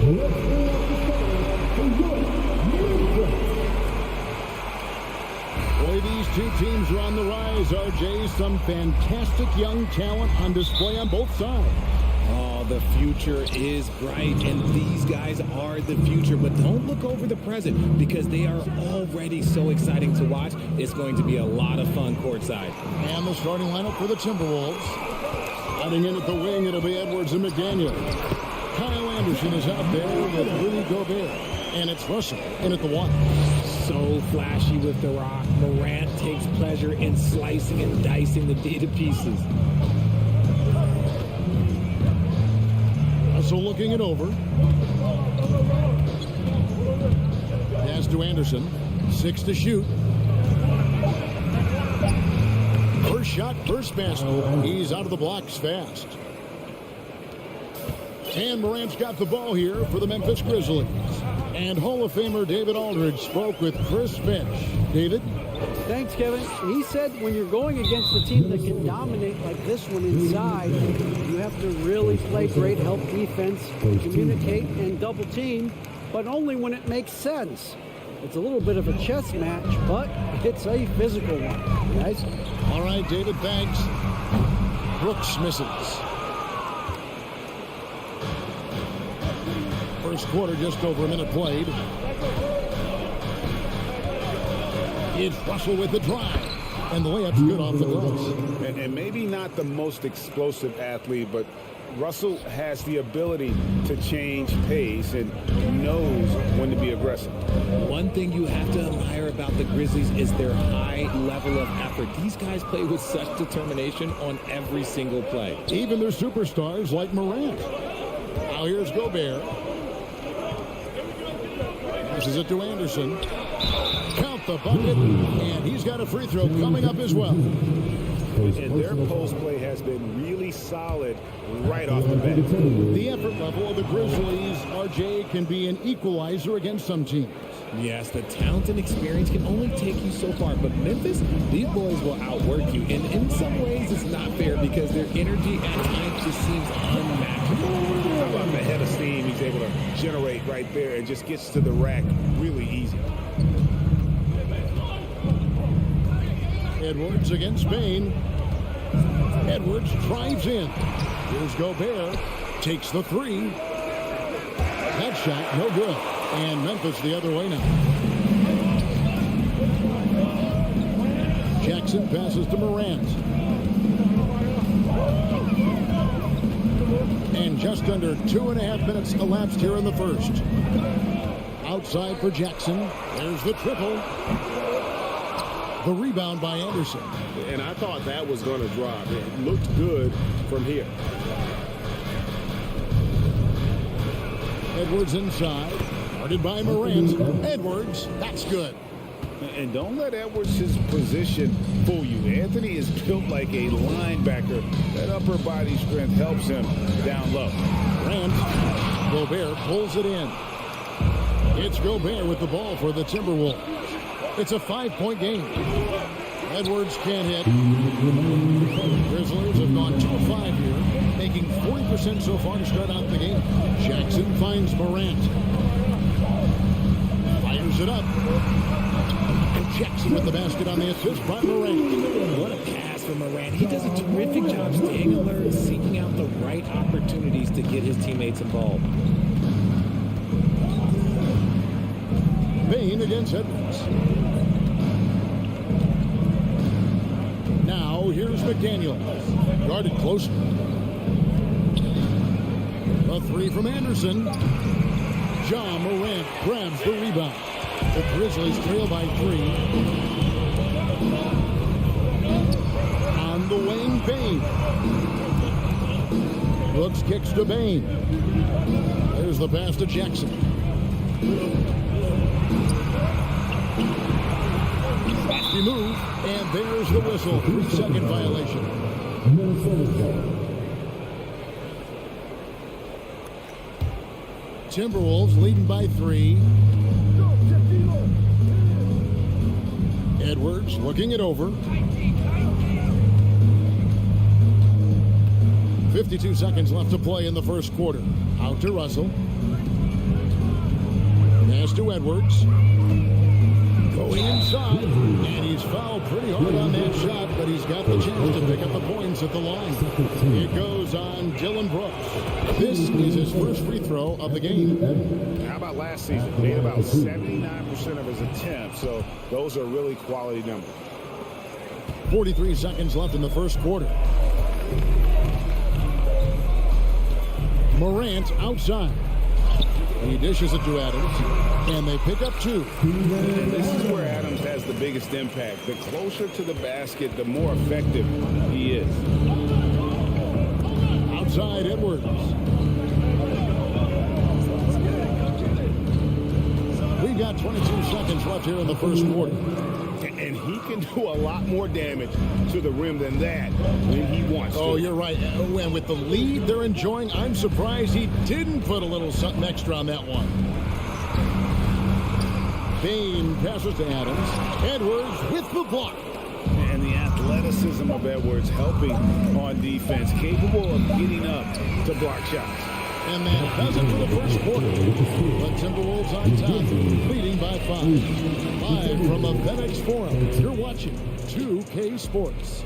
Boy, these two teams are on the rise, RJ. Some fantastic young talent on display on both sides. Oh, the future is bright, and these guys are the future. But don't look over the present, because they are already so exciting to watch. It's going to be a lot of fun courtside. And the starting lineup for the Timberwolves. Heading in at the wing, it'll be Edwards and McDaniel. Kyle Anderson is out there with Rudy Gobert. And it's Russell in at the one. So flashy with the rock. Morant takes pleasure in slicing and dicing the D to pieces. Russell looking it over. Pass to Anderson. 6 to shoot. First shot, first basket. He's out of the blocks fast. And Morant's got the ball here for the Memphis Grizzlies. And Hall of Famer David Aldridge spoke with Chris Finch. David? Thanks, Kevin. He said when you're going against a team that can dominate like this one inside, you have to really play great help defense, communicate, and double team, but only when it makes sense. It's a little bit of a chess match, but it's a physical one, guys. All right, David, thanks. Brooks misses. First quarter, just over a minute played. It's Russell with the drive. And the layup's good off the glass. And maybe not the most explosive athlete, but Russell has the ability to change pace and knows when to be aggressive. One thing you have to admire about the Grizzlies is their high level of effort. These guys play with such determination on every single play. Even their superstars like Morant. Now here's Gobert. This is it to Anderson. Count the bucket, and he's got a free throw coming up as well. And their post play has been really solid right off the bat. The effort level of the Grizzlies, RJ, can be an equalizer against some teams. Yes, the talent and experience can only take you so far, but Memphis, these boys will outwork you. And in some ways, it's not fair because their energy at times just seems unmatchable. How about the head of steam he's able to generate right there and just gets to the rack really easy. Edwards against Bain. Edwards drives in. Here's Gobert. Takes the three. That shot, no good. And Memphis the other way now. Jackson passes to Morant. And just under 2.5 minutes elapsed here in the first. Outside for Jackson. There's the triple. The rebound by Anderson. And I thought that was going to drop. It looked good from here. Edwards inside. Guarded by Morant. Edwards, that's good. And don't let Edwards' position fool you. Anthony is built like a linebacker. That upper body strength helps him down low. Grant. Gobert pulls it in. It's Gobert with the ball for the Timberwolves. It's a 5-point game. Edwards can't hit. Grizzlies have gone 2-5 here, making 40% so far to start out the game. Jackson finds Morant. Fires it up. And Jackson with the basket on the assist by Morant. What a pass from Morant. He does a terrific job staying alert, seeking out the right opportunities to get his teammates involved. Bain against Edwards. Now here's McDaniel. Guarded closely. A three from Anderson. John Morant grabs the rebound. The Grizzlies trail by 3. On the wing, Bain. Brooks kicks to Bain. There's the pass to Jackson. Nasty move, and there's the whistle. 3-second violation. Timberwolves leading by 3. Edwards looking it over. 52 seconds left to play in the first quarter. Out to Russell. pass to Edwards. Going inside, and he's fouled pretty hard on that shot, but he's got the chance to pick up the points at the line. It goes on Dylan Brooks. This is his first free throw of the game. How about last season? Made about 79% of his attempts, so those are really quality numbers. 43 seconds left in the first quarter. Morant outside. He dishes it to Adams, and they pick up 2. And this is where Adams has the biggest impact. The closer to the basket, the more effective he is. Outside Edwards. We've got 22 seconds left here in the first quarter. And he can do a lot more damage to the rim than that when he wants to. Oh, you're right. And with the lead they're enjoying, I'm surprised he didn't put a little something extra on that one. Bain passes to Adams. Edwards with the block. And the athleticism of Edwards helping on defense, capable of getting up to block shots. And that does it for the first quarter. The Timberwolves on top, leading by 5. Live from the FedEx Forum, you're watching 2K Sports.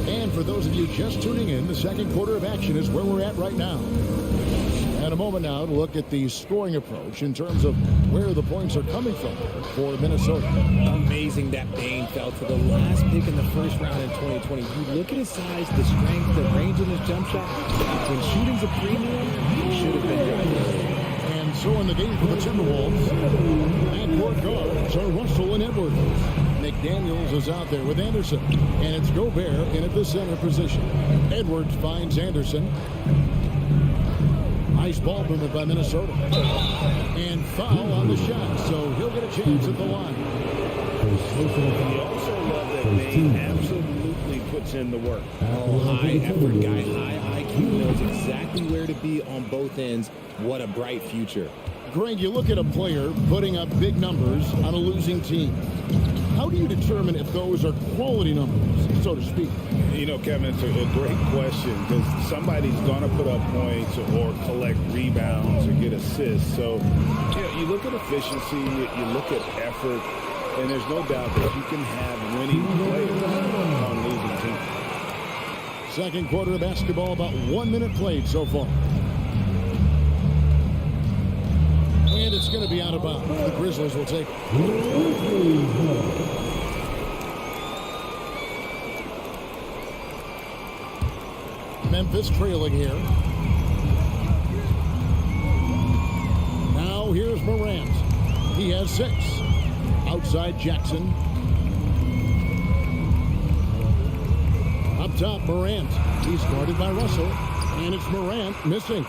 And for those of you just tuning in, the second quarter of action is where we're at right now. And a moment now to look at the scoring approach in terms of where the points are coming from for Minnesota. Amazing that Bain fell to the last pick in the first round in 2020. You look at his size, the strength, the range in his jump shot. When shooting's a premium, he should have been drafted. And so in the game for the Timberwolves, backcourt guards are Russell and Edwards. McDaniels is out there with Anderson. And it's Gobert in at the center position. Edwards finds Anderson. Nice ball movement by Minnesota. And foul on the shot, so he'll get a chance at the line. You also love that Bain absolutely puts in the work. Oh, high effort guy, high IQ, knows exactly where to be on both ends. What a bright future. Greg, you look at a player putting up big numbers on a losing team. How do you determine if those are quality numbers, so to speak? You know, Kevin, it's a great question because somebody's going to put up points or collect rebounds or get assists. So, you look at efficiency, you look at effort, and there's no doubt that you can have winning players on losing teams. Second quarter of basketball, about 1 minute played so far. And it's going to be out of bounds. The Grizzlies will take it. Memphis trailing here. Now here's Morant. He has 6. Outside Jackson. Up top, Morant. He's guarded by Russell. And it's Morant missing.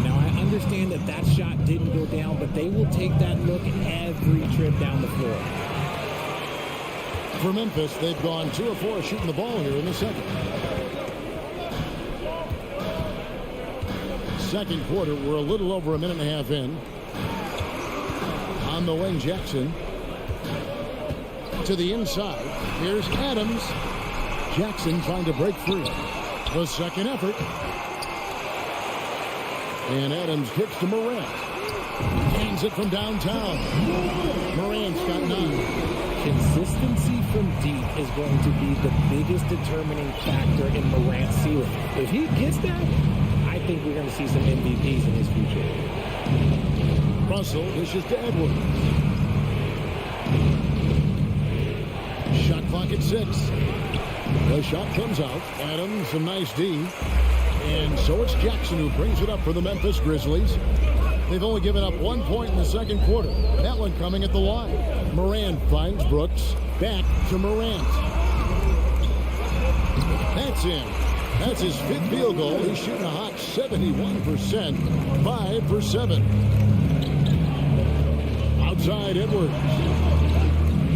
Now, I understand that shot didn't go down, but they will take that look every trip down the floor. For Memphis, they've gone 2 of 4 shooting the ball here in the second. Second quarter, we're a little over a minute and a half in. On the wing, Jackson. To the inside. Here's Adams. Jackson trying to break free. The second effort. And Adams kicks to Morant. Hands it from downtown. Morant's got 9. Consistency from deep is going to be the biggest determining factor in Morant's ceiling. If he gets that, I think we're going to see some MVPs in his future. Russell dishes to Edwards. Shot clock at 6. The shot comes out. Adams, some nice D. And so it's Jackson who brings it up for the Memphis Grizzlies. They've only given up 1 point in the second quarter. That one coming at the line. Morant finds Brooks. Back to Morant. That's in. That's his 5th field goal. He's shooting a hot 71%. 5 for 7. Outside Edwards.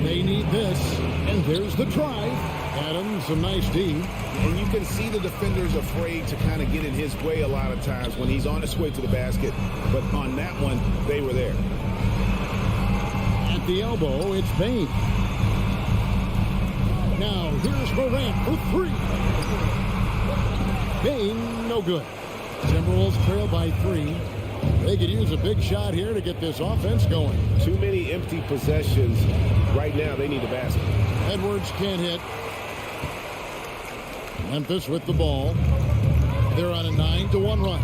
They need this. And there's the drive. Adams, some nice D. And you can see the defenders afraid to kind of get in his way a lot of times when he's on his way to the basket. But on that one, they were there. At the elbow, it's Bain. Now, here's Morant for three. Bain, no good. Timberwolves trail by 3. They could use a big shot here to get this offense going. Too many empty possessions. Right now, they need a basket. Edwards can't hit. Memphis with the ball. They're on a 9-1 run.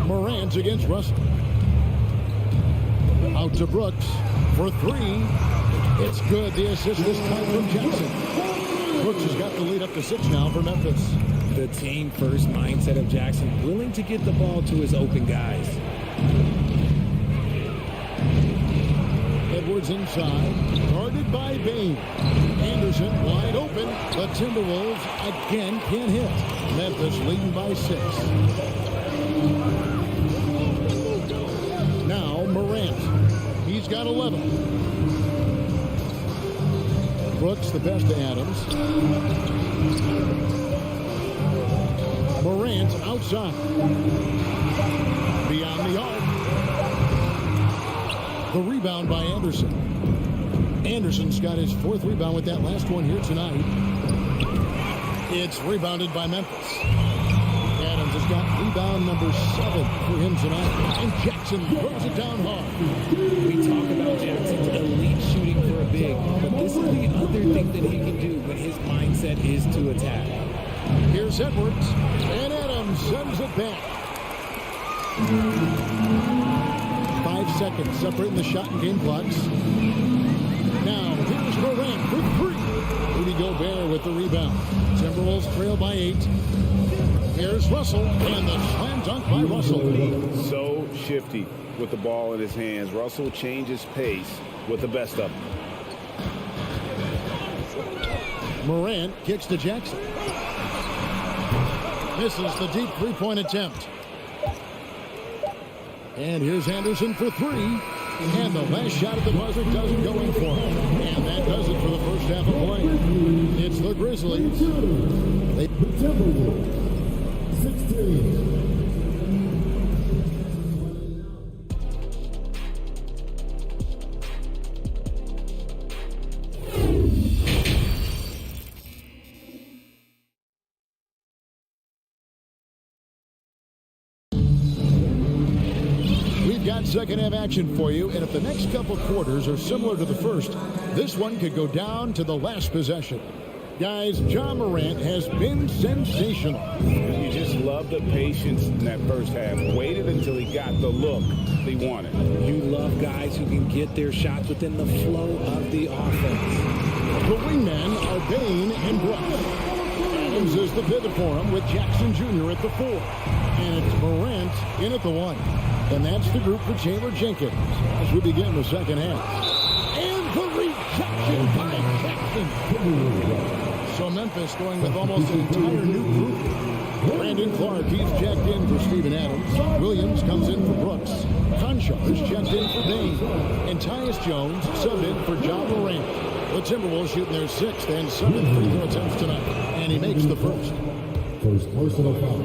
Morant against Russell. Out to Brooks for 3. It's good. The assist this time from Jackson. Brooks has got the lead up to 6 now for Memphis. The team first mindset of Jackson, willing to get the ball to his open guys. Edwards inside, guarded by Bain. Anderson wide open. The Timberwolves again can't hit. Memphis leading by 6. Now Morant. He's got 11. Brooks the best to Adams. Morant outside. Beyond the arc. The rebound by Anderson. Anderson's got his 4th rebound with that last one here tonight. It's rebounded by Memphis. Adams has got rebound number 7 for him tonight. And Jackson throws it down hard. We talk about Jackson's elite shooting for a big, but this is the other thing that he can do when his mindset is to attack. Here's Edwards. And Adams sends it back. 5 seconds separating the shot and game clocks. Now, here's Morant for 3. Rudy Gobert with the rebound. Timberwolves trail by 8. Here's Russell, and the slam dunk by Russell. So shifty with the ball in his hands. Russell changes pace with the best of them. Morant kicks to Jackson. Misses the deep 3-point attempt. And here's Anderson for 3. And the last shot at the buzzer doesn't go in for him. And that does it for the first half of play. It's the Grizzlies. The Timberwolves, 16. Second half action for you, and if the next couple quarters are similar to the first, this one could go down to the last possession. Guys, John Morant has been sensational. You just love the patience in that first half. Waited until he got the look he wanted. You love guys who can get their shots within the flow of the offense. The wingmen are Bain and Brooks. Adams is the pivot for him with Jackson Jr. at the 4. And it's Morant in at the 1. And that's the group for Taylor Jenkins as we begin the second half. And the rejection by Jackson. So Memphis going with almost an entire new group. Brandon Clark, he's checked in for Steven Adams. Williams comes in for Brooks. Conchar is checked in for Bain. And Tyus Jones subbed in for John Morant. The Timberwolves shooting their 6th and 7th free throw attempts tonight. And he makes the first. First personal foul.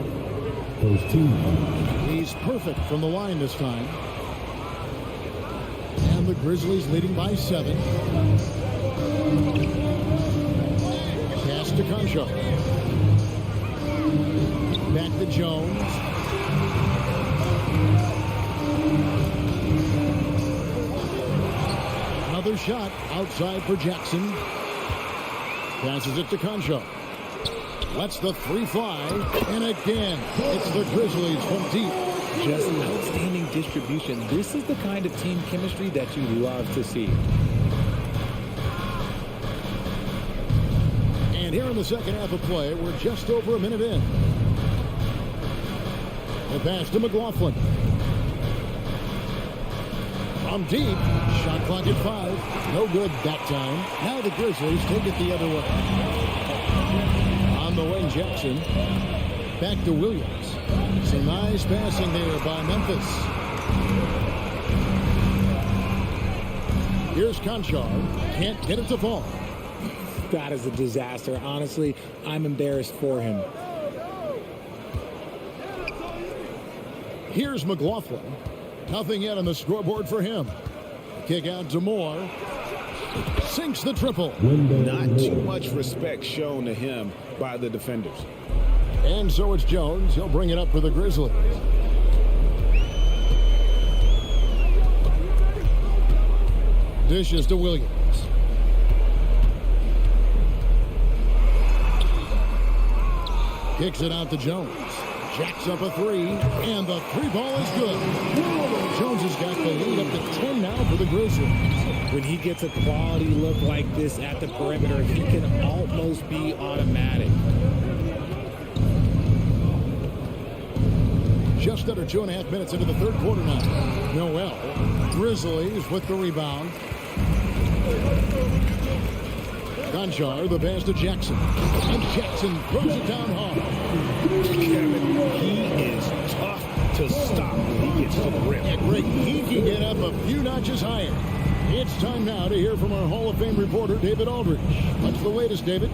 First team. He's perfect from the line this time. And the Grizzlies leading by 7. Pass to Conchar. Back to Jones. Another shot outside for Jackson. Passes it to Conchar. Lets the 3 fly, and again, it's the Grizzlies from deep. Just an outstanding distribution. This is the kind of team chemistry that you love to see. And here in the second half of play, we're just over a minute in. The pass to McLaughlin. From deep, shot clock at 5. No good that time. Now the Grizzlies take it the other way. On the wing, Jackson. Back to Williams. Some nice passing there by Memphis. Here's Conchar. Can't get it to fall. That is a disaster. Honestly, I'm embarrassed for him. Here's McLaughlin. Nothing yet on the scoreboard for him. Kick out to Moore. Sinks the triple. Not too much respect shown to him by the defenders. And so it's Jones. He'll bring it up for the Grizzlies. Dishes to Williams. Kicks it out to Jones. Jacks up a three, and the three ball is good. Jones has got the lead up to 10 now for the Grizzlies. When he gets a quality look like this at the perimeter, he can almost be automatic. Just under 2.5 minutes into the third quarter now. Noel. Grizzlies with the rebound. Gonchar, the pass to Jackson. And Jackson throws it down hard. Kevin, he is tough to stop when he gets to the rim. And Greg, he can get up a few notches higher. It's time now to hear from our Hall of Fame reporter, David Aldridge. What's the latest, David?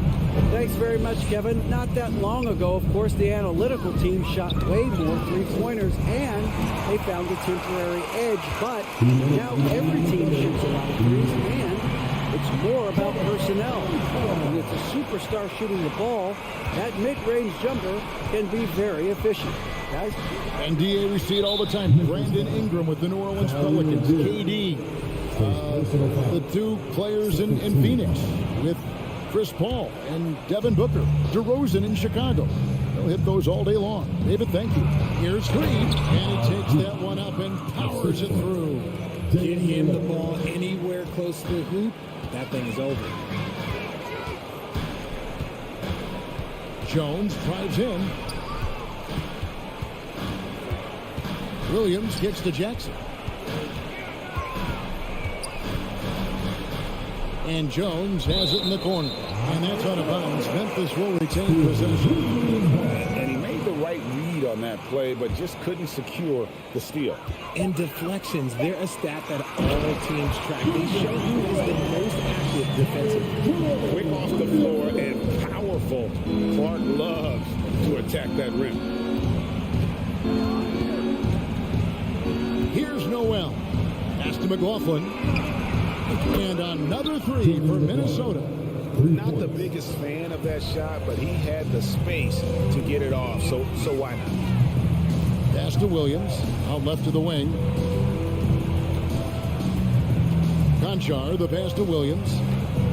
Thanks very much, Kevin. Not that long ago, of course, the analytical team shot way more three-pointers, and they found a temporary edge. But now every team shoots a lot of threes, and it's more about personnel. And with a superstar shooting the ball, that mid-range jumper can be very efficient. Guys? And DA, we see it all the time. Brandon Ingram with the New Orleans Pelicans. KD. The two players in Phoenix with Chris Paul and Devin Booker. DeRozan in Chicago. They'll hit those all day long. David, thank you. Here's Green, and he takes that one up and powers it through. Get him the ball anywhere close to the hoop, that thing is over. Jones drives in. Williams gets to Jackson. And Jones has it in the corner. And that's out of bounds. Memphis will retain possession. And he made the right read on that play, but just couldn't secure the steal. And deflections, they're a stat that all teams track. They show who is the most active defensively. Quick off the floor and powerful. Clark loves to attack that rim. Here's Noel. Pass to McLaughlin. And another three for Minnesota. Not the biggest fan of that shot, but he had the space to get it off, so why not? Pass to Williams. Out left to the wing. Gonchar, the pass to Williams.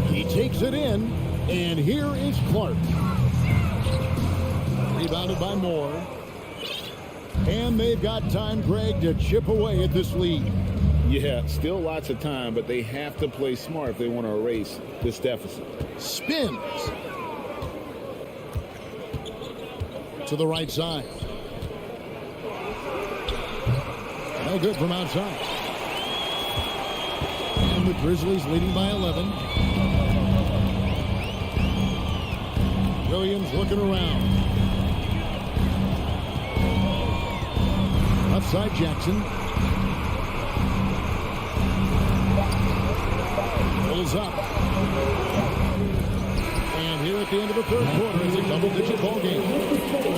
He takes it in, and here is Clark. Rebounded by Moore. And they've got time, Greg, to chip away at this lead. Yeah, still lots of time, but they have to play smart if they want to erase this deficit. Spins. To the right side. No good from outside. And the Grizzlies leading by 11. Williams looking around. Outside Jackson. Pulls up. And here at the end of the third quarter, it's a double-digit ball game.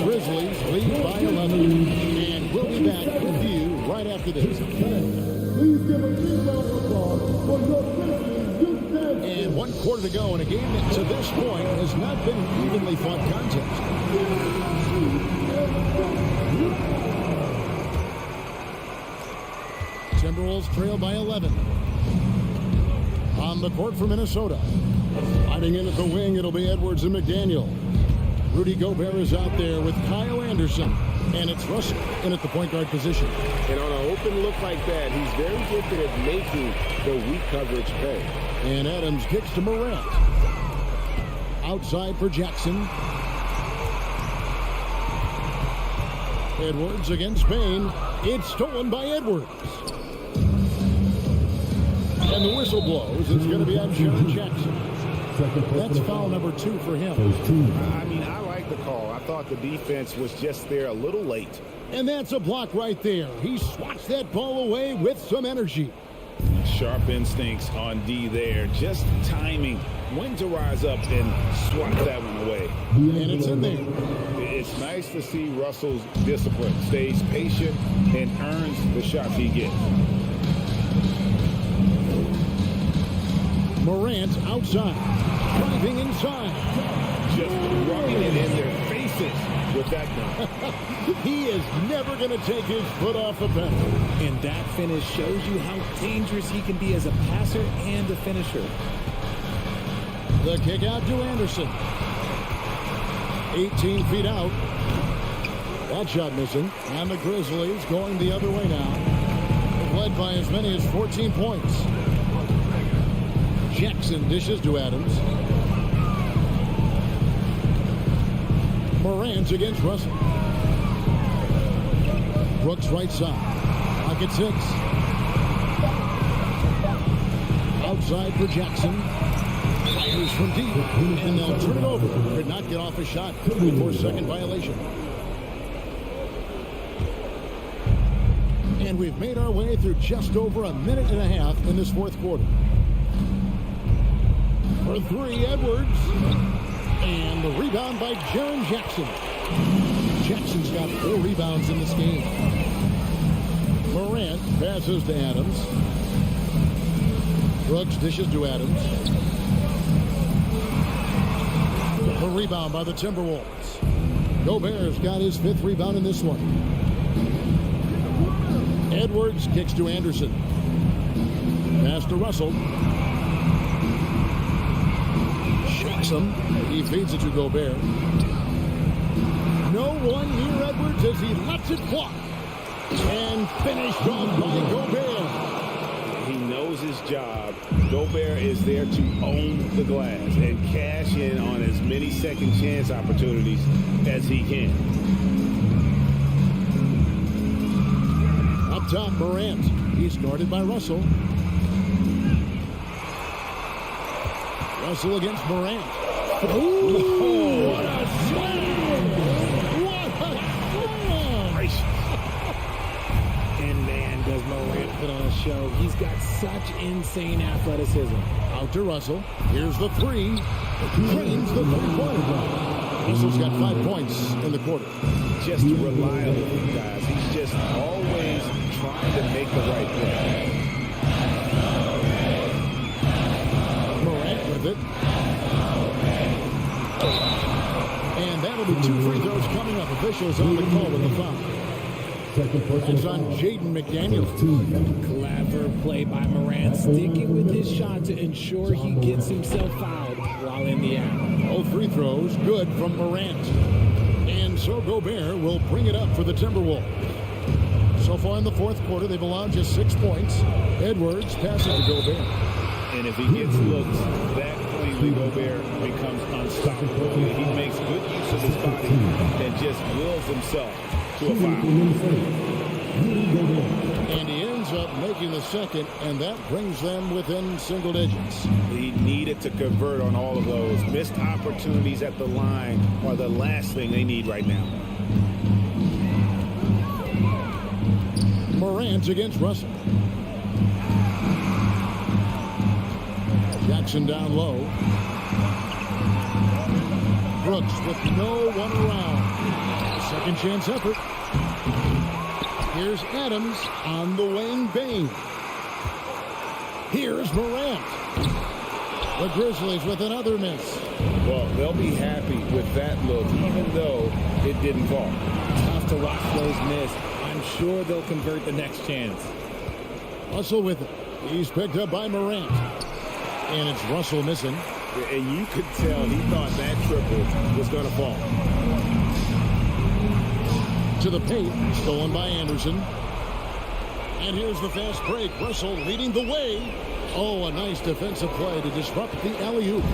Grizzlies lead by 11. And we'll be back with you right after this. And 1 quarter to go in a game that to this point has not been an evenly fought contest. Timberwolves trail by 11. On the court for Minnesota. Hiding in at the wing, it'll be Edwards and McDaniel. Rudy Gobert is out there with Kyle Anderson. And it's Russell in at the point guard position. And on an open look like that, he's very gifted at making the weak coverage pay. And Adams kicks to Morant. Outside for Jackson. Edwards against Spain. It's stolen by Edwards. And the whistle blows. It's going to be on Sharon Jackson. That's foul number 2 for him. I mean, I like the call. I thought the defense was just there a little late. And that's a block right there. He swats that ball away with some energy. Sharp instincts on D there. Just timing when to rise up and swat that one away. And it's in there. It's nice to see Russell's discipline. Stays patient and earns the shots he gets. Morant outside. Driving inside. Just rubbing it in their faces with that one. He is never going to take his foot off the pedal. And that finish shows you how dangerous he can be as a passer and a finisher. The kick out to Anderson. 18 feet out. That shot missing. And the Grizzlies going the other way now. They've led by as many as 14 points. Jackson dishes to Adams. Morant against Russell. Brooks right side. Pocket 6. Outside for Jackson. Fires from deep. And they'll turn it over. Could not get off a shot. 4-second violation. And we've made our way through just over a minute and a half in this fourth quarter. For 3, Edwards. And the rebound by Jaren Jackson. Jackson's got 4 rebounds in this game. Morant passes to Adams. Brooks dishes to Adams. The rebound by the Timberwolves. Gobert's got his 5th rebound in this one. Edwards kicks to Anderson. Pass to Russell. Shocks him. He feeds it to Gobert. No one near Edwards as he lets it fly. And finished off by Gobert. He knows his job. Gobert is there to own the glass and cash in on as many second chance opportunities as he can. Up top, Morant. He's guarded by Russell. Russell against Morant. Oh, What a slam! What a slam! And man, does Morant put on a show. He's got such insane athleticism. Out to Russell. Here's the 3. Drains the 3-pointer. Russell's got 5 points in the quarter. Just reliable, guys. He's just always trying to make the right play. Morant with it. And that'll be 2 free throws coming up. Officials on the call with the foul. That's on Jaden McDaniels. Clever play by Morant, sticking with his shot to ensure he gets himself fouled while in the act. All free throws good from Morant. And so Gobert will bring it up for the Timberwolves. So far in the fourth quarter, they've allowed just 6 points. Edwards passes to Gobert. And if he gets looks that cleanly, Gobert becomes unstoppable. He makes good use of his body and just wills himself to a foul. And he ends up making the second, and that brings them within single digits. He needed to convert on all of those. Missed opportunities at the line are the last thing they need right now. Morant against Russell. Jackson down low. Brooks with no one around. Second chance effort. Here's Adams on the wing. Bain. Here's Morant. The Grizzlies with another miss. Well, they'll be happy with that look, even though it didn't fall. Tough to watch those miss. I'm sure they'll convert the next chance. Russell with it. He's picked up by Morant. And it's Russell missing. And you could tell he thought that triple was going to fall. To the paint, stolen by Anderson. And here's the fast break. Russell leading the way. Oh, a nice defensive play to disrupt the alley-oop.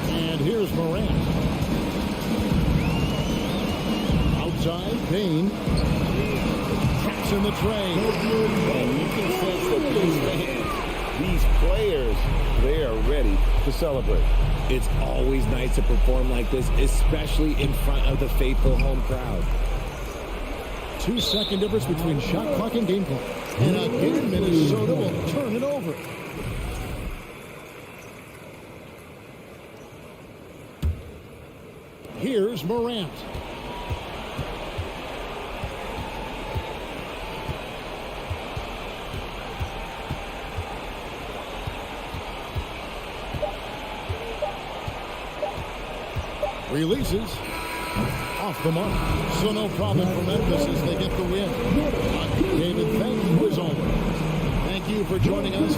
And here's Morant. Outside, Bain. Traps in the tray. And you can sense that these fans, these players, they are ready to celebrate. It's always nice to perform like this, especially in front of the faithful home crowd. 2-second difference between shot clock and game clock. And again, Minnesota will turn it over. Here's Morant. Releases. Off the mark. So no problem for Memphis as they get the win. David, thank you as always. Thank you for joining us.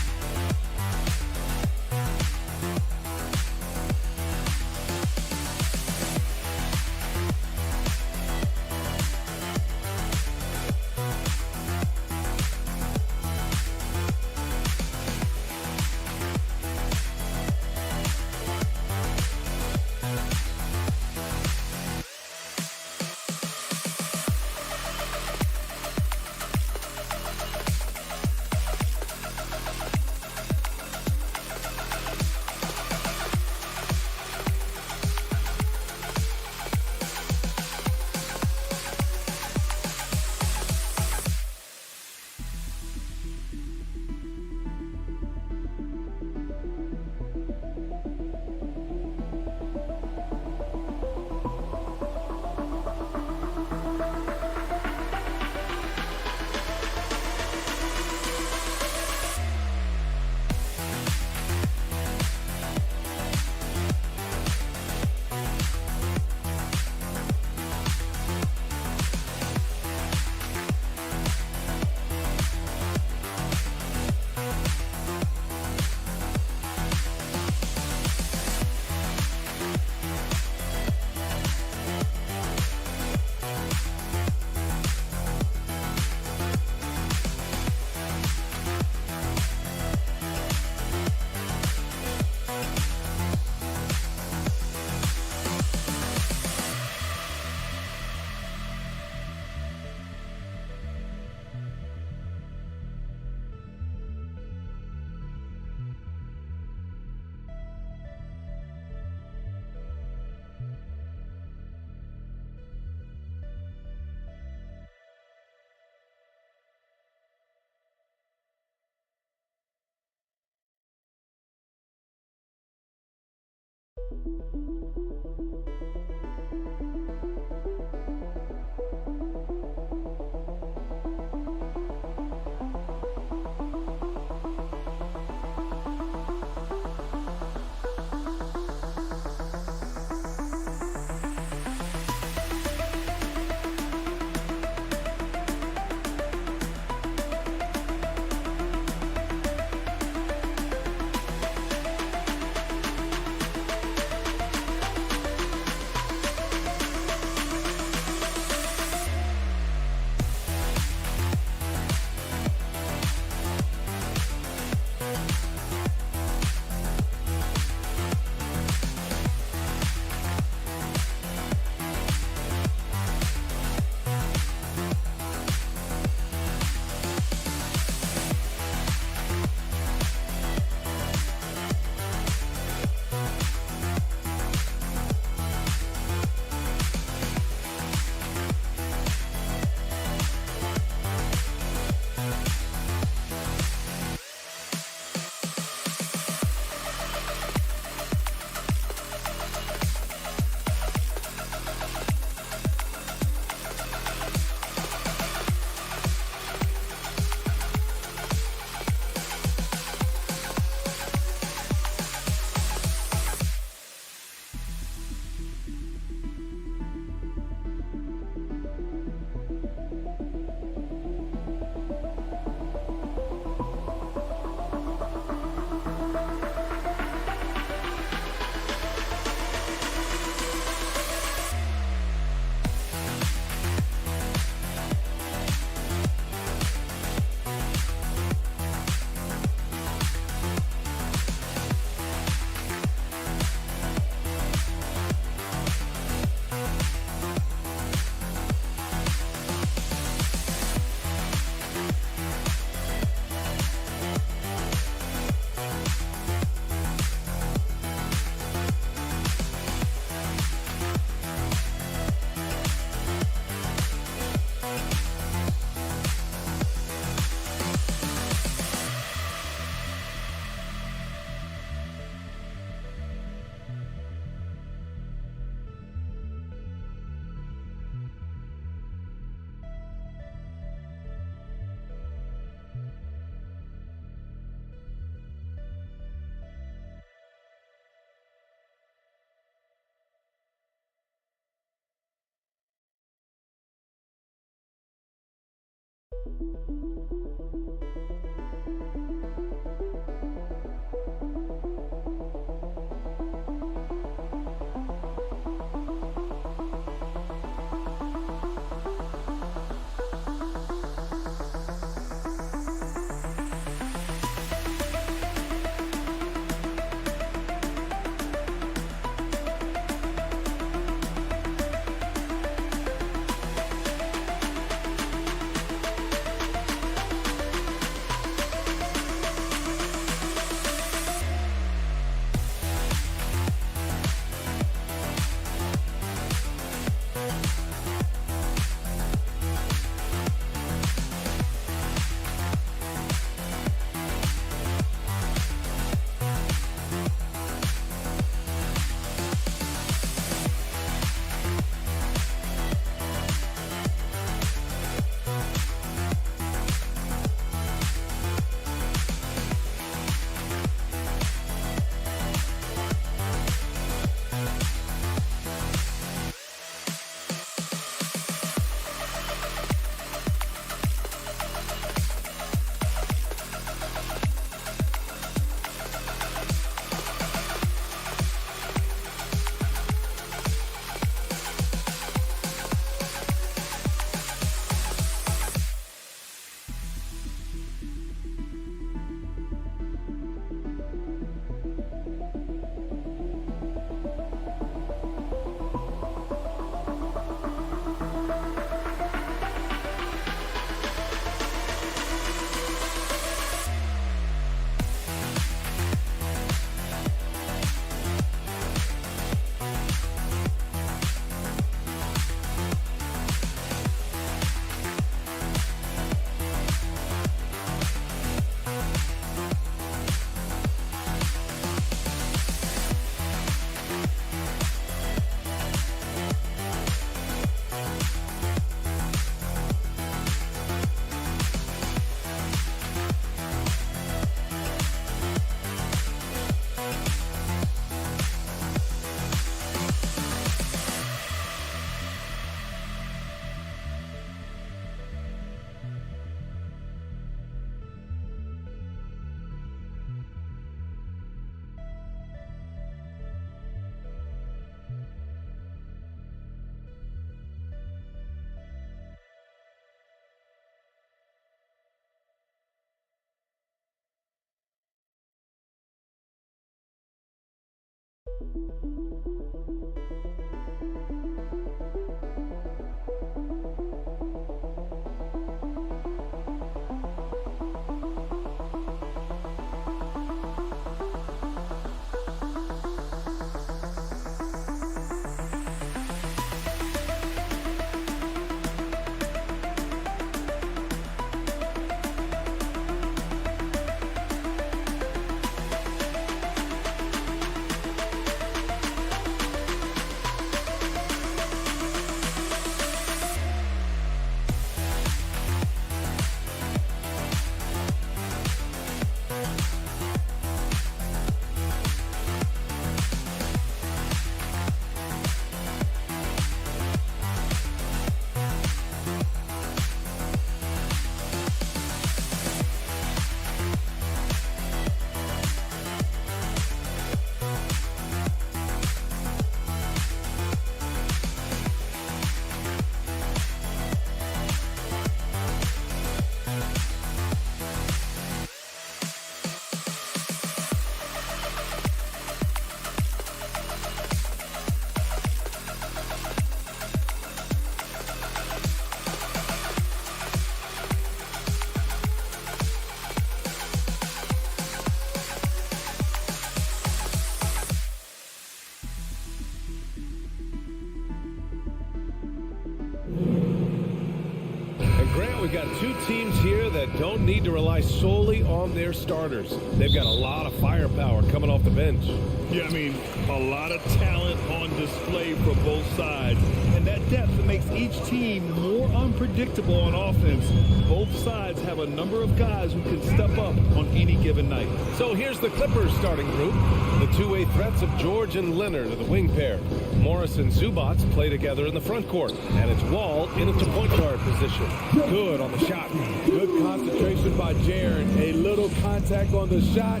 We've got two teams here that don't need to rely solely on their starters. They've got a lot of firepower coming off the bench. Yeah, I mean, a lot of talent on display for both sides. And that depth makes each team more unpredictable on offense. Both sides have a number of guys who can step up on any given night. So here's the Clippers starting group. The two-way threats of George and Leonard are the wing pair. Morris and Zubac play together in the front court. And it's Wall in at the point guard position. Good on the shot. Good concentration by Jaren. A little contact on the shot.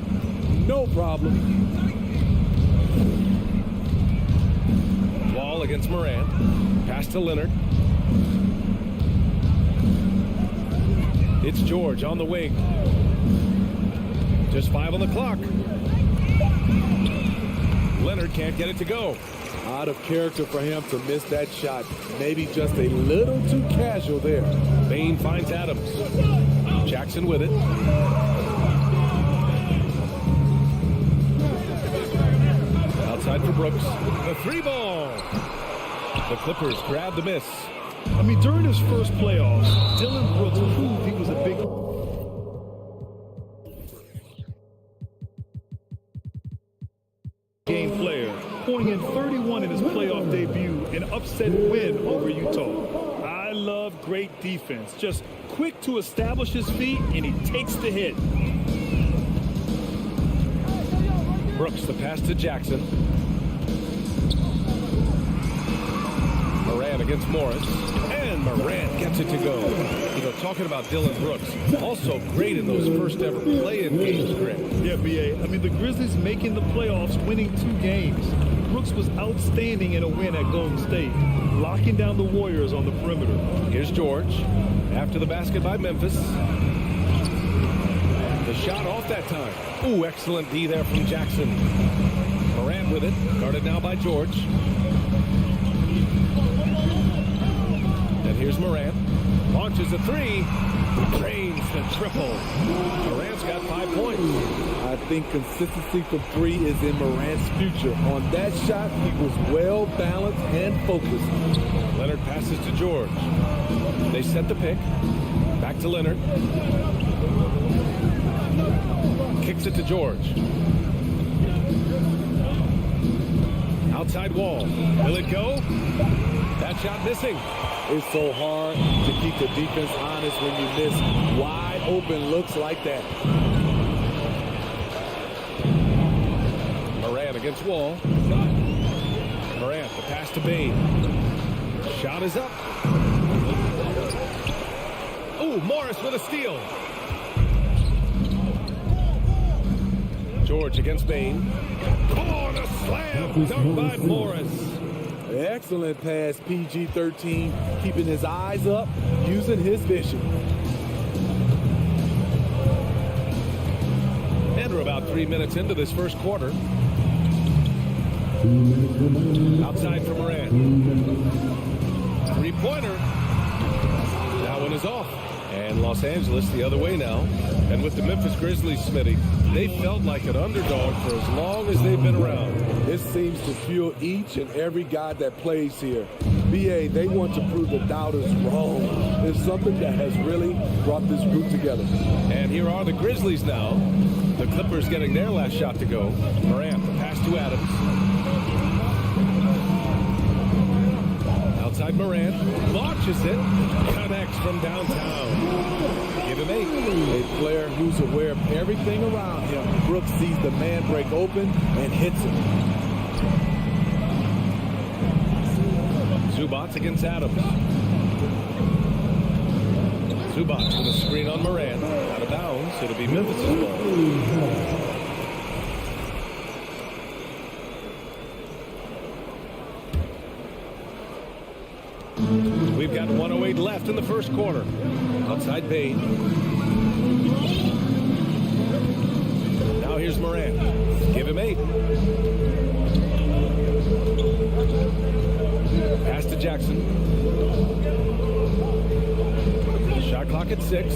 No problem. Wall against Morant. Pass to Leonard. It's George on the wing. Just 5 on the clock. Leonard can't get it to go. Out of character for him to miss that shot. Maybe just a little too casual there. Bain finds Adams. Jackson with it. Outside for Brooks. The 3-ball. The Clippers grab the miss. I mean, during his first playoffs, Dillon Brooks proved he was a big game player, pouring in 31 in his playoff debut, an upset win over Utah. I love great defense, just quick to establish his feet, and he takes the hit. Brooks, the pass to Jackson. Morant against Morris. And Morant gets it to go. You know, talking about Dillon Brooks, also great in those first ever play-in games, Greg. Yeah, B.A. I mean, the Grizzlies making the playoffs, winning 2 games. Brooks was outstanding in a win at Golden State, locking down the Warriors on the perimeter. Here's George. After the basket by Memphis. The shot off that time. Ooh, excellent D there from Jackson. Morant with it. Guarded now by George. And here's Morant. Launches a 3. Drains the triple. Morant's got 5 points. I think consistency from 3 is in Morant's future. On that shot, he was well balanced and focused. Leonard passes to George. They set the pick. Back to Leonard. Kicks it to George. Outside Wall. Will it go? That shot missing. It's so hard to keep the defense honest when you miss wide open looks like that. Morant against Wall. Morant, the pass to Bain. Shot is up. Oh, Morris with a steal. George against Bain. Oh, the slam dunk by Morris. Excellent pass, PG-13, keeping his eyes up, using his vision. And we're about 3 minutes into this first quarter. Outside for Morant. 3-pointer. That one is off. And Los Angeles the other way now. And with the Memphis Grizzlies, Smitty, they felt like an underdog for as long as they've been around. This seems to fuel each and every guy that plays here. BA, they want to prove the doubters wrong. It's something that has really brought this group together. And here are the Grizzlies now. The Clippers getting their last shot to go. Morant, the pass to Adams. Outside Morant, launches it, connects from downtown. Give him 8. A player who's aware of everything around him. Brooks sees the man break open and hits him. Zubac against Adams. Zubac with a screen on Morant. Out of bounds, it'll be Memphis' ball. We've got 1:08 left in the first quarter. Outside Bain. Now here's Morant. Give him 8. Pass to Jackson. Shot clock at 6.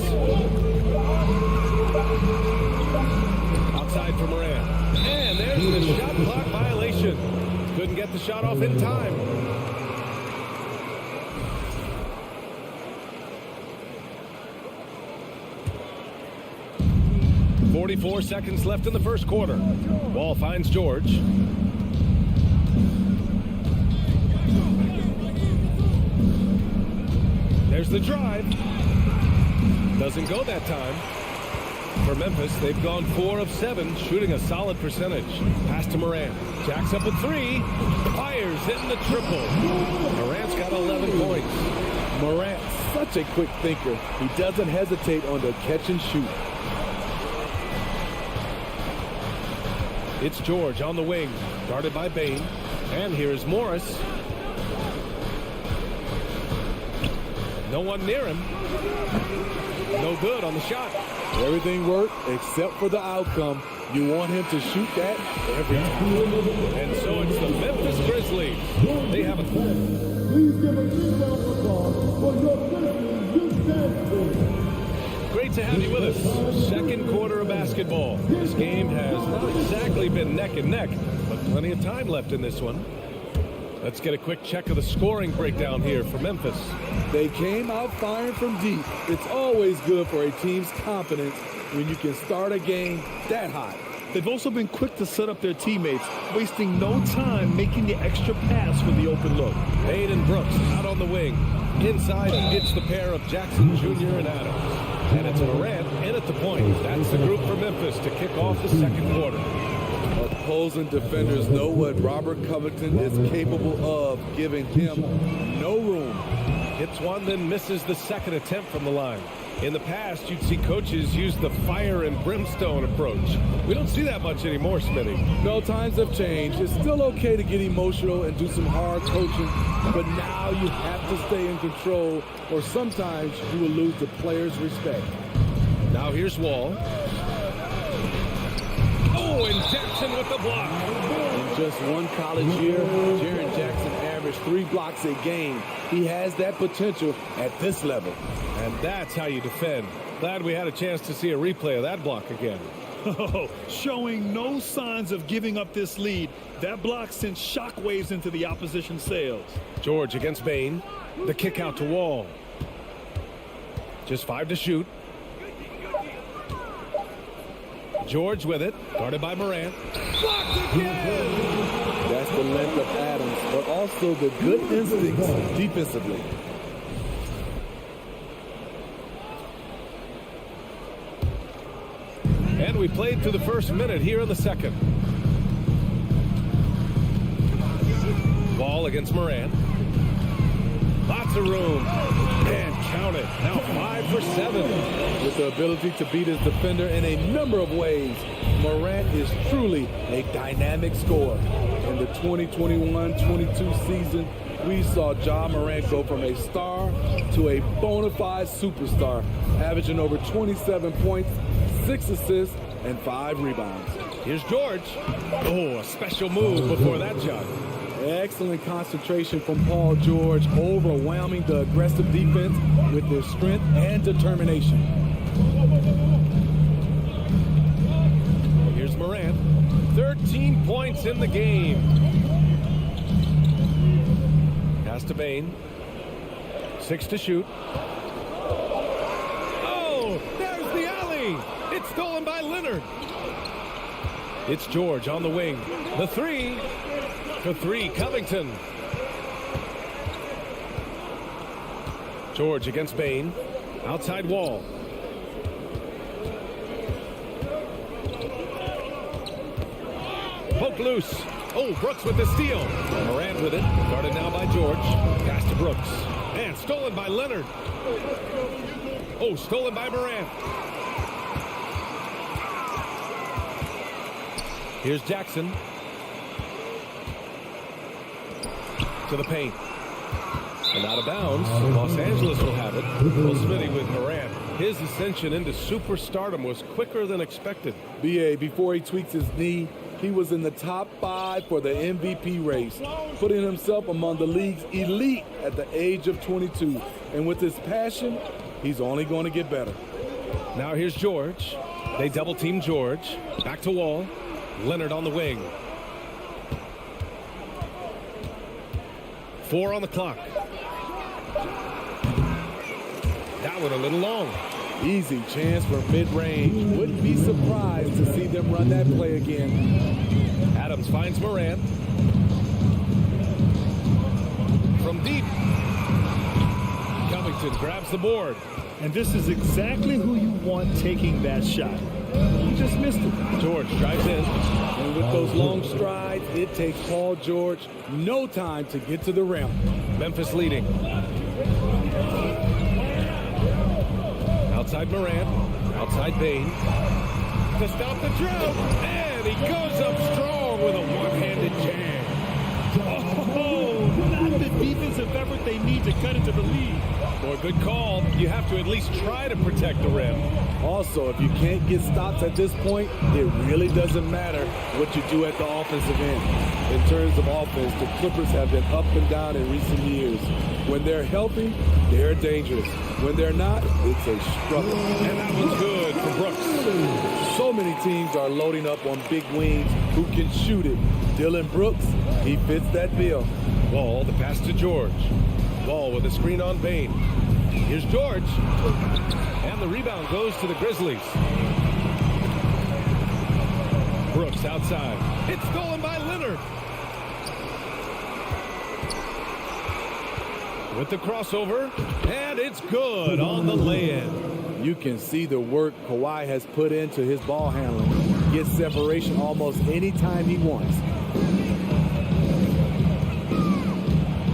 Outside for Morant. And there's the shot clock violation. Couldn't get the shot off in time. 44 seconds left in the first quarter. Wall finds George. There's the drive. Doesn't go that time. For Memphis, they've gone 4 of 7, shooting a solid percentage. Pass to Morant. Jacks up a 3. Fires, hitting the triple. Morant's got 11 points. Morant, such a quick thinker. He doesn't hesitate on the catch and shoot. It's George on the wing, guarded by Bain. And here's Morris. No one near him. No good on the shot. Everything worked except for the outcome. You want him to shoot that every time. And so it's the Memphis Grizzlies. They have a... Please give a big round of applause for your Grizzlies youth dance team. Great to have you with us. Second quarter of basketball. This game has not exactly been neck and neck, but plenty of time left in this one. Let's get a quick check of the scoring breakdown here for Memphis. They came out firing from deep. It's always good for a team's confidence when you can start a game that hot. They've also been quick to set up their teammates, wasting no time making the extra pass for the open look. Bain and Brooks out on the wing. Inside, it's the pair of Jackson Jr. and Adams. And it's Morant in at the point. That's the group for Memphis to kick off the second quarter. Opposing defenders know what Robert Covington is capable of, giving him no room. Hits one, then misses the second attempt from the line. In the past, you'd see coaches use the fire and brimstone approach. We don't see that much anymore, Smitty. No, times have changed. It's still okay to get emotional and do some hard coaching, but now you have to stay in control, or sometimes you will lose the players' respect. Now here's Wall. Oh, and Jackson with the block. In just one college year, Jaren Jackson averaged 3 blocks a game. He has that potential at this level. And that's how you defend. Glad we had a chance to see a replay of that block again. Oh, showing no signs of giving up this lead. That block sent shockwaves into the opposition sails. George against Bain. The kick out to Wall. Just 5 to shoot. George with it, guarded by Morant. Blocked again! That's the length of Adams, but also the good instincts defensively. And we played through the first minute here in the second. Ball against Morant. Lots of room. And count it. Now 5 for 7. With the ability to beat his defender in a number of ways, Morant is truly a dynamic scorer. In the 2021-22 season, we saw Ja Morant go from a star to a bona fide superstar, averaging over 27 points, 6 assists, and 5 rebounds. Here's George. Oh, a special move before that shot. Excellent concentration from Paul George, overwhelming the aggressive defense with his strength and determination. Here's Morant. 13 points in the game. Pass to Bain. 6 to shoot. Oh, there's the alley. It's stolen by Leonard. It's George on the wing. The 3. For 3, Covington. George against Bain. Outside Wall. Poke loose. Oh, Brooks with the steal. Morant with it. Guarded now by George. Pass to Brooks. And stolen by Leonard. Oh, stolen by Morant. Here's Jackson. To the paint. And out of bounds. Los Angeles will have it. Well, Smitty with Morant. His ascension into superstardom was quicker than expected. B.A., before he tweaks his knee, he was in the top 5 for the MVP race, putting himself among the league's elite at the age of 22. And with his passion, he's only going to get better. Now here's George. They double team George. Back to Wall. Leonard on the wing. 4 on the clock. That one a little long. Easy chance for mid-range. Wouldn't be surprised to see them run that play again. Adams finds Morant. From deep. Covington grabs the board. And this is exactly who you want taking that shot. He just missed it. George drives in. And with those long strides, it takes Paul George no time to get to the rim. Memphis leading. Outside Morant. Outside Bain. To stop the drought. And he goes up strong with a one-handed jam. Oh, not the defensive effort they need to cut into the lead. Boy, good call. You have to at least try to protect the rim. Also, if you can't get stops at this point, it really doesn't matter what you do at the offensive end. In terms of offense, the Clippers have been up and down in recent years. When they're healthy, they're dangerous. When they're not, it's a struggle. And that one's good for Brooks. So many teams are loading up on big wings who can shoot it. Dylan Brooks, he fits that bill. Wall, the pass to George. Wall with a screen on Bain. Here's George. And the rebound goes to the Grizzlies. Brooks outside. It's stolen by Leonard. With the crossover. And it's good on the lay-in. You can see the work Kawhi has put into his ball handling. Gets separation almost any time he wants.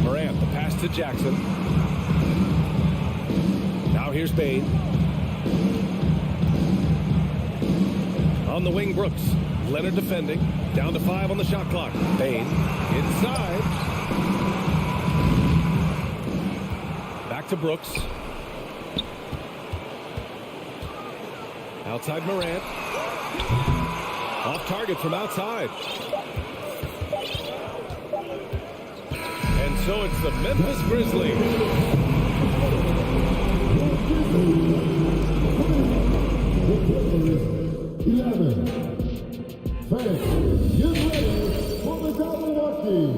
Morant, the pass to Jackson. Now here's Bain. On the wing, Brooks. Leonard defending. Down to 5 on the shot clock. Bain inside. Back to Brooks. Outside Morant. Off target from outside. And so it's the Memphis Grizzlies. 11. Fans, get ready for the Milwaukee.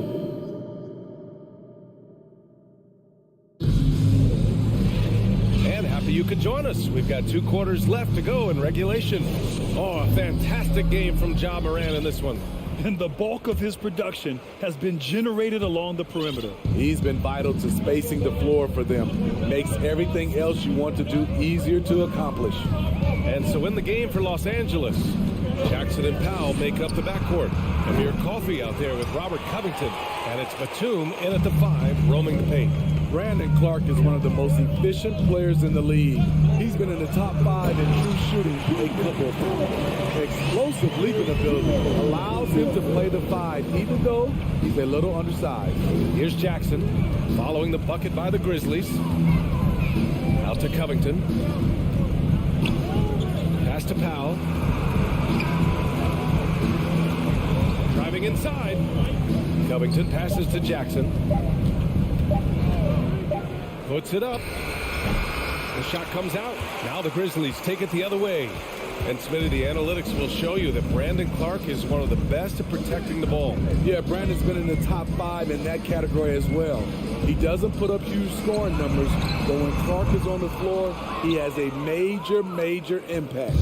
And happy you could join us. We've got 2 quarters left to go in regulation. Oh, a fantastic game from Ja Morant in this one. And the bulk of his production has been generated along the perimeter. He's been vital to spacing the floor for them. Makes everything else you want to do easier to accomplish. And so in the game for Los Angeles, Jackson and Powell make up the backcourt. Amir Coffey out there with Robert Covington. And it's Batum in at the 5, roaming the paint. Brandon Clark is one of the most efficient players in the league. He's been in the top 5 in true shooting a couple of times. Explosive leaping ability allows him to play the 5, even though he's a little undersized. Here's Jackson, following the bucket by the Grizzlies. Out to Covington. Pass to Powell. Driving inside. Covington passes to Jackson. Puts it up. The shot comes out. Now the Grizzlies take it the other way. And Smitty, the analytics will show you that Brandon Clark is one of the best at protecting the ball. Yeah, Brandon's been in the top 5 in that category as well. He doesn't put up huge scoring numbers, but when Clark is on the floor, he has a major impact.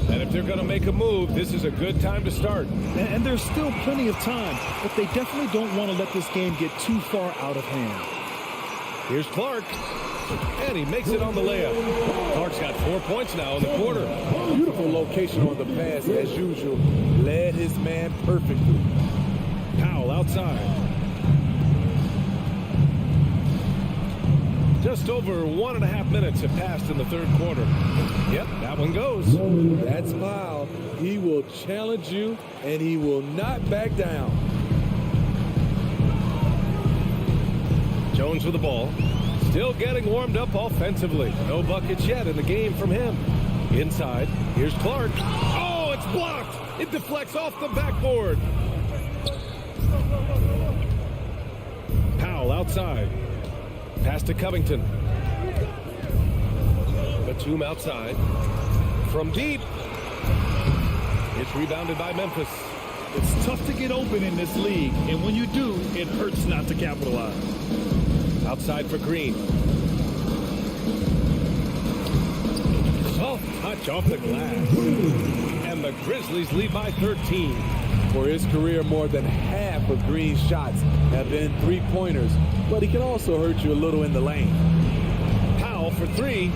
And if they're going to make a move, this is a good time to start. And there's still plenty of time, but they definitely don't want to let this game get too far out of hand. Here's Clark. And he makes it on the layup. Clark's got 4 points now in the quarter. Beautiful location on the pass, as usual. Led his man perfectly. Powell outside. Just over 1.5 minutes have passed in the third quarter. Yep, that one goes. That's Powell. He will challenge you, and he will not back down. Jones with the ball. Still getting warmed up offensively. No buckets yet in the game from him. Inside, here's Clark. Oh, it's blocked. It deflects off the backboard. Powell outside. Pass to Covington. Batum outside. From deep. It's rebounded by Memphis. It's tough to get open in this league, and when you do, it hurts not to capitalize. Outside for Green. Soft touch off the glass. And the Grizzlies lead by 13. For his career, more than half of Green's shots have been three-pointers, but he can also hurt you a little in the lane. Powell for three.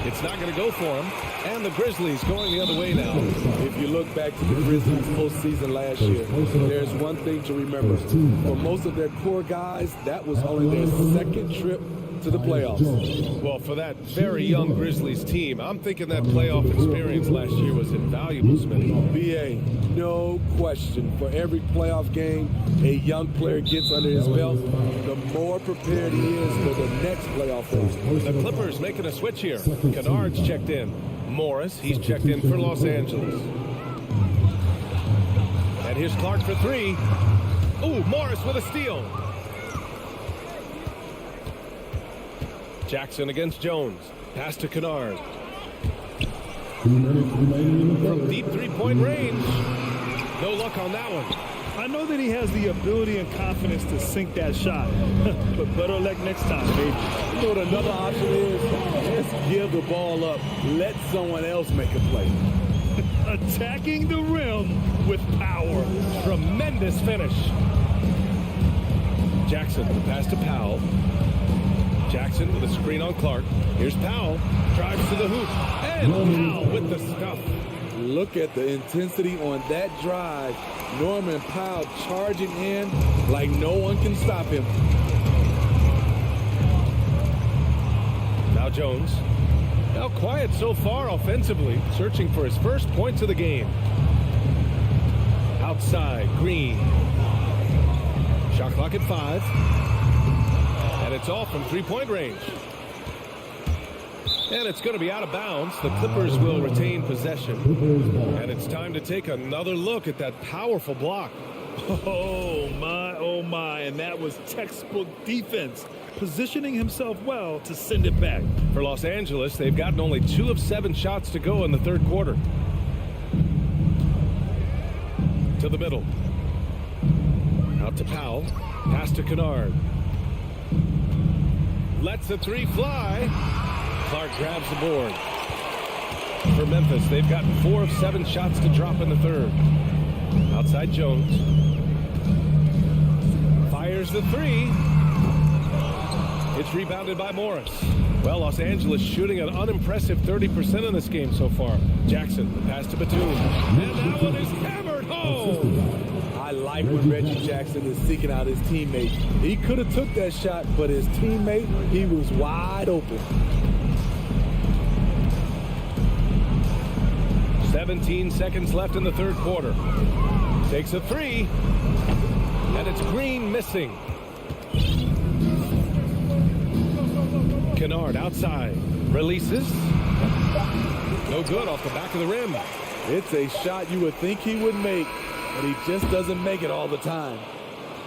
It's not going to go for him. And the Grizzlies going the other way now. If you look back to the Grizzlies postseason last year, there's one thing to remember. For most of their core guys, that was only their second trip to the playoffs. Well, for that very young Grizzlies team, I'm thinking that playoff experience last year was invaluable, Smitty. BA, no question. For every playoff game a young player gets under his belt, the more prepared he is for the next playoff run. The Clippers making a switch here. Kennard's checked in. Morris, he's checked in for Los Angeles. And here's Clark for three. Ooh, Morris with a steal. Jackson against Jones. Pass to Kennard. From deep three-point range. No luck on that one. I know that he has the ability and confidence to sink that shot, but better luck next time, baby. You know what another option is? Just give the ball up. Let someone else make a play. Attacking the rim with power. Tremendous finish. Jackson, the pass to Powell. Jackson with a screen on Clark. Here's Powell. Drives to the hoop. And Powell with the stuff. Look at the intensity on that drive. Norman Powell charging in like no one can stop him. Now Jones. Now quiet so far offensively. Searching for his first points of the game. Outside, Green. Shot clock at 5. And it's off from three-point range. And it's going to be out of bounds. The Clippers will retain possession. And it's time to take another look at that powerful block. Oh, my. And that was textbook defense. Positioning himself well to send it back. For Los Angeles, they've gotten only 2 of 7 shots to go in the third quarter. To the middle. Out to Powell. Pass to Kennard. Lets the three fly. Clark grabs the board. For Memphis, they've gotten 4 of 7 shots to drop in the third. Outside Jones. Fires the three. It's rebounded by Morris. Well, Los Angeles shooting an unimpressive 30% in this game so far. Jackson, the pass to Batum. And that one is hammered home. I like when Reggie Jackson is seeking out his teammate. He could have took that shot, but his teammate, he was wide open. 17 seconds left in the third quarter. Takes a three. And it's Green missing. Kennard outside. Releases. No good off the back of the rim. It's a shot you would think he would make, but he just doesn't make it all the time.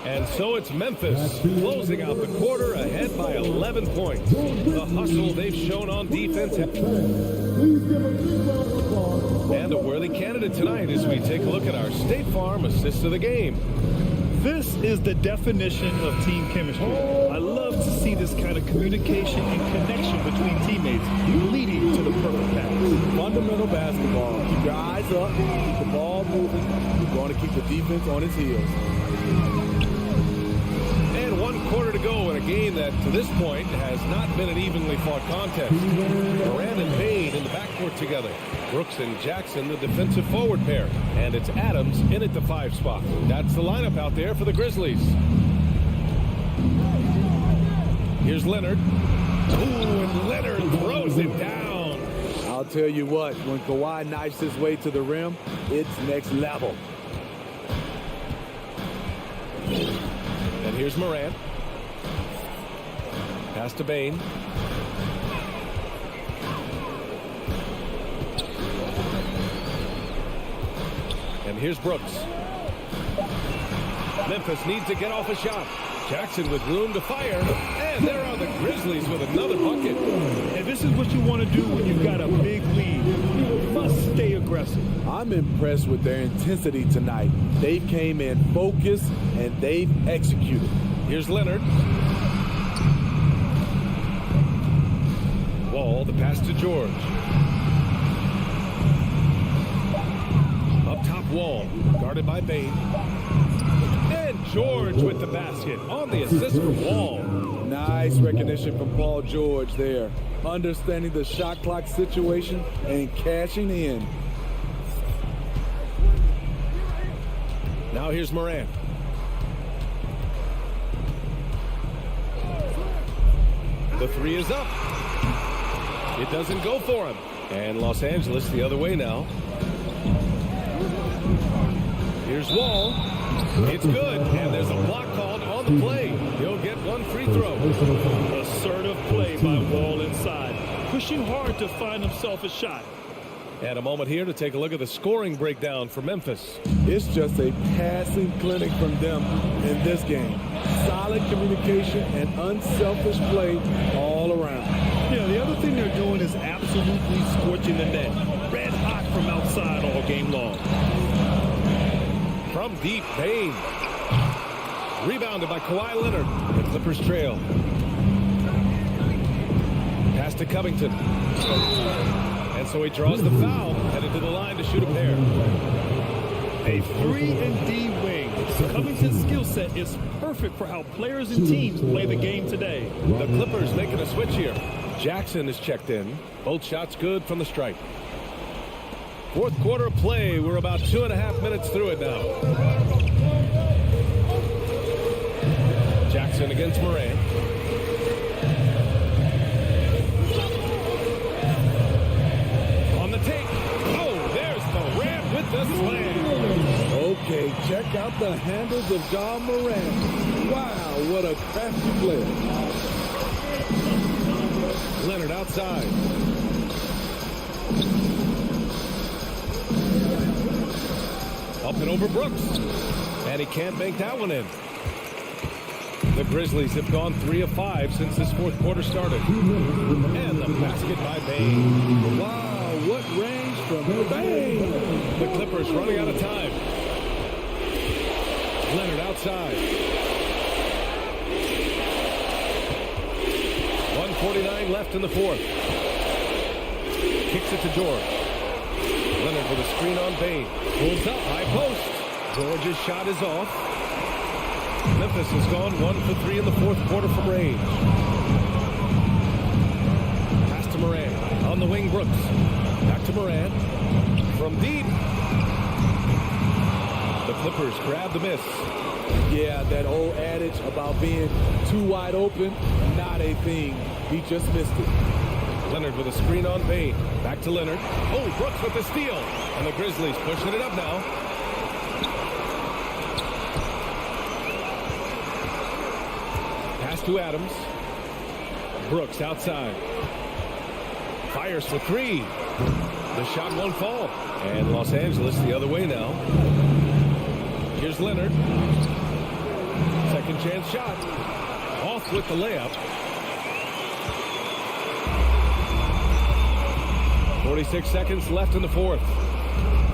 And so it's Memphis closing out the quarter ahead by 11 points. The hustle they've shown on defense. And a worthy candidate tonight as we take a look at our State Farm assist of the game. This is the definition of team chemistry. I love to see this kind of communication and connection between teammates leading to the perfect pass. Fundamental basketball. Keep your eyes up, keep the ball moving. You're going to keep the defense on its heels. And 1 quarter to go in a game that, to this point, has not been an evenly fought contest. Moran and Bain in the backcourt together. Brooks and Jackson, the defensive forward pair. And it's Adams in at the 5 spot. That's the lineup out there for the Grizzlies. Here's Leonard. Ooh, and Leonard throws it down. I'll tell you what, when Kawhi knifes his way to the rim, it's next level. And here's Morant. Pass to Bain. And here's Brooks. Memphis needs to get off a shot. Jackson with room to fire. And there are the Grizzlies with another bucket. And this is what you want to do when you've got a big lead. You must stay aggressive. I'm impressed with their intensity tonight. They came in focused and they've executed. Here's Leonard. Wall ball. The pass to George. Up top, Wall. Guarded by Bain. And George with the basket on the assist from Wall. Nice recognition from Paul George there. Understanding the shot clock situation and cashing in. Now here's Morant. The three is up. It doesn't go for him. And Los Angeles the other way now. Here's Wall. It's good. And there's a block called on the play. He'll get one free throw. Assertive play by Wall inside. Pushing hard to find himself a shot. And a moment here to take a look at the scoring breakdown for Memphis. It's just a passing clinic from them in this game. Solid communication and unselfish play all around. Yeah, the other thing they're doing is absolutely scorching the net. Red hot from outside all game long. From deep, Bain. Rebounded by Kawhi Leonard. The Clippers trail. Pass to Covington. And so he draws the foul, headed to the line to shoot a pair. A 3-and-D wing. Covington's skill set is perfect for how players and teams play the game today. The Clippers making a switch here. Jackson is checked in. Both shots good from the stripe. Fourth quarter of play. We're about 2.5 minutes through it now. Jackson against Morant. On the take. Oh, there's Morant with the slam. Okay, check out the handles of John Morant. Wow, what a crafty player. Leonard outside. Up and over Brooks. And he can't bank that one in. The Grizzlies have gone 3 of 5 since this fourth quarter started. And the basket by Bain. Wow, what range from Bain. The Clippers running out of time. Leonard outside. 1:49 left in the fourth. Kicks it to George. Leonard with a screen on Bain. Pulls up, high post. George's shot is off. Memphis has gone 1 for 3 in the fourth quarter from range. Pass to Morant. On the wing, Brooks. Back to Morant. From deep. The Clippers grab the miss. Yeah, that old adage about being too wide open, not a thing. He just missed it. Leonard with a screen on Bain. Back to Leonard. Oh, Brooks with the steal. And the Grizzlies pushing it up now. Pass to Adams. Brooks outside. Fires for 3. The shot won't fall. And Los Angeles the other way now. Here's Leonard. Second chance shot. Off with the layup. 46 seconds left in the fourth.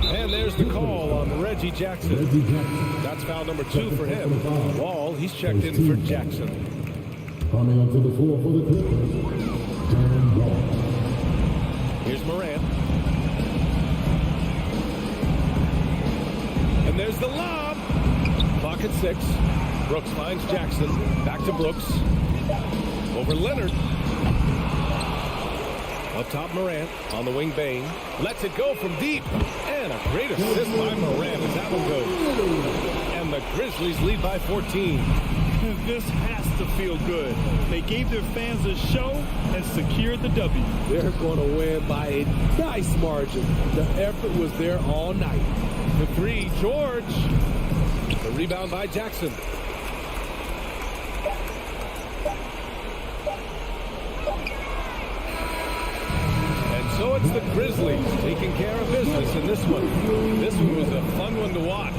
And there's the call on Reggie Jackson. That's foul number 2 for him. Wall, he's checked in for Jackson. Coming up to the floor for the Clippers, Darren Wall. Here's Morant. And there's the lob. Clock at 6. Brooks finds Jackson. Back to Brooks. Over Leonard. Up top, Morant. On the wing, Bain. Lets it go from deep. And a great assist by Morant as that one goes. And the Grizzlies lead by 14. This has to feel good. They gave their fans a show and secured the W. They're going to win by a nice margin. The effort was there all night. The 3, George. The rebound by Jackson. So it's the Grizzlies taking care of business in this one. This one was a fun one to watch.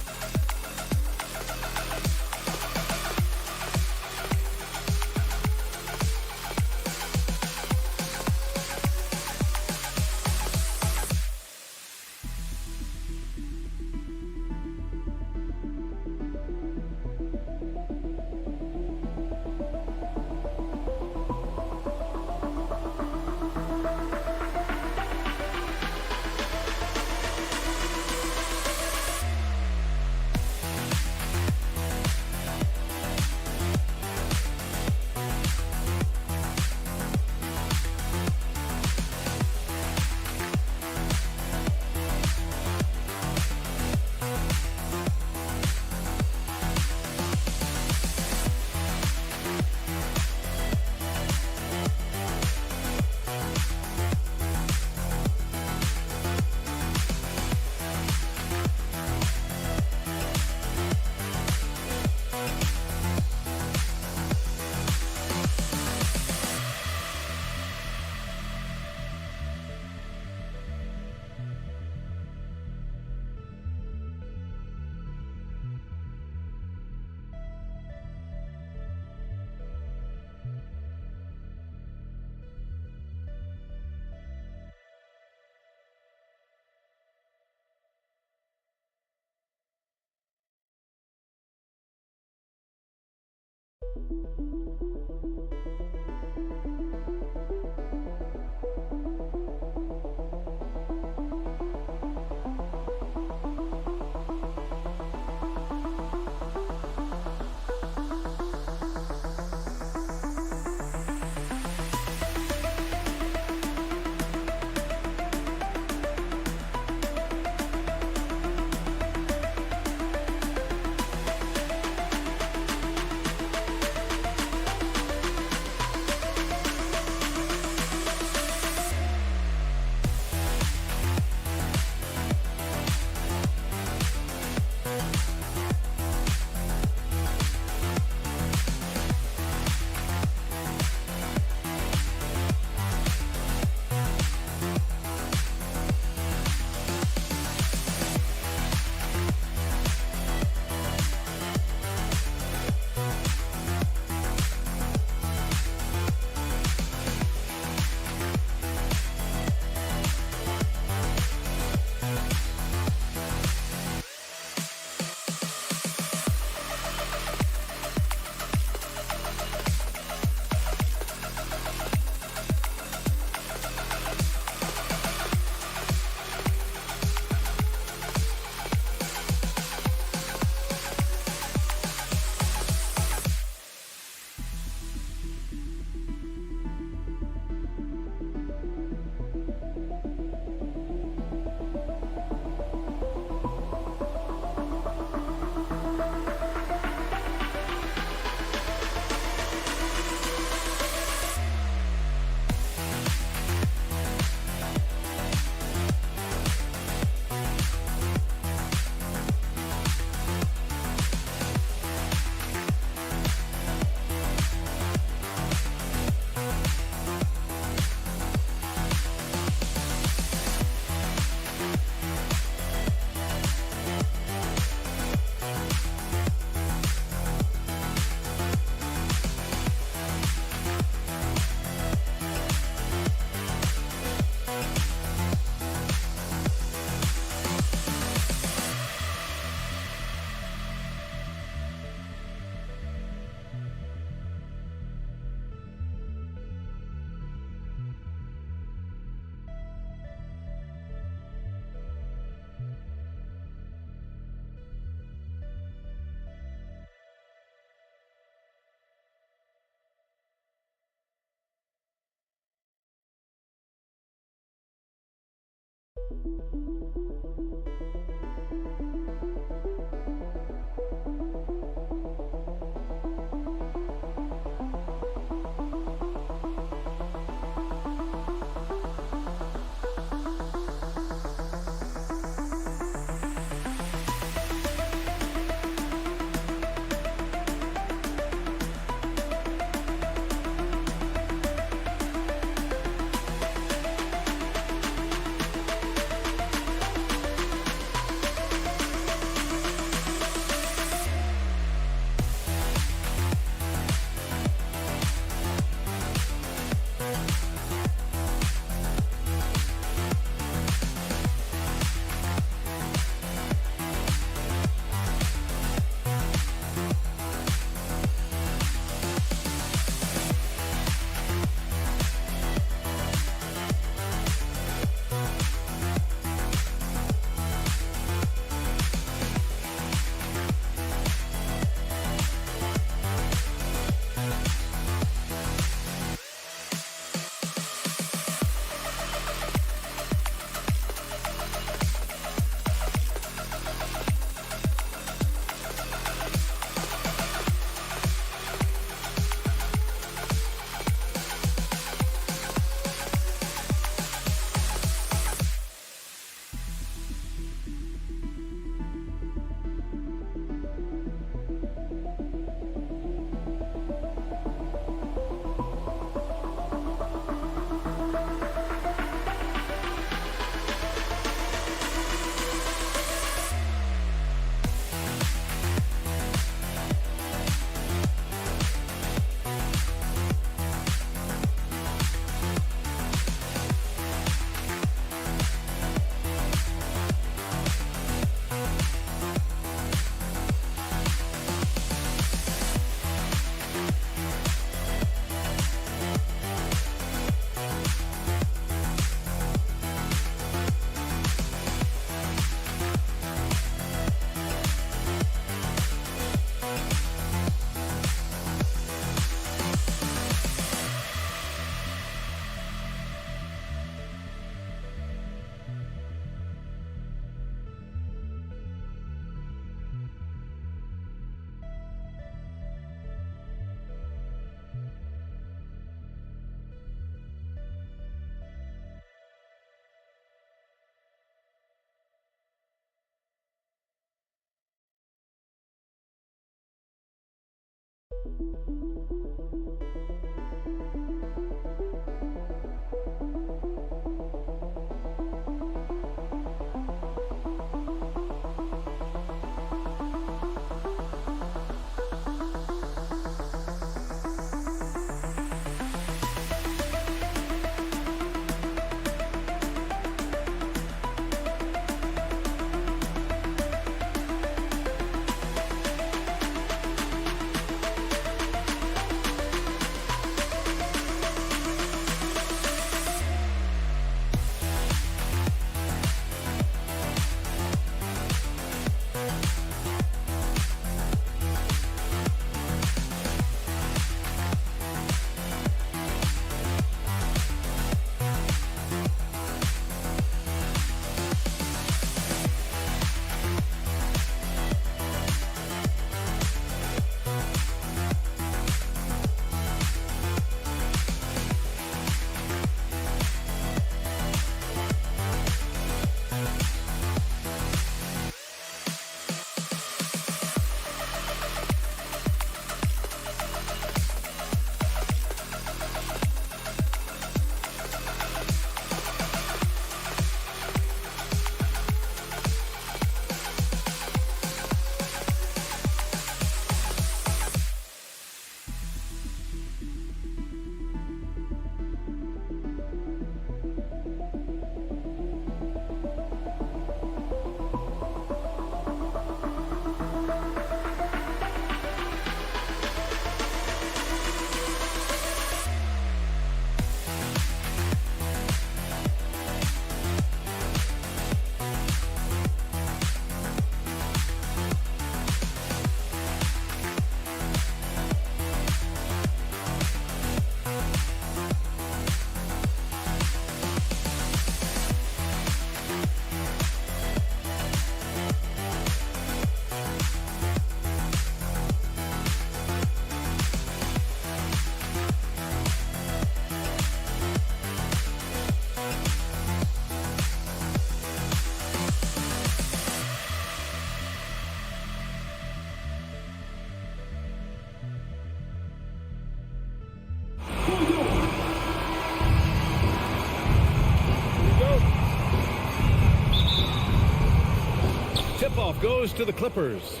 goes to the Clippers.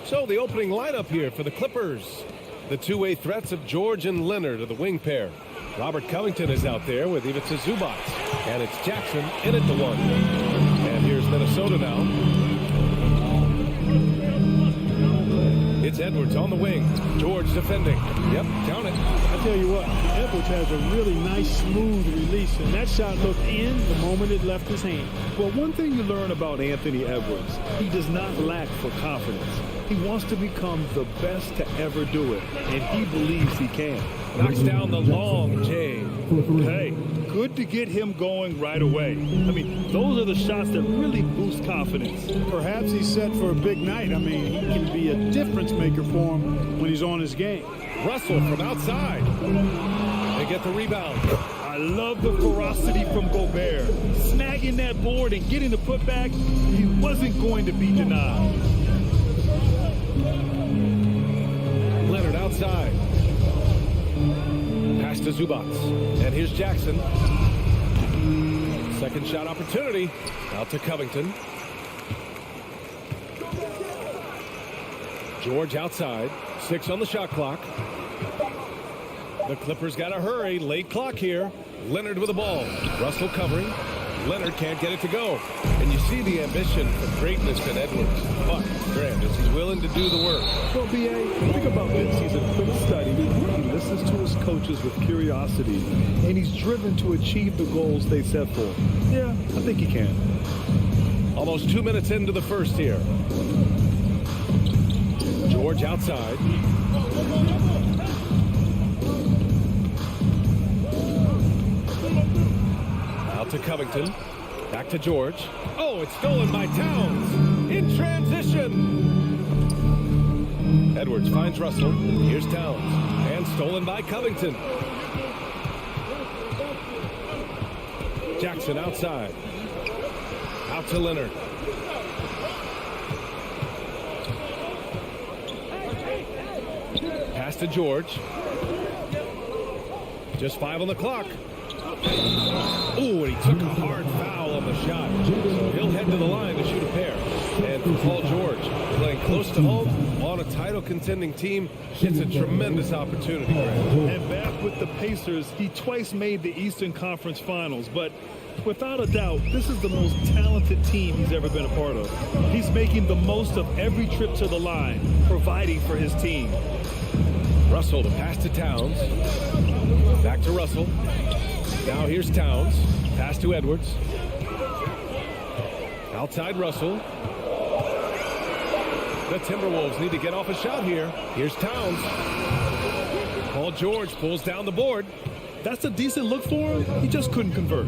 So the opening lineup here for the Clippers. The two-way threats of George and Leonard are the wing pair. Robert Covington is out there with Ivica Zubac. And it's Jackson in at the one. And here's Minnesota now. It's Edwards on the wing. George defending. Yep, count it. I tell you what, Edwards has a really nice, smooth release, and that shot looked in the moment it left his hand. Well, one thing you learn about Anthony Edwards, he does not lack for confidence. He wants to become the best to ever do it, and he believes he can. Knocks down the long J. Hey, good to get him going right away. I mean, those are the shots that really boost confidence. Perhaps he's set for a big night. I mean, he can be a difference maker for him when he's on his game. Russell from outside. They get the rebound. I love the ferocity from Gobert. Snagging that board and getting the putback, he wasn't going to be denied. Leonard outside. Pass to Zubac. And here's Jackson. Second shot opportunity. Out to Covington. George outside. 6 on the shot clock. The Clippers got to hurry. Late clock here. Leonard with the ball. Russell covering. Leonard can't get it to go. And you see the ambition for greatness in Edwards. But Grant, is he willing to do the work? Well, B.A., think about this. He's a quick study. He listens to his coaches with curiosity. And he's driven to achieve the goals they set for him. Yeah, I think he can. Almost 2 minutes into the first here. George outside. Out to Covington. Back to George. Oh, it's stolen by Towns. In transition. Edwards finds Russell. Here's Towns. And stolen by Covington. Jackson outside. Out to Leonard. Pass to George. Just 5 on the clock. Oh, and he took a hard foul on the shot. So he'll head to the line to shoot a pair. And for Paul George, playing close to home on a title contending team, it's a tremendous opportunity, Grant. And back with the Pacers, he twice made the Eastern Conference Finals, but without a doubt, this is the most talented team he's ever been a part of. He's making the most of every trip to the line, providing for his team. Russell to pass to Towns. Back to Russell. Now here's Towns. Pass to Edwards. Outside Russell. The Timberwolves need to get off a shot here. Here's Towns. Paul George pulls down the board. That's a decent look for him. He just couldn't convert.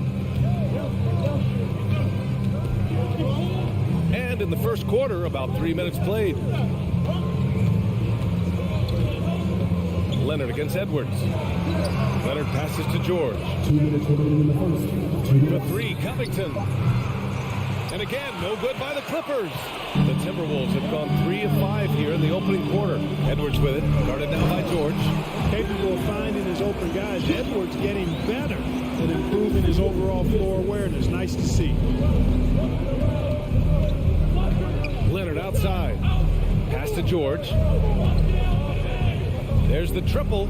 And in the first quarter, about 3 minutes played. Leonard against Edwards. Leonard passes to George. 2 minutes remaining in the first. For 3, Covington. And again, no good by the Clippers. The Timberwolves have gone 3 of 5 here in the opening quarter. Edwards with it, guarded now by George. Capable of finding his open guys. Edwards getting better and improving his overall floor awareness. Nice to see. Leonard outside. Pass to George. There's the triple.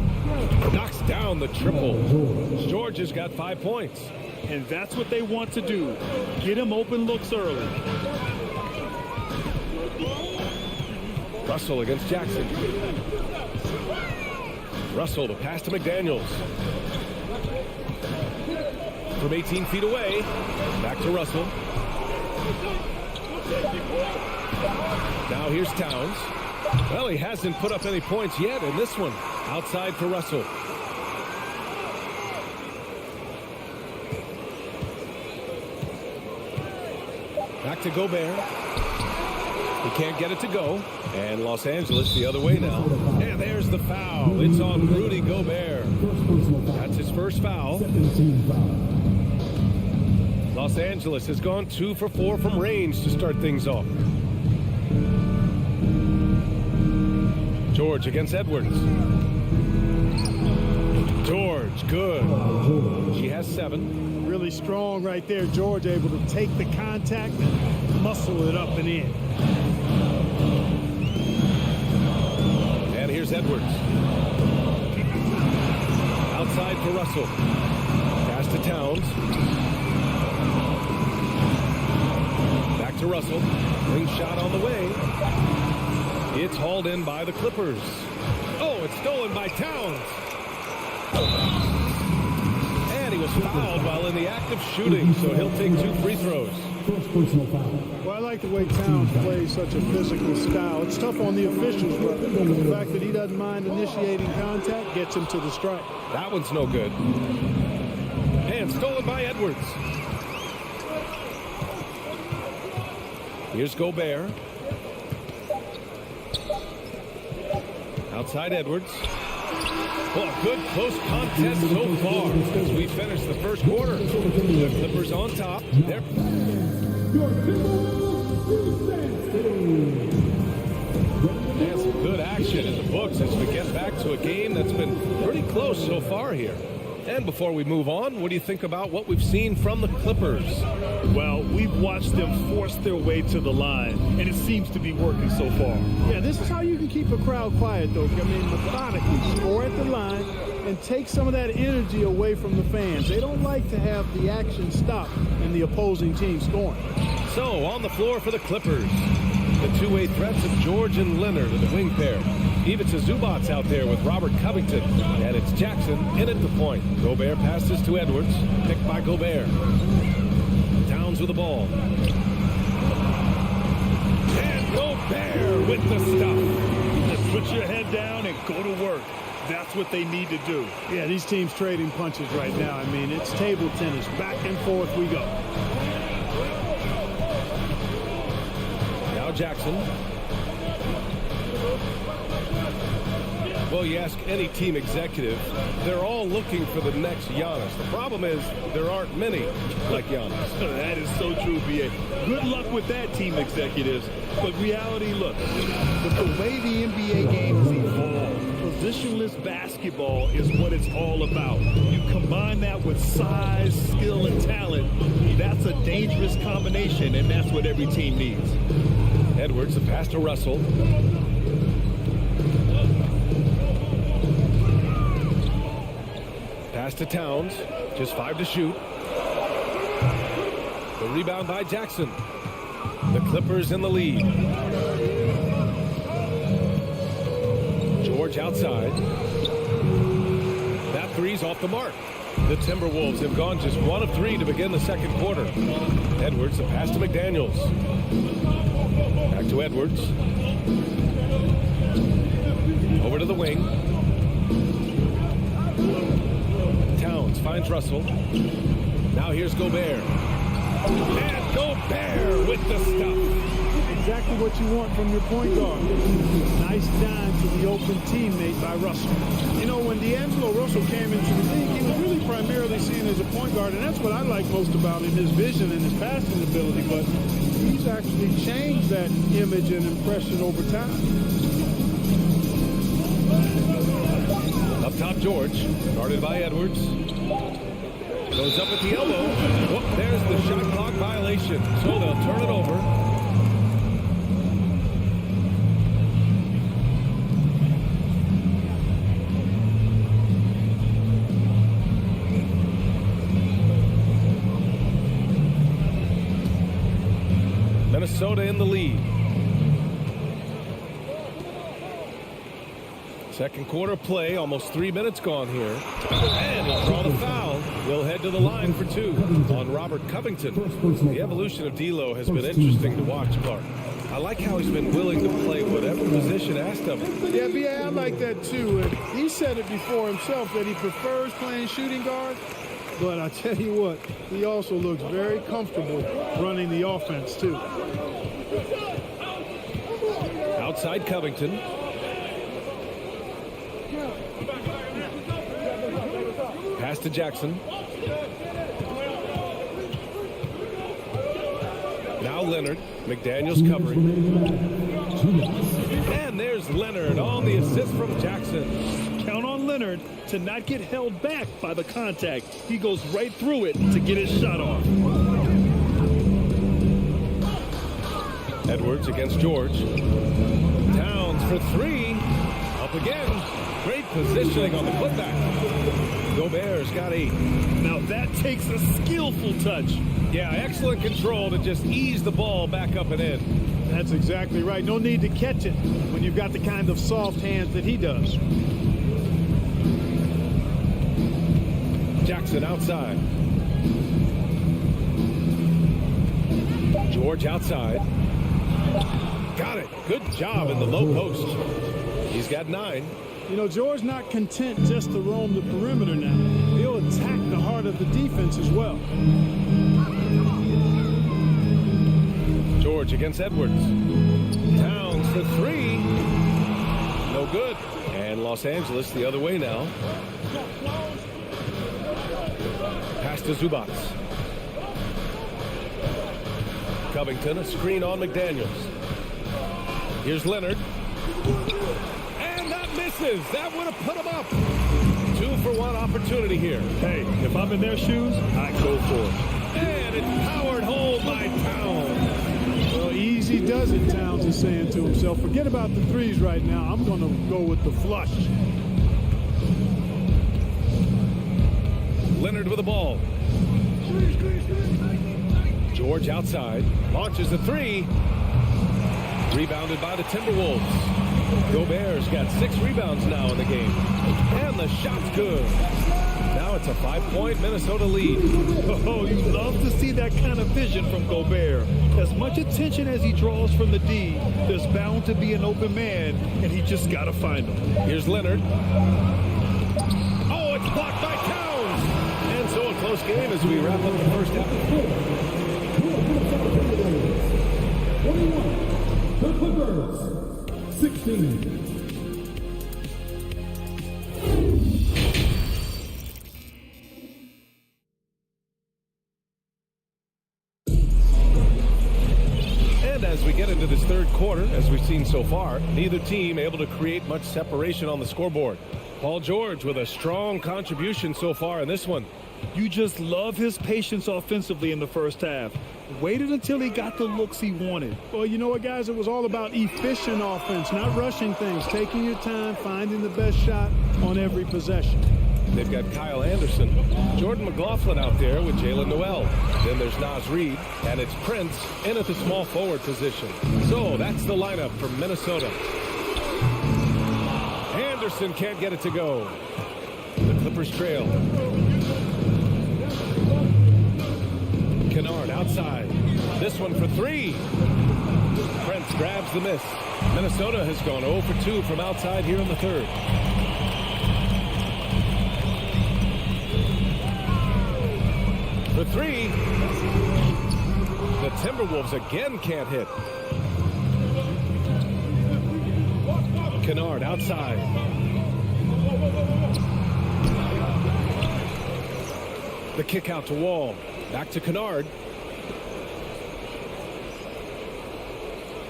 Knocks down the triple. George has got 5 points. And that's what they want to do. Get him open looks early. Russell against Jackson. Russell to pass to McDaniels. From 18 feet away. Back to Russell. Now here's Towns. Well, he hasn't put up any points yet in this one. Outside for Russell. Back to Gobert. He can't get it to go. And Los Angeles the other way now. And there's the foul. It's on Rudy Gobert. That's his first foul. Los Angeles has gone 2 for 4 from range to start things off. George against Edwards. George, good. He has 7. Really strong right there. George able to take the contact and muscle it up and in. And here's Edwards. Outside for Russell. Pass to Towns. Back to Russell. Ring shot on the way. It's hauled in by the Clippers. Oh, it's stolen by Towns. And he was fouled while in the act of shooting, so he'll take 2 free throws. Well, I like the way Towns plays such a physical style. It's tough on the officials, but the fact that he doesn't mind initiating contact gets him to the strike. That one's no good. And stolen by Edwards. Here's Gobert. Outside Edwards. Well, good close contest so far as we finish the first quarter. The Clippers on top. They're and some good action in the books as we get back to a game that's been pretty close so far here. And before we move on, what do you think about what we've seen from the Clippers? Well, we've watched them force their way to the line, and it seems to be working so far. Yeah, this is how you can keep a crowd quiet, though. I mean, methodically score at the line and take some of that energy away from the fans. They don't like to have the action stop and the opposing team scoring. So, on the floor for the Clippers, the two-way threats of George and Leonard in the wing pair. Ivica Zubac's out there with Robert Covington, and it's Jackson in at the point. Gobert passes to Edwards, picked by Gobert. Towns with the ball. And Gobert with the stuff. Just put your head down and go to work. That's what they need to do. Yeah, these teams trading punches right now. I mean, it's table tennis. Back and forth we go. Now Jackson. Well, you ask any team executive, they're all looking for the next Giannis. The problem is there aren't many like Giannis. That is so true, B.A. Good luck with that, team executives. But reality, look, with the way the NBA game has evolved, positionless basketball is what it's all about. You combine that with size, skill, and talent, that's a dangerous combination, and that's what every team needs. Edwards, the pass to Russell. Pass to Towns. Just 5 to shoot. The rebound by Jackson. The Clippers in the lead. George outside. That three's off the mark. The Timberwolves have gone just 1 of 3 to begin the second quarter. Edwards, the pass to McDaniels. Back to Edwards. Over to the wing. Towns finds Russell. Now here's Gobert. And Gobert with the stuff. Exactly what you want from your point guard. Nice dime to the open teammate by Russell. You know, when D'Angelo Russell came into the league, he was really primarily seen as a point guard, and that's what I like most about him, his vision and his passing ability. But he's actually changed that image and impression over time. Up top, George, guarded by Edwards. Goes up at the elbow. Whoop, there's the shot clock violation. So they'll turn it over. Minnesota in the lead. Second quarter play, almost 3 minutes gone here. And he'll draw the foul. They'll head to the line for 2 on Robert Covington. The evolution of D'Lo has been interesting to watch, Clark. I like how he's been willing to play whatever position asked of him. Yeah, B.A., I like that too. And he said it before himself that he prefers playing shooting guard. But I tell you what, he also looks very comfortable running the offense too. Outside Covington. Pass to Jackson. Now Leonard. McDaniels covering. And there's Leonard on the assist from Jackson. Count on Leonard. Leonard to not get held back by the contact. He goes right through it to get his shot off. Edwards against George. Towns for three. Up again. Great positioning on the putback. Gobert's got 8. Now that takes a skillful touch. Yeah, excellent control to just ease the ball back up and in. That's exactly right. No need to catch it when you've got the kind of soft hands that he does. Jackson outside. George outside. Got it. Good job in the low post. He's got 9. You know, George not content just to roam the perimeter now. He'll attack the heart of the defense as well. George against Edwards. Towns for 3. No good. And Los Angeles the other way now. Pass to Zubats. Covington, a screen on McDaniels. Here's Leonard. And that misses. That would have put him up. 2-for-1 opportunity here. Hey, if I'm in their shoes, I'd go for it. And it's powered home by Towns. Well, easy does it, Towns is saying to himself. Forget about the threes right now. I'm going to go with the flush. Leonard with the ball. George outside. Launches the 3. Rebounded by the Timberwolves. Gobert's got 6 rebounds now in the game. And the shot's good. Now it's a 5-point Minnesota lead. Oh, you love to see that kind of vision from Gobert. As much attention as he draws from the D, there's bound to be an open man, and he just got to find him. Here's Leonard. Oh, it's blocked by Towns. And so a close game as we wrap up the first half. 21, the Clippers, 16. And as we get into this third quarter, as we've seen so far, neither team able to create much separation on the scoreboard. Paul George with a strong contribution so far in this one. You just love his patience offensively in the first half. Waited until he got the looks he wanted. Well, you know what, guys? It was all about efficient offense, not rushing things, taking your time, finding the best shot on every possession. They've got Kyle Anderson, Jordan McLaughlin out there with Jalen Noel. Then there's Naz Reid, and it's Prince in at the small forward position. So that's the lineup for Minnesota. Anderson can't get it to go. The Clippers trail. Kennard outside. This one for 3. Prince grabs the miss. Minnesota has gone 0 for 2 from outside here in the third. For 3. The Timberwolves again can't hit. Kennard outside. The kick out to Wall. Back to Kennard.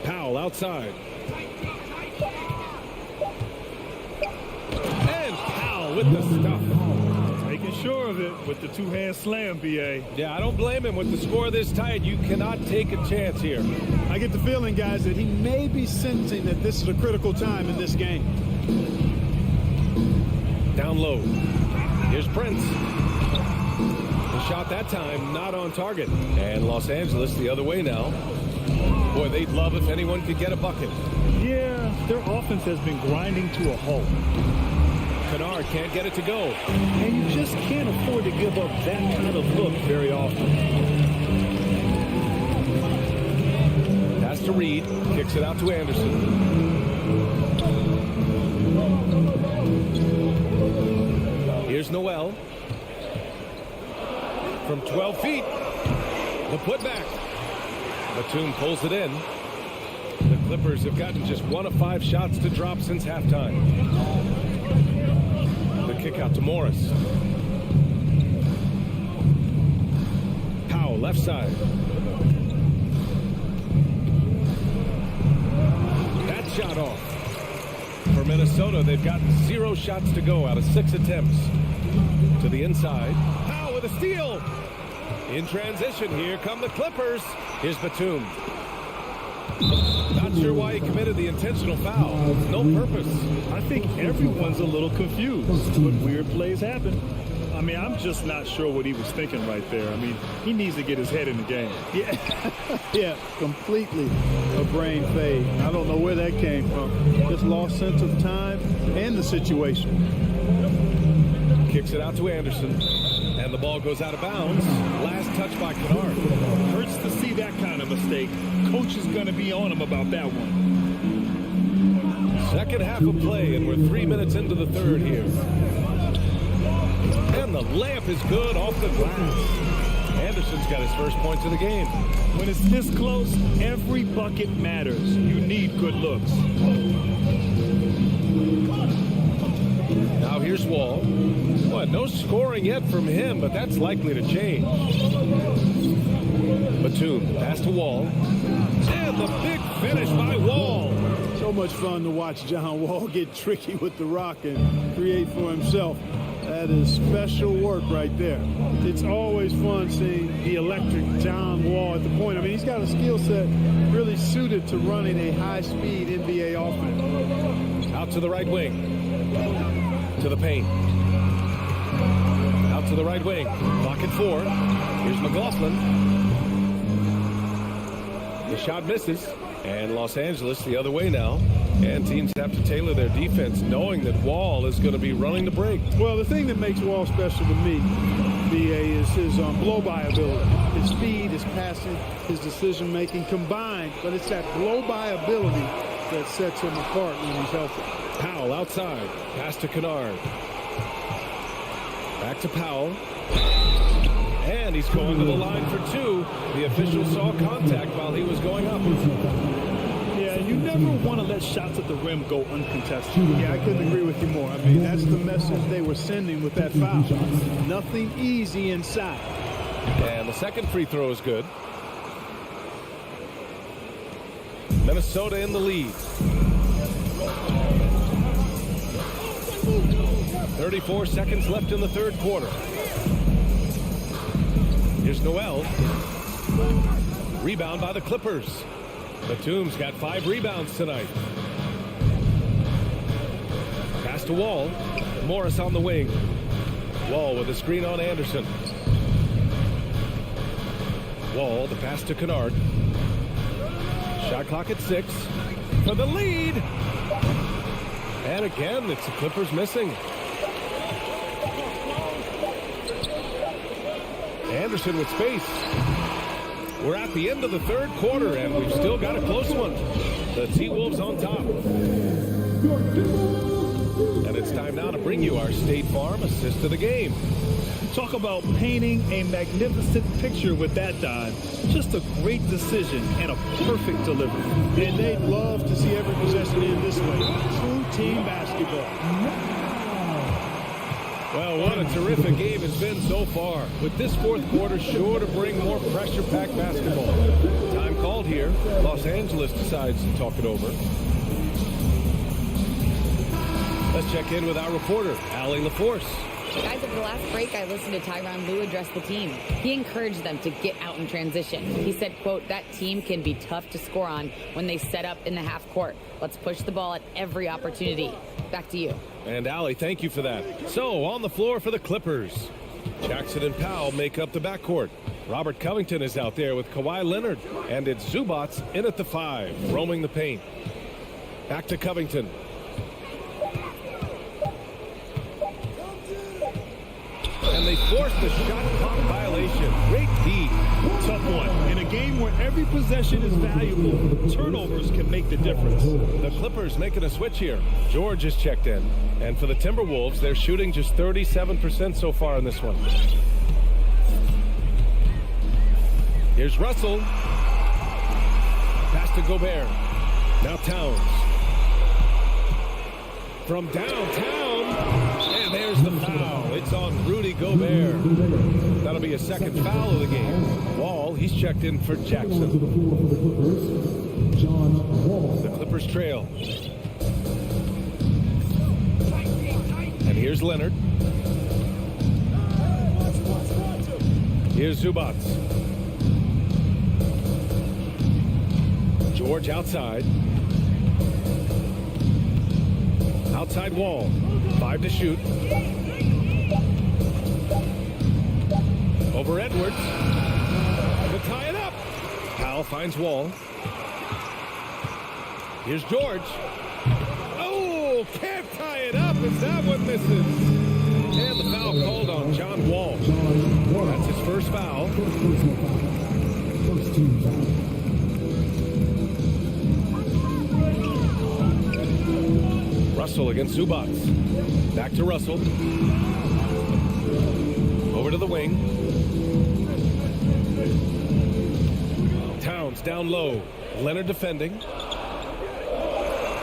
Powell outside. And Powell with the stuff. Making sure of it with the two-hand slam, B.A. Yeah, I don't blame him. With the score this tight, you cannot take a chance here. I get the feeling, guys, that he may be sensing that this is a critical time in this game. Down low. Here's Prince. The shot that time not on target. And Los Angeles the other way now. Boy, they'd love if anyone could get a bucket. Yeah, their offense has been grinding to a halt. Kennard can't get it to go. And you just can't afford to give up that kind of look very often. Pass to Reid. Kicks it out to Anderson. Here's Noel. From 12 feet. The putback. Batum pulls it in. The Clippers have gotten just 1 of 5 shots to drop since halftime. The kick out to Morris. Powell left side. That shot off. For Minnesota, they've gotten 0 shots to go out of 6 attempts. To the inside. Powell with a steal. In transition, here come the Clippers. Here's Batum. Not sure why he committed the intentional foul. No purpose. I think everyone's a little confused, but weird plays happen. I mean, I'm just not sure what he was thinking right there. I mean, he needs to get his head in the game. Yeah, yeah, completely a brain fade. I don't know where that came from. Just lost sense of time and the situation. Kicks it out to Anderson. And the ball goes out of bounds. Last touch by Kennard. Hurts to see that kind of mistake. Coach is going to be on him about that one. Second half of play, and we're 3 minutes into the third here. And the layup is good off the glass. Anderson's got his first points of the game. When it's this close, every bucket matters. You need good looks. Now here's Wall. Boy, no scoring yet from him, but that's likely to change. Batum, pass to Wall. And the big finish by Wall. So much fun to watch John Wall get tricky with the rock and create for himself. That is special work right there. It's always fun seeing the electric John Wall at the point. I mean, he's got a skill set really suited to running a high-speed NBA offense. Out to the right wing. To the paint. Out to the right wing. Pocket 4. Here's McLaughlin. The shot misses. And Los Angeles the other way now. And teams have to tailor their defense knowing that Wall is going to be running the break. Well, the thing that makes Wall special to me, BA, is his blow-by ability. His speed, his passing, his decision-making combined. But it's that blow-by ability that sets him apart when he's healthy. Powell outside. Pass to Kennard. Back to Powell. And he's going to the line for 2. The official saw contact while he was going up. Yeah, you never want to let shots at the rim go uncontested. Yeah, I couldn't agree with you more. I mean, that's the message they were sending with that foul. Nothing easy inside. And the second free throw is good. Minnesota in the lead. 34 seconds left in the third quarter. Here's Noel. Rebound by the Clippers. Batum's got 5 rebounds tonight. Pass to Wall. Morris on the wing. Wall with a screen on Anderson. Wall, the pass to Kennard. Shot clock at 6. For the lead. And again, it's the Clippers missing. Anderson with space. We're at the end of the third quarter, and we've still got a close one. The T-Wolves on top. And it's time now to bring you our State Farm assist of the game. Talk about painting a magnificent picture with that dive. Just a great decision and a perfect delivery. And they'd love to see every possession end this way. True team basketball. Well, what a terrific game it's been so far. With this fourth quarter sure to bring more pressure-packed basketball. Time called here. Los Angeles decides to talk it over. Let's check in with our reporter, Allie LaForce. Guys, over the last break, I listened to Tyronn Lue address the team. He encouraged them to get out in transition. He said, quote, that team can be tough to score on when they set up in the half court. Let's push the ball at every opportunity. Back to you. And Allie, thank you for that. So, on the floor for the Clippers. Jackson and Powell make up the backcourt. Robert Covington is out there with Kawhi Leonard. And it's Zubats in at the 5, roaming the paint. Back to Covington. And they forced the shot clock violation. Great D. Tough one. In a game where every possession is valuable, turnovers can make the difference. The Clippers making a switch here. George is checked in. And for the Timberwolves, they're shooting just 37% so far in this one. Here's Russell. Pass to Gobert. Now Towns. From downtown. And there's the foul. It's on Rudy Gobert. That'll be a second foul of the game. Wall, he's checked in for Jackson. The Clippers trail. Here's Leonard. Here's Zubats. George outside. Outside Wall. 5 to shoot. Over Edwards. To tie it up. Powell finds Wall. Here's George. Oh, can't tie it up as that one misses. And the foul called on John Wall. That's his first foul. First team foul. Russell against Zubats. Back to Russell. Over to the wing. Towns down low. Leonard defending.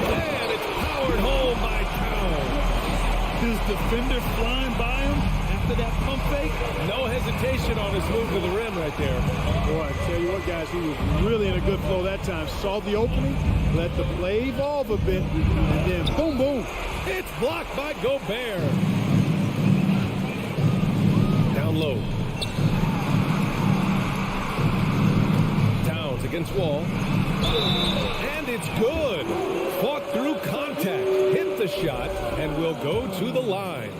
And it's powered home by Towns. His defender flying by him after that pump fake. No hesitation on his move to the rim right there. Boy, I tell you what, guys, he was really in a good flow that time. Saw the opening, let the play evolve a bit, and then boom, boom. It's blocked by Gobert. Down low. Towns against Wall. And it's good. Fought through contact. Hit the shot and will go to the line.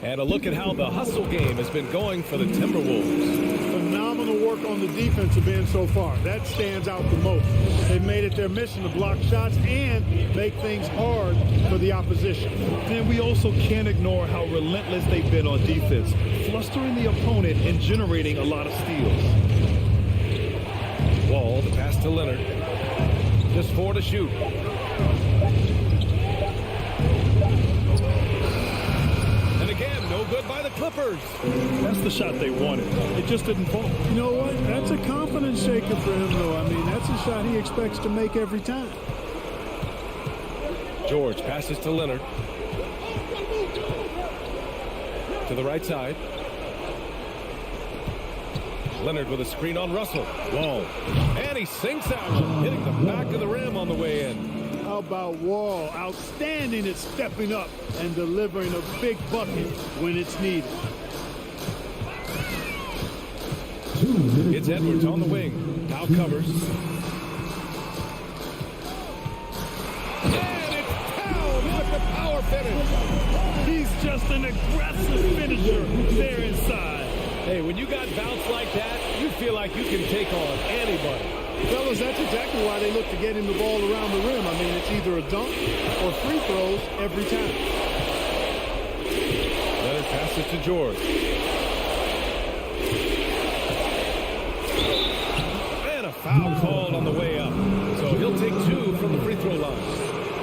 And a look at how the hustle game has been going for the Timberwolves. Phenomenal work on the defensive end so far. That stands out the most. They've made it their mission to block shots and make things hard for the opposition. And we also can't ignore how relentless they've been on defense, flustering the opponent and generating a lot of steals. Wall, the pass to Leonard. Just 4 to shoot. And again, no good by the Clippers. That's the shot they wanted. It just didn't fall. You know what? That's a confidence shaker for him, though. I mean, that's a shot he expects to make every time. George passes to Leonard. To the right side. Leonard with a screen on Russell. Wall. And he sinks out, hitting the back of the rim on the way in. How about Wall? Outstanding at stepping up and delivering a big bucket when it's needed. It's Edwards on the wing. Now covers. And it's Towns with the power finish. He's just an aggressive finisher there inside. Hey, when you got bounce like that, you feel like you can take on anybody. Fellas, that's exactly why they look to get him the ball around the rim. I mean, it's either a dunk or free throws every time. Leonard passes to George. And a foul called on the way up. So he'll take 2 from the free throw line.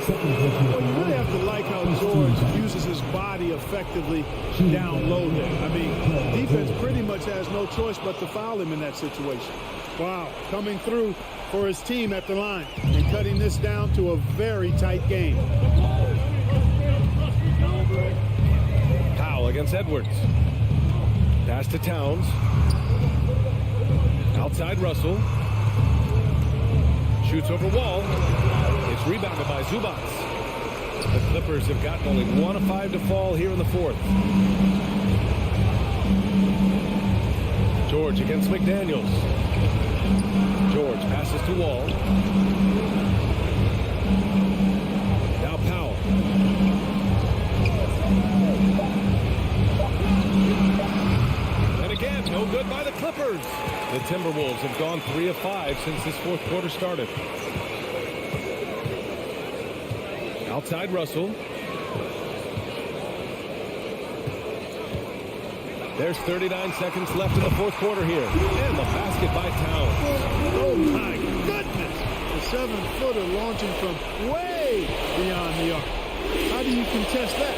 Well, you really have to like how George uses his body effectively down low there. I mean, defense pretty much has no choice but to foul him in that situation. Wow, coming through for his team at the line and cutting this down to a very tight game. Powell against Edwards. Pass to Towns. Outside Russell. Shoots over Wall. It's rebounded by Zubats. The Clippers have gotten only 1 of 5 to fall here in the fourth. George against McDaniels. George passes to Wall. Now Powell. And again, no good by the Clippers. The Timberwolves have gone 3 of 5 since this fourth quarter started. Outside Russell. There's 39 seconds left in the fourth quarter here. And the basket by Towns. Oh, my goodness. The 7-footer launching from way beyond the arc. How do you contest that?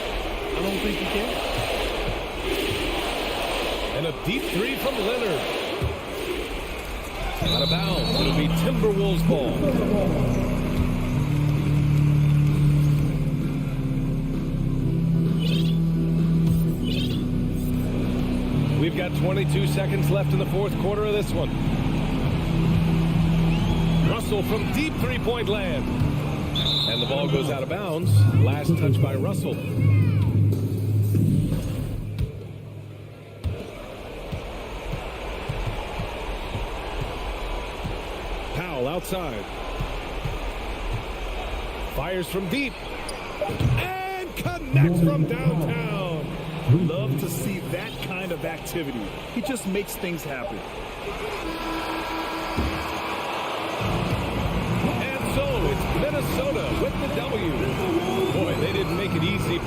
I don't think you can. And a deep 3 from Leonard. Out of bounds. It'll be Timberwolves ball. We've got 22 seconds left in the fourth quarter of this one. Russell from deep three-point land. And the ball goes out of bounds. Last touch by Russell. outside. Fires from deep. And connects from downtown. Love to see that kind of activity. He just makes things happen. And so it's Minnesota with the W. Boy, they didn't make it easy.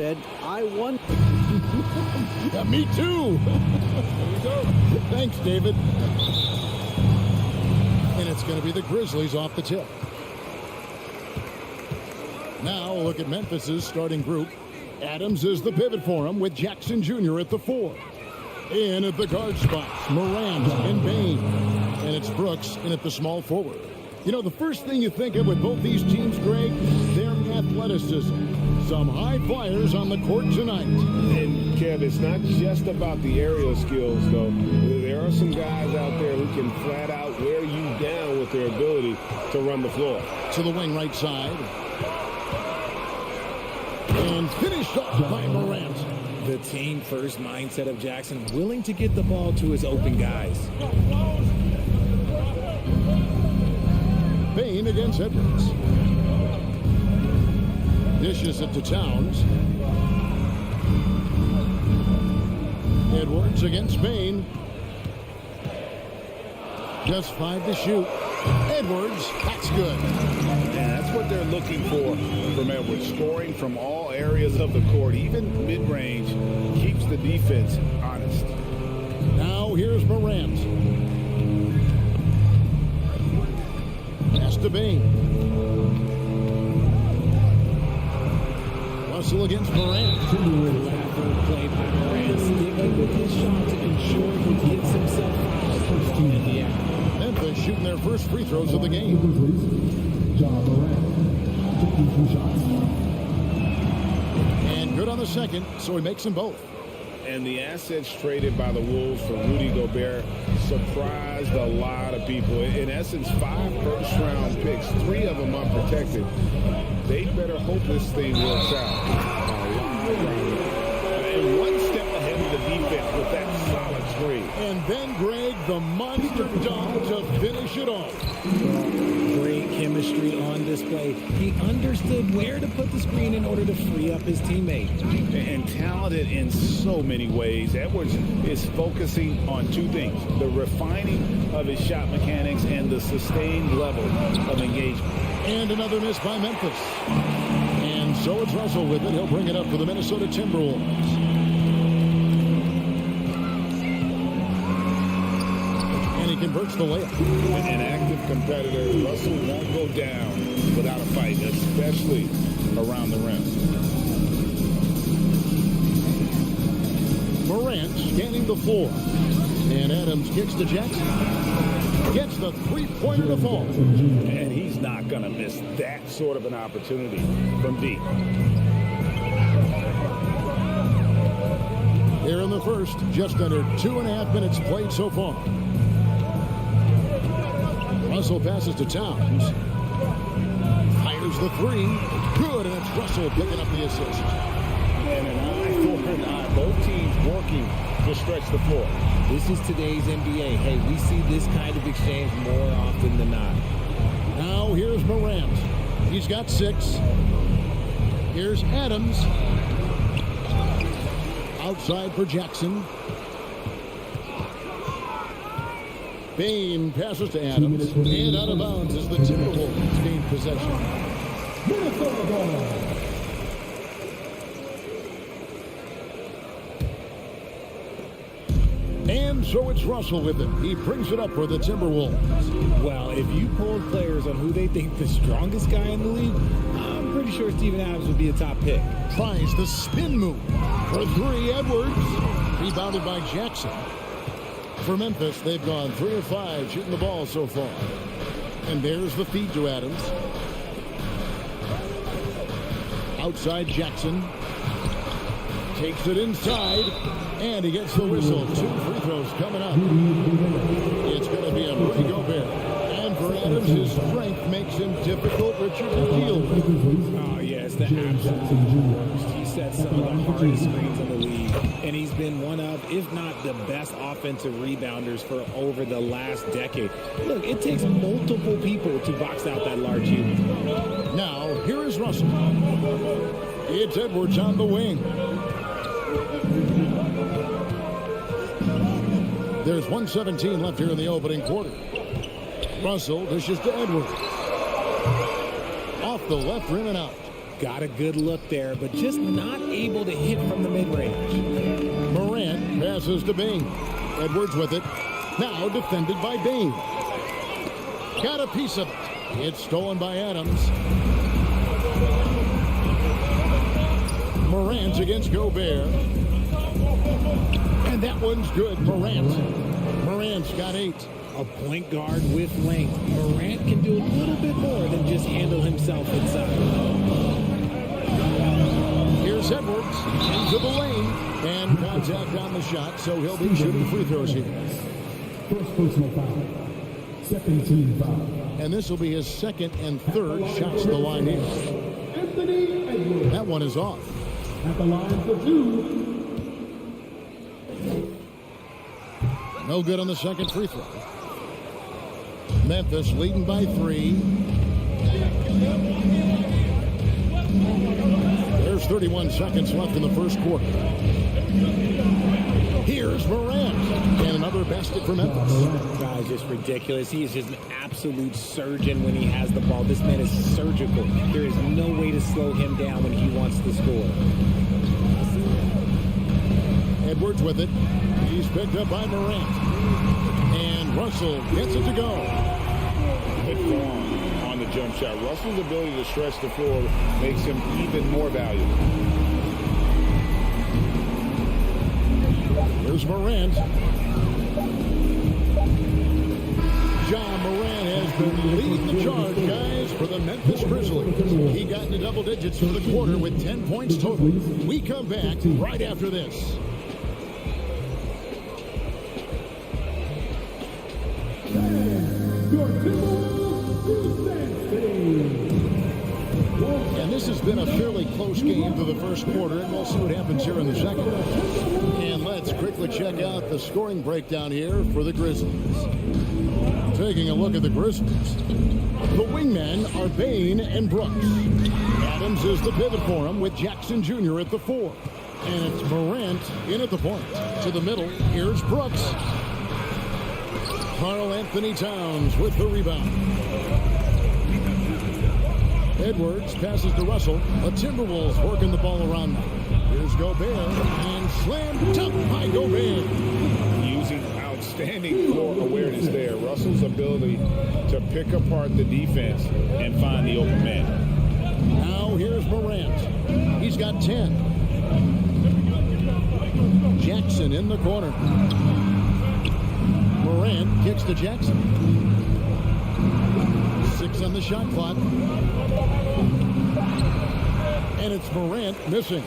said, I won. Yeah, me too. There you go. Thanks, David. And it's going to be the Grizzlies off the tip. Now, a look at Memphis's starting group. Adams is the pivot for him with Jackson Jr. at the 4. In at the guard spots, Morant and Bain. And it's Brooks in at the small forward. You know, the first thing you think of with both these teams, Greg, their athleticism. Some high flyers on the court tonight. And, Kev, it's not just about the aerial skills, though. There are some guys out there who can flat out wear you down with their ability to run the floor. To the wing right side. And finished off by Morant. The team first mindset of Jackson, willing to get the ball to his open guys. Bain against Edwards. Dishes it to Towns. Edwards against Bain. Just 5 to shoot. Edwards, that's good. Yeah, that's what they're looking for from Edwards. Scoring from all areas of the court, even mid-range, keeps the defense honest. Now here's Morant. Pass to Bain. Russell against Morant. Clever play by Morant, sticking with his shot to ensure he gets himself out. Yeah. Memphis shooting their first free throws of the game. And good on the second, so he makes them both. And the assets traded by the Wolves for Rudy Gobert surprised a lot of people. In essence, 5 first-round picks, 3 of them unprotected. They better hope this thing works out. And one step ahead of the defense with that solid screen. And then, Greg, the monster dunk to finish it off. Great chemistry on display. He understood where to put the screen in order to free up his teammate. And talented in so many ways. Edwards is focusing on 2 things: the refining of his shot mechanics and the sustained level of engagement. And another miss by Memphis. And so it's Russell with it. He'll bring it up for the Minnesota Timberwolves. And he converts the layup. An active competitor, Russell won't go down without a fight, especially around the rim. Morant scanning the floor. And Adams kicks to Jackson. Gets the three-pointer to fall. And he's not going to miss that sort of an opportunity from deep. Here in the first, just under 2.5 minutes played so far. Russell passes to Towns. Fires the 3. Good, and it's Russell picking up the assist. And an eye for an eye. Both teams working to stretch the floor. This is today's NBA. Hey, we see this kind of exchange more often than not. Now here's Morant. He's got 6. Here's Adams. Outside for Jackson. Bain passes to Adams. And out of bounds as the Timberwolves gain possession. Minnesota ball. And so it's Russell with it. He brings it up for the Timberwolves. Well, if you polled players on who they think the strongest guy in the league, I'm pretty sure Steven Adams would be a top pick. Tries the spin move. For 3, Edwards. Rebounded by Jackson. For Memphis, they've gone 3 of 5 shooting the ball so far. And there's the feed to Adams. Outside Jackson. Takes it inside. And he gets the whistle. 2 free throws coming up. It's going to be a Rudy Gobert. And for Adams, his strength makes him difficult, Richard, to deal with. Oh, yeah, it's the absolute worst. He sets some of the hardest screens in the league. And he's been one of, if not the best offensive rebounders for over the last decade. Look, it takes multiple people to box out that large unit. Now, here is Russell. It's Edwards on the wing. There's 1:17 left here in the opening quarter. Russell dishes to Edwards. Off the left rim and out. Got a good look there, but just not able to hit from the mid-range. Morant passes to Bain. Edwards with it. Now defended by Bain. Got a piece of it. It's stolen by Adams. Morant against Gobert. And that one's good. Morant's got 8. A point guard with length. Morant can do a little bit more than just handle himself inside. Here's Edwards into the lane, and contact on the shot, so he'll be shooting free throws here. First personal foul. Second team foul. And this will be his second and third shots to the line here. Anthony Edwards. That one is off. At the line for two. No good on the second free throw. Memphis leading by 3. There's 31 seconds left in the first quarter. Here's Morant. And another basket for Memphis. Guys, just ridiculous. He is just an absolute surgeon when he has the ball. This man is surgical. There is no way to slow him down when he wants to score. Edwards with it. He's picked up by Morant. And Russell gets it to go. Good form on the jump shot. Russell's ability to stretch the floor makes him even more valuable. Here's Morant. John Morant has been leading the charge, guys, for the Memphis Grizzlies. He got into double digits for the quarter with 10 points total. We come back right after this. And this has been a fairly close game through the first quarter, and we'll see what happens here in the second. And let's quickly check out the scoring breakdown here for the Grizzlies. Taking a look at the Grizzlies. The wingmen are Bain and Brooks. Adams is the pivot for him with Jackson Jr. at the 4. And it's Morant in at the point. To the middle, here's Brooks. Karl Anthony Towns with the rebound. Edwards passes to Russell. The Timberwolves working the ball around now. Here's Gobert and slammed up by Gobert. Using outstanding floor awareness there. Russell's ability to pick apart the defense and find the open man. Now here's Morant. He's got 10. Jackson in the corner. Morant kicks to Jackson. 6 on the shot clock. And it's Morant missing.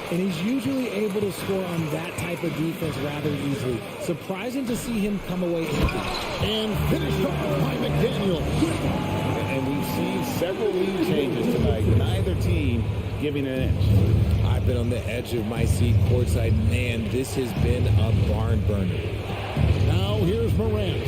And he's usually able to score on that type of defense rather easily. Surprising to see him come away empty. And finished off by McDaniel. And we've seen several lead changes tonight. Neither team giving an inch. I've been on the edge of my seat courtside. Man, this has been a barn burner. Now here's Morant.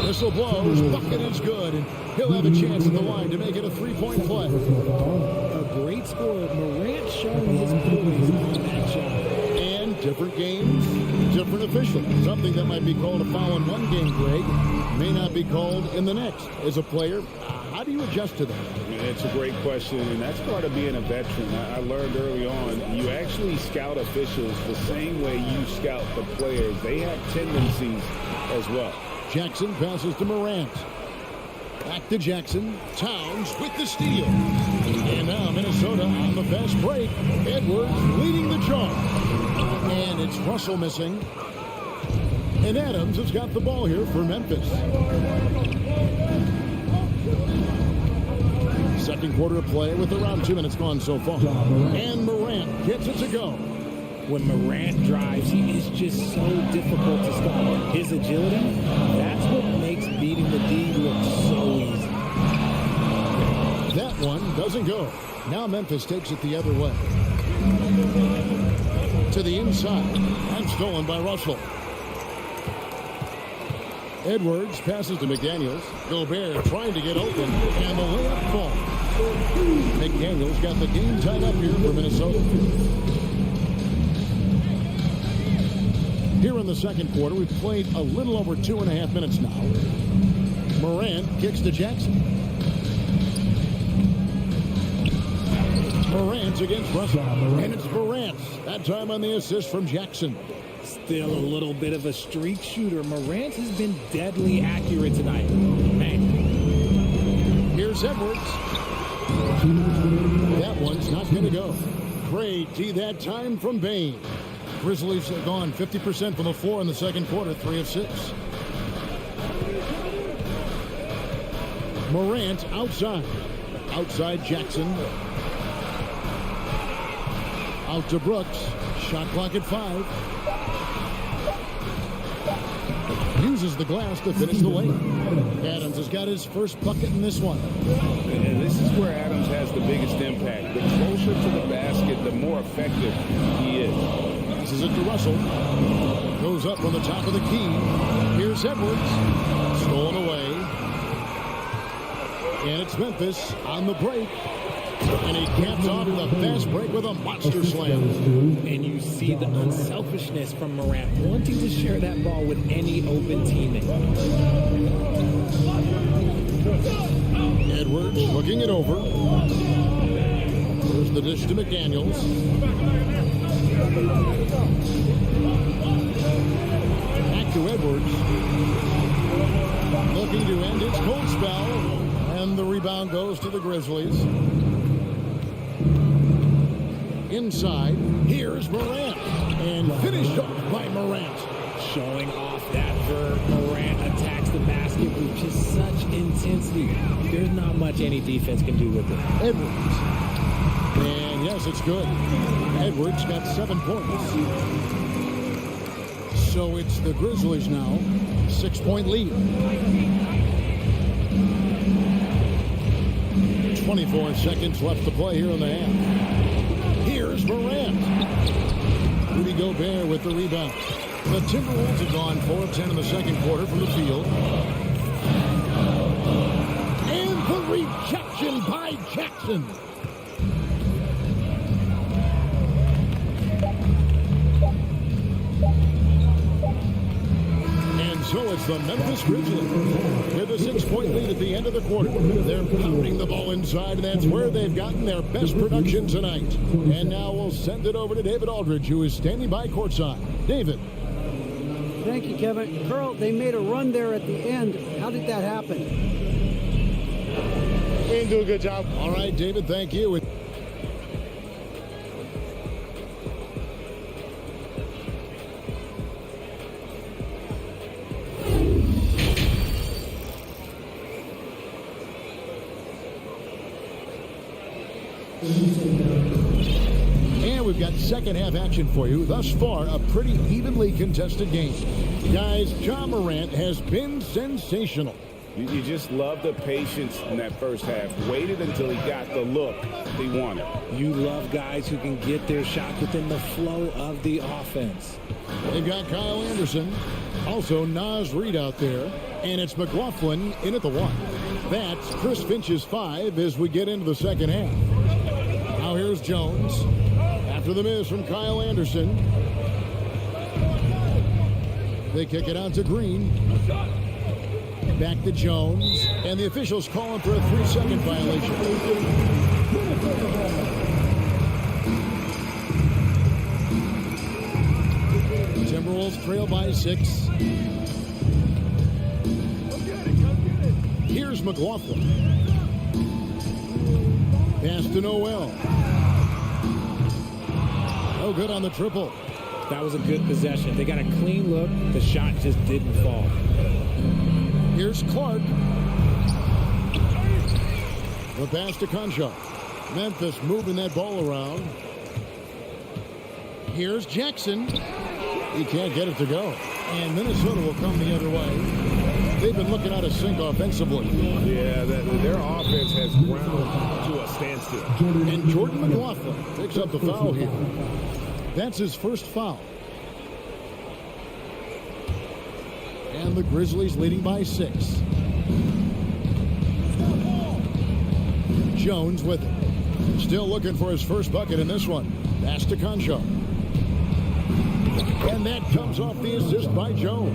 Whistle blows. Bucket is good. And he'll have a chance at the line to make it a 3-point play. A great scorer. Morant showing his poise on that shot. And different games, different officials. Something that might be called a foul in one game, Greg, may not be called in the next. As a player, how do you adjust to that? It's a great question, and that's part of being a veteran. I learned early on, you actually scout officials the same way you scout the players. They have tendencies as well. Jackson passes to Morant. Back to Jackson. Towns with the steal. And now Minnesota on the fast break. Edwards leading the charge. And it's Russell missing. And Adams has got the ball here for Memphis. Second quarter of play with around 2 minutes gone so far. And Morant gets it to go. When Morant drives, he is just so difficult to stop. His agility, that's what makes beating the D look so easy. That one doesn't go. Now Memphis takes it the other way. To the inside. And stolen by Russell. Edwards passes to McDaniels. Gobert trying to get open. And the layup falls. McDaniels got the game tied up here for Minnesota. Here in the second quarter, we've played a little over 2.5 minutes now. Morant kicks to Jackson. Morant against Russell. And it's Morant. That time on the assist from Jackson. Still a little bit of a streak shooter. Morant has been deadly accurate tonight. Man. Here's Edwards. That one's not going to go. Great D that time from Bain. Grizzlies have gone 50% from the floor in the second quarter, 3 of 6. Morant outside. Outside Jackson. Out to Brooks. Shot clock at 5. Uses the glass to finish the lane. Adams has got his first bucket in this one. And this is where Adams has the biggest impact. The closer to the basket, the more effective he is. Passes it to Russell. Goes up on the top of the key. Here's Edwards. Stolen away. And it's Memphis on the break. And he caps off the fast break with a monster slam. And you see the unselfishness from Morant, wanting to share that ball with any open teammate. Edwards looking it over. There's the dish to McDaniels. Back to Edwards. Looking to end its cold spell. And the rebound goes to the Grizzlies. Inside, here's Morant. And finished off by Morant. Showing off that verb. Morant attacks the basket with just such intensity. There's not much any defense can do with it. Edwards. And yes, it's good. Edwards got 7 points. So it's the Grizzlies now. 6-point lead. 24 seconds left to play here in the half. Here's Morant. Rudy Gobert with the rebound. The Timberwolves have gone 4 of 10 in the second quarter from the field. And the rejection by Jackson. And so it's the Memphis Grizzlies with a 6-point lead at the end of the quarter. They're pounding the ball inside, and that's where they've gotten their best production tonight. And now we'll send it over to David Aldridge, who is standing by courtside. David. Thank you, Kevin. Carl, they made a run there at the end. How did that happen? We didn't do a good job. All right, David, thank you. And we've got second half action for you. Thus far, a pretty evenly contested game. Guys, Ja Morant has been sensational. You just love the patience in that first half. Waited until he got the look he wanted. You love guys who can get their shot within the flow of the offense. They've got Kyle Anderson. Also, Naz Reid out there. And it's McLaughlin in at the 1. That's Chris Finch's 5 as we get into the second half. Now here's Jones. After the miss from Kyle Anderson. They kick it out to Green. Back to Jones. And the officials calling for a 3-second violation. Timberwolves trail by 6. Here's McLaughlin. Pass to Noel. No good on the triple. That was a good possession. They got a clean look. The shot just didn't fall. Here's Clark. The pass to Concha. Memphis moving that ball around. Here's Jackson. He can't get it to go. And Minnesota will come the other way. They've been looking out of sync offensively. Yeah, their offense has ground to a standstill. And Jordan McLaughlin picks up the foul here. That's his first foul. And the Grizzlies leading by 6. Jones with it. Still looking for his first bucket in this one. Pass to Concha. And that comes off the assist by Jones.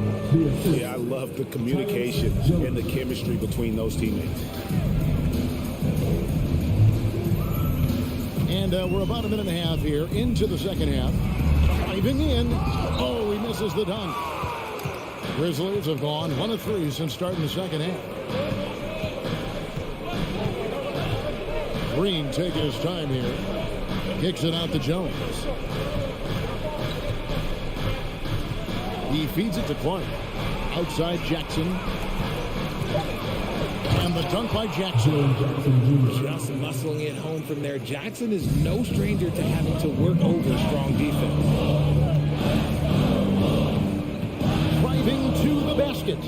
Yeah, I love the communication and the chemistry between those teammates. And we're about a minute and a half here into the second half. Driving in. Oh, he misses the dunk. Grizzlies have gone 1 of 3 since starting the second half. Green taking his time here. Kicks it out to Jones. He feeds it to Clark. Outside Jackson. And the dunk by Jackson. Just muscling it home from there. Jackson is no stranger to having to work over strong defense. Driving to the basket.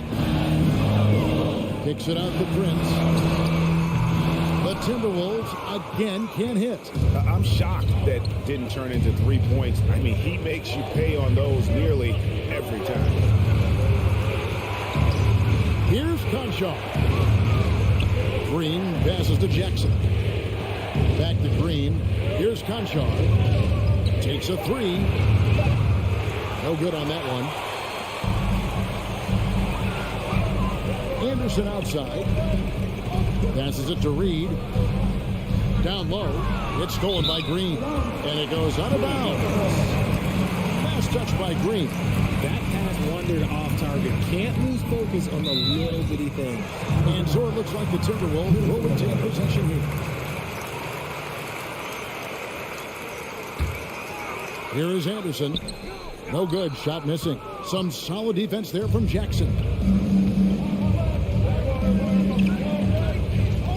Kicks it out to Prince. The Timberwolves again can't hit. I'm shocked that didn't turn into 3 points. I mean, he makes you pay on those nearly every time. Here's Conchar. Green passes to Jackson. Back to Green. Here's Conchar. Takes a three. No good on that one. Anderson outside. Passes it to Reed. Down low. It's stolen by Green. And it goes out of bounds. Last touch by Green. That pass wandered off target. Can't lose focus on the little bitty thing. And so it looks like the Timberwolves will retain possession here. Here is Anderson. No good. Shot missing. Some solid defense there from Jackson.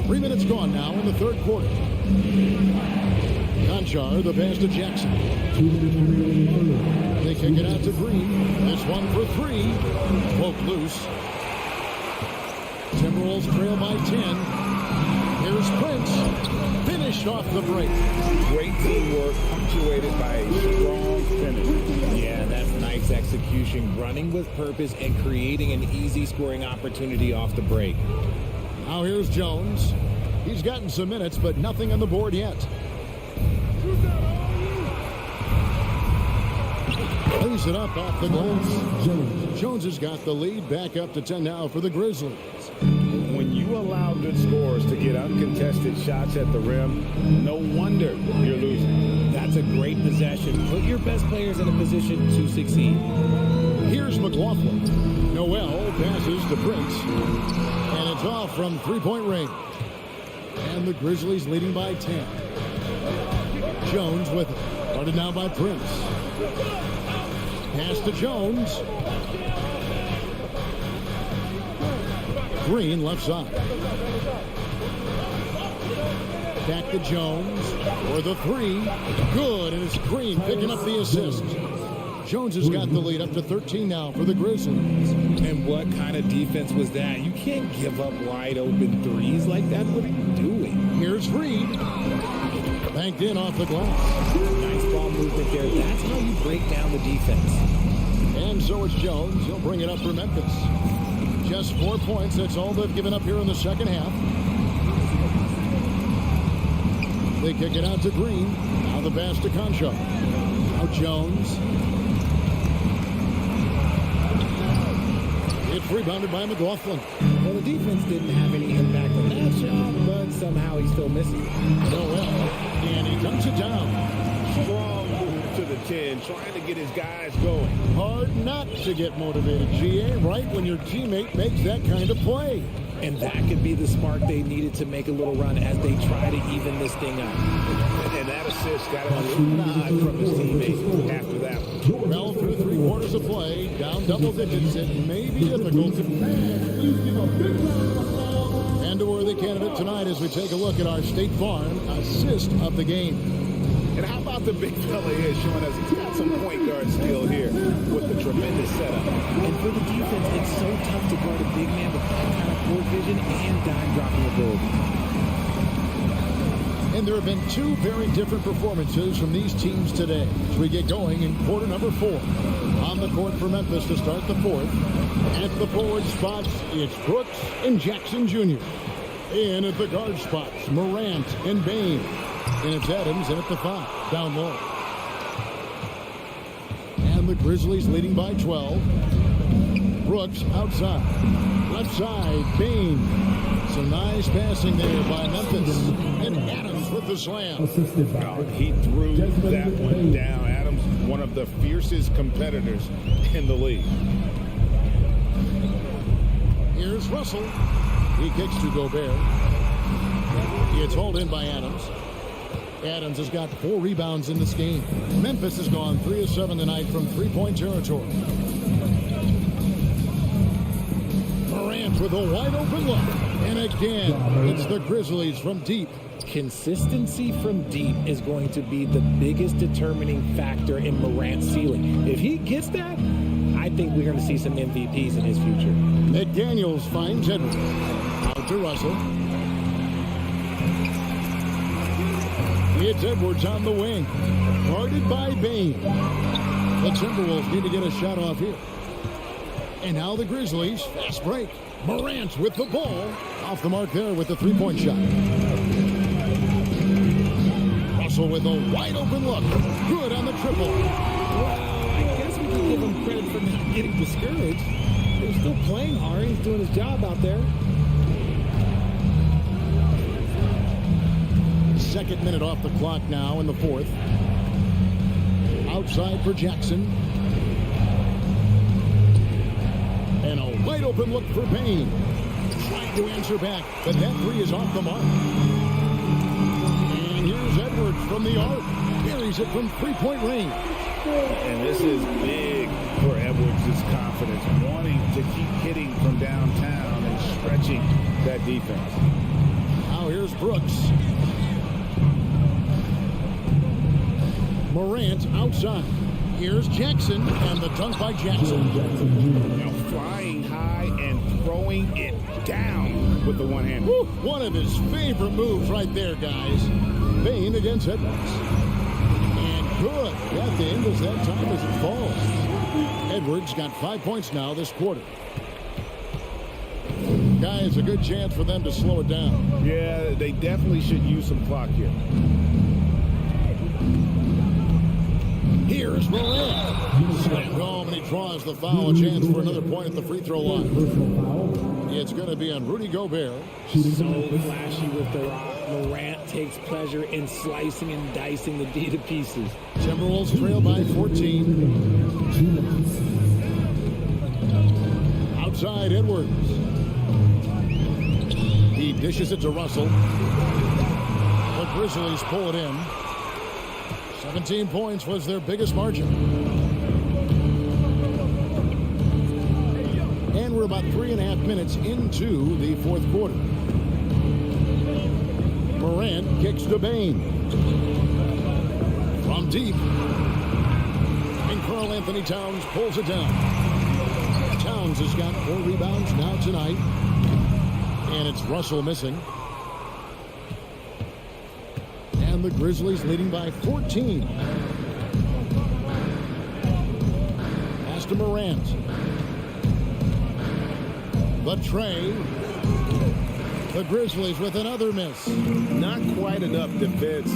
3 minutes gone now in the third quarter. Conchar, the pass to Jackson. They kick it out to Green. This one for three. Poke loose. Timberwolves trail by 10. Here's Prince. Finished off the break. Great teamwork punctuated by a strong finish. Yeah, that's nice execution. Running with purpose and creating an easy scoring opportunity off the break. Now here's Jones. He's gotten some minutes, but nothing on the board yet. Lays it up off the glass. Jones has got the lead. Back up to 10 now for the Grizzlies. When you allow good scorers to get uncontested shots at the rim, no wonder you're losing. That's a great possession. Put your best players in a position to succeed. Here's McLaughlin. Noel passes to Prince. And it's off from three-point range. And the Grizzlies leading by 10. Jones with it. Guarded now by Prince. Pass to Jones. Green left side. Back to Jones for the three. Good, and it's Green picking up the assist. Jones has got the lead up to 13 now for the Grizzlies. And what kind of defense was that? You can't give up wide open threes like that. What are you doing? Here's Reed. Banked in off the glass. Nice ball movement there. That's how you break down the defense. And so it's Jones. He'll bring it up for Memphis. Just 4 points. That's all they've given up here in the second half. They kick it out to Green. Now the pass to Conchar. Now Jones. It's rebounded by McLaughlin. Well, the defense didn't have any impact on that shot, but somehow he's still missing. Noel. And he dunks it down. Strong move to the 10, trying to get his guys going. Hard not to get motivated, GA, right when your teammate makes that kind of play. And that could be the spark they needed to make a little run as they try to even this thing up. And that assist got a little nod from his teammates after that one. Well, through 3 quarters of play, down double digits, it may be difficult. And a worthy candidate tonight as we take a look at our State Farm assist of the game. And how about the big fella here showing us he's got some point guard skill here with the tremendous setup. And for the defense, it's so tough to guard a big man with that kind of court vision and dime dropping ability. And there have been 2 very different performances from these teams today as we get going in quarter number 4. On the court for Memphis to start the fourth. At the forward spots, it's Brooks and Jackson Jr. In at the guard spots, Morant and Bain. And it's Adams in at the 5, down low. And the Grizzlies leading by 12. Brooks outside. Left side, Bain. Some nice passing there by Memphis. And Adams with the slam. He threw that one down. Adams, one of the fiercest competitors in the league. Here's Russell. He kicks to Gobert. It's hauled in by Adams. Adams has got 4 rebounds in this game. Memphis has gone 3 of 7 tonight from three-point territory. Morant with a wide open look. And again, it's the Grizzlies from deep. Consistency from deep is going to be the biggest determining factor in Morant's ceiling. If he gets that, I think we're going to see some MVPs in his future. McDaniels finds Edwards. Out to Russell. It's Edwards on the wing. Guarded by Bain. The Timberwolves need to get a shot off here. And now the Grizzlies. Fast break. Morant with the ball. Off the mark there with the three-point shot. Russell with a wide open look. Good on the triple. Well, I guess we can give him credit for not getting discouraged. He's still playing hard. He's doing his job out there. Second minute off the clock now in the fourth. Outside for Jackson. And a wide open look for Payne. Trying to answer back, but that three is off the mark. And here's Edwards from the arc. Buries it from three-point range. And this is big for Edwards' confidence, wanting to keep hitting from downtown and stretching that defense. Now here's Brooks. Morant outside. Here's Jackson, and the dunk by Jackson. Now flying high and throwing it down with the one-hand. One of his favorite moves right there, guys. Bain against Edwards. And good. At the end as that time as it falls. Edwards got 5 points now this quarter. Guys, a good chance for them to slow it down. Yeah, they definitely should use some clock here. Here's Morant. Slammed home, and he draws the foul. A chance for another point at the free throw line. It's going to be on Rudy Gobert. So flashy with the rock. Morant takes pleasure in slicing and dicing the D to pieces. Timberwolves trail by 14. Outside Edwards. He dishes it to Russell. The Grizzlies pull it in. 17 points was their biggest margin. And we're about 3.5 minutes into the fourth quarter. Morant kicks to Bain. From deep. And Karl Anthony Towns pulls it down. Towns has got 4 rebounds now tonight. And it's Russell missing. And the Grizzlies leading by 14. Pass to Morant. The tray. The Grizzlies with another miss. Not quite enough defense.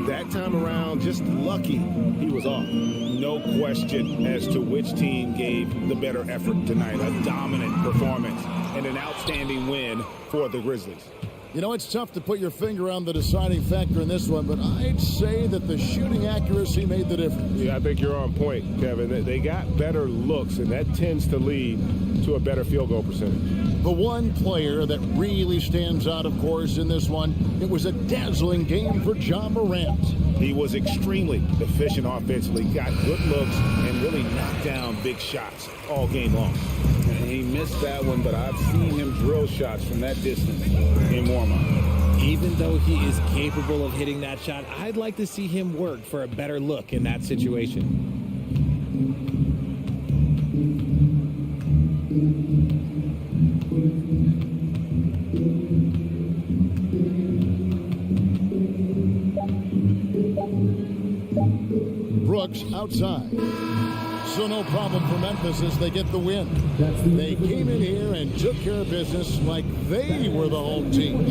That time around, just lucky he was off. No question as to which team gave the better effort tonight. A dominant performance and an outstanding win for the Grizzlies. You know, it's tough to put your finger on the deciding factor in this one, but I'd say that the shooting accuracy made the difference. Yeah, I think you're on point, Kevin. They got better looks, and that tends to lead to a better field goal percentage. The one player that really stands out, of course, in this one, it was a dazzling game for Ja Morant. He was extremely efficient offensively, got good looks, and really knocked down big shots all game long. And he missed that one, but I've seen him drill shots from that distance in warm-up. Even though he is capable of hitting that shot, I'd like to see him work for a better look in that situation. Brooks outside. So no problem for Memphis as they get the win. They came in here and took care of business like they were the home team.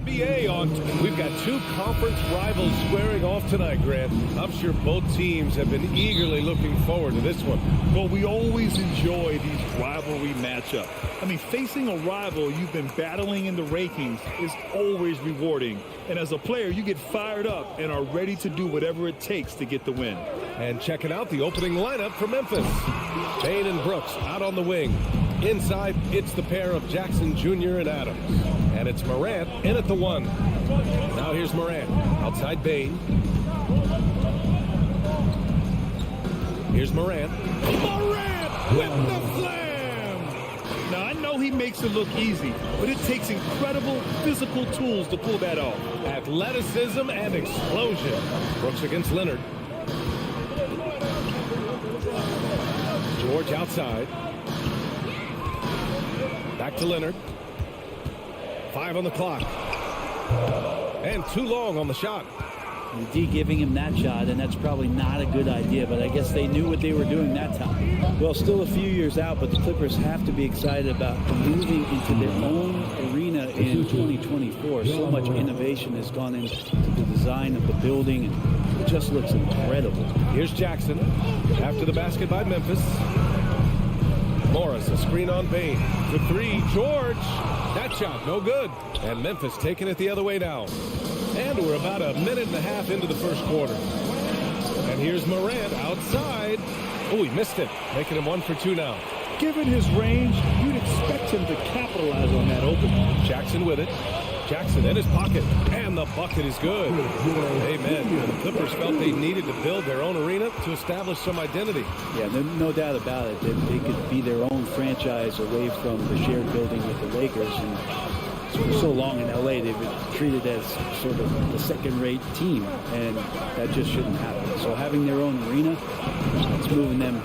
NBA on. We've got two conference rivals squaring off tonight, Grant. I'm sure both teams have been eagerly looking forward to this one. Well, we always enjoy these rivalry matchups. I mean, facing a rival you've been battling in the rankings is always rewarding. And as a player, you get fired up and are ready to do whatever it takes to get the win. And checking out the opening lineup for Memphis. Payne and Brooks out on the wing. Inside, it's the pair of Jackson Jr. and Adams. And it's Morant in at the one. Now here's Morant. Outside Bain. Here's Morant. Morant with the slam! Now, I know he makes it look easy, but it takes incredible physical tools to pull that off. Athleticism and explosion. Brooks against Leonard. George outside. Back to Leonard. 5 on the clock. And too long on the shot. The D giving him that shot, and that's probably not a good idea, but I guess they knew what they were doing that time. Well, still a few years out, but the Clippers have to be excited about moving into their own arena in 2024. So much innovation has gone into the design of the building, and it just looks incredible. Here's Jackson. After the basket by Memphis. Morris, a screen on Bain. For three, George. That shot, no good. And Memphis taking it the other way now. And we're about a minute and a half into the first quarter. And here's Morant outside. Oh, he missed it. Making him 1 for 2 now. Given his range, you'd expect him to capitalize on that open. Jackson with it. Jackson in his pocket. And the bucket is good. Amen. The Clippers felt they needed to build their own arena to establish some identity. Yeah, no doubt about it. They could be their own franchise away from the shared building with the Lakers. And for so long in LA, they've been treated as sort of the second-rate team, and that just shouldn't happen. So having their own arena, it's moving them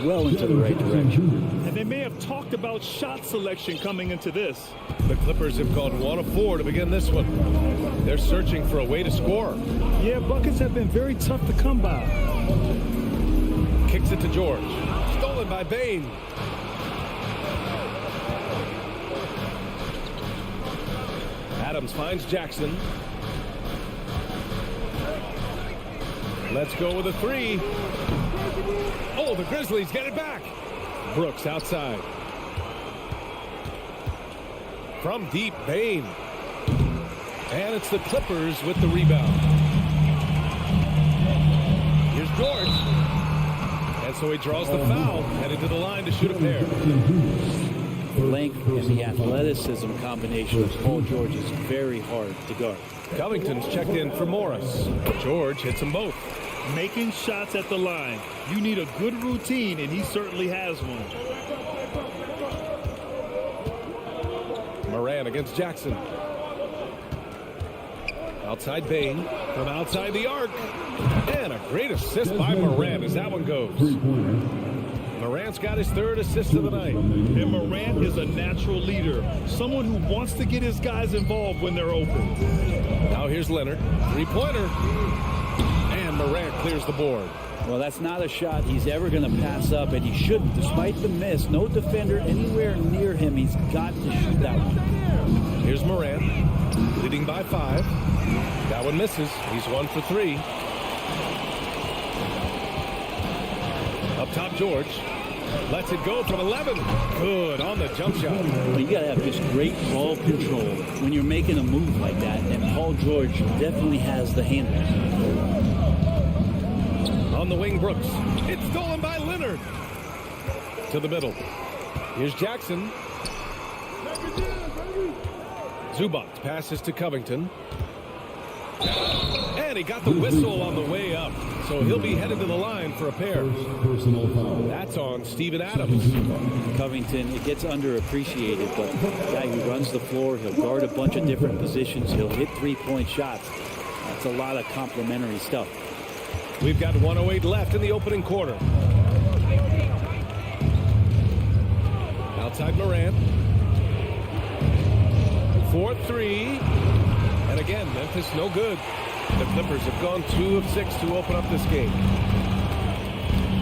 well into the right direction. And they may have talked about shot selection coming into this. The Clippers have gone 1 of 4 to begin this one. They're searching for a way to score. Yeah, buckets have been very tough to come by. Kicks it to George. Stolen by Bain. Adams finds Jackson. Let's go with a three. Oh, the Grizzlies get it back. Brooks outside. From deep, Bain. And it's the Clippers with the rebound. Here's George. And so he draws the foul, headed to the line to shoot a pair. The length and the athleticism combination of Paul George is very hard to guard. Covington's checked in for Morris. George hits them both. Making shots at the line. You need a good routine, and he certainly has one. Moran against Jackson. Outside Bain. From outside the arc. And a great assist by Moran as that one goes. Morant's got his third assist of the night. And Morant is a natural leader. Someone who wants to get his guys involved when they're open. Now here's Leonard. Three-pointer. And Morant clears the board. Well, that's not a shot he's ever going to pass up, and he shouldn't. Despite the miss, no defender anywhere near him. He's got to shoot that one. Here's Morant, leading by 5. That one misses. He's 1 for 3. Up top, George. Lets it go from 11. Good on the jump shot. Well, you got to have just great ball control when you're making a move like that, and Paul George definitely has the handle. On the wing, Brooks. It's stolen by Leonard. To the middle. Here's Jackson. Zubac passes to Covington. And he got the whistle on the way up. So he'll be headed to the line for a pair. That's on Steven Adams. Covington, it gets underappreciated, but the guy who runs the floor, he'll guard a bunch of different positions. He'll hit three-point shots. That's a lot of complimentary stuff. We've got 1:08 left in the opening quarter. Outside Morant. 4-3. And again, Memphis no good. The Clippers have gone 2 of 6 to open up this game.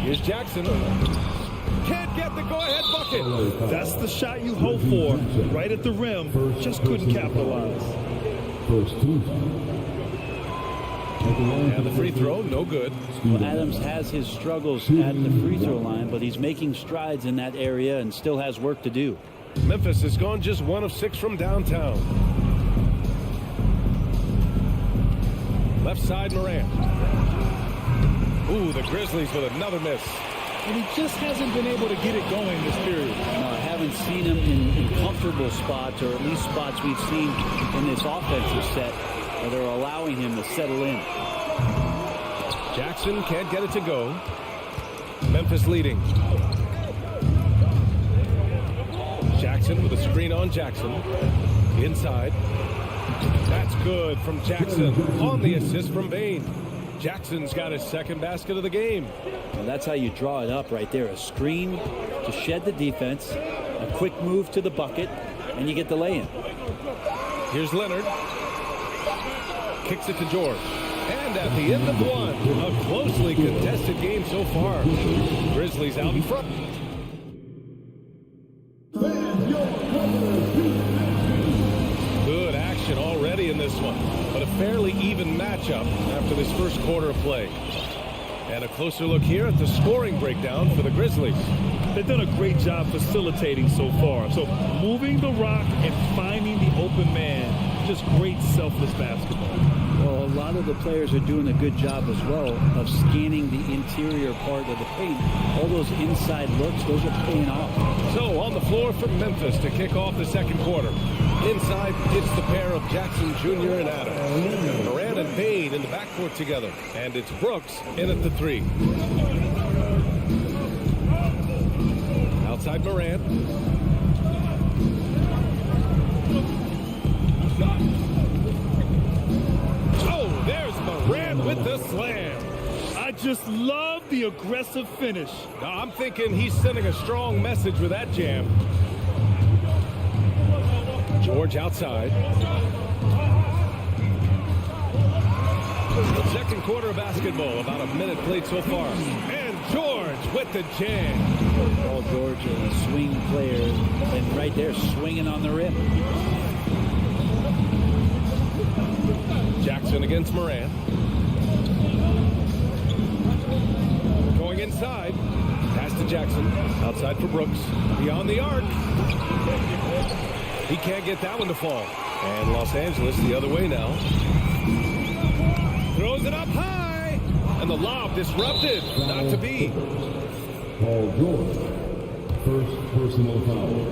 Here's Jackson. Can't get the go-ahead bucket. That's the shot you hope for. Right at the rim. Just couldn't capitalize. And the free throw, no good. Well, Adams has his struggles at the free throw line, but he's making strides in that area and still has work to do. Memphis has gone just 1 of 6 from downtown. Left side, Morant. Ooh, the Grizzlies with another miss. And he just hasn't been able to get it going this period. No, I haven't seen him in comfortable spots, or at least spots we've seen in this offensive set where they're allowing him to settle in. Jackson can't get it to go. Memphis leading. Jackson with a screen on Jackson. Inside. That's good from Jackson on the assist from Bain. Jackson's got his second basket of the game. Well, that's how you draw it up right there. A screen to shed the defense, a quick move to the bucket, and you get the lay-in. Here's Leonard. Kicks it to George. And at the end of one, a closely contested game so far. Grizzlies out in front. Good action already in this one, but a fairly even matchup after this first quarter of play. And a closer look here at the scoring breakdown for the Grizzlies. They've done a great job facilitating so far. So moving the rock and finding the open man, just great selfless basketball. Well, a lot of the players are doing a good job as well of scanning the interior part of the paint. All those inside looks, those are paying off. So on the floor for Memphis to kick off the second quarter. Inside, it's the pair of Jackson Jr. and Adams. Moran and Bain in the backcourt together. And it's Brooks in at the 3. Outside Moran. Oh, there's Moran with the slam. I just love the aggressive finish. I'm thinking he's sending a strong message with that jam. George outside. The second quarter of basketball, about a minute played so far. And George with the jam. Paul George, a swing player, and right there swinging on the rim. Covington against Moran. Going inside. Pass to Jackson. Outside for Brooks. Beyond the arc. He can't get that one to fall. And Los Angeles the other way now. Throws it up high. And the lob disrupted. Not to be. Paul George, first personal foul.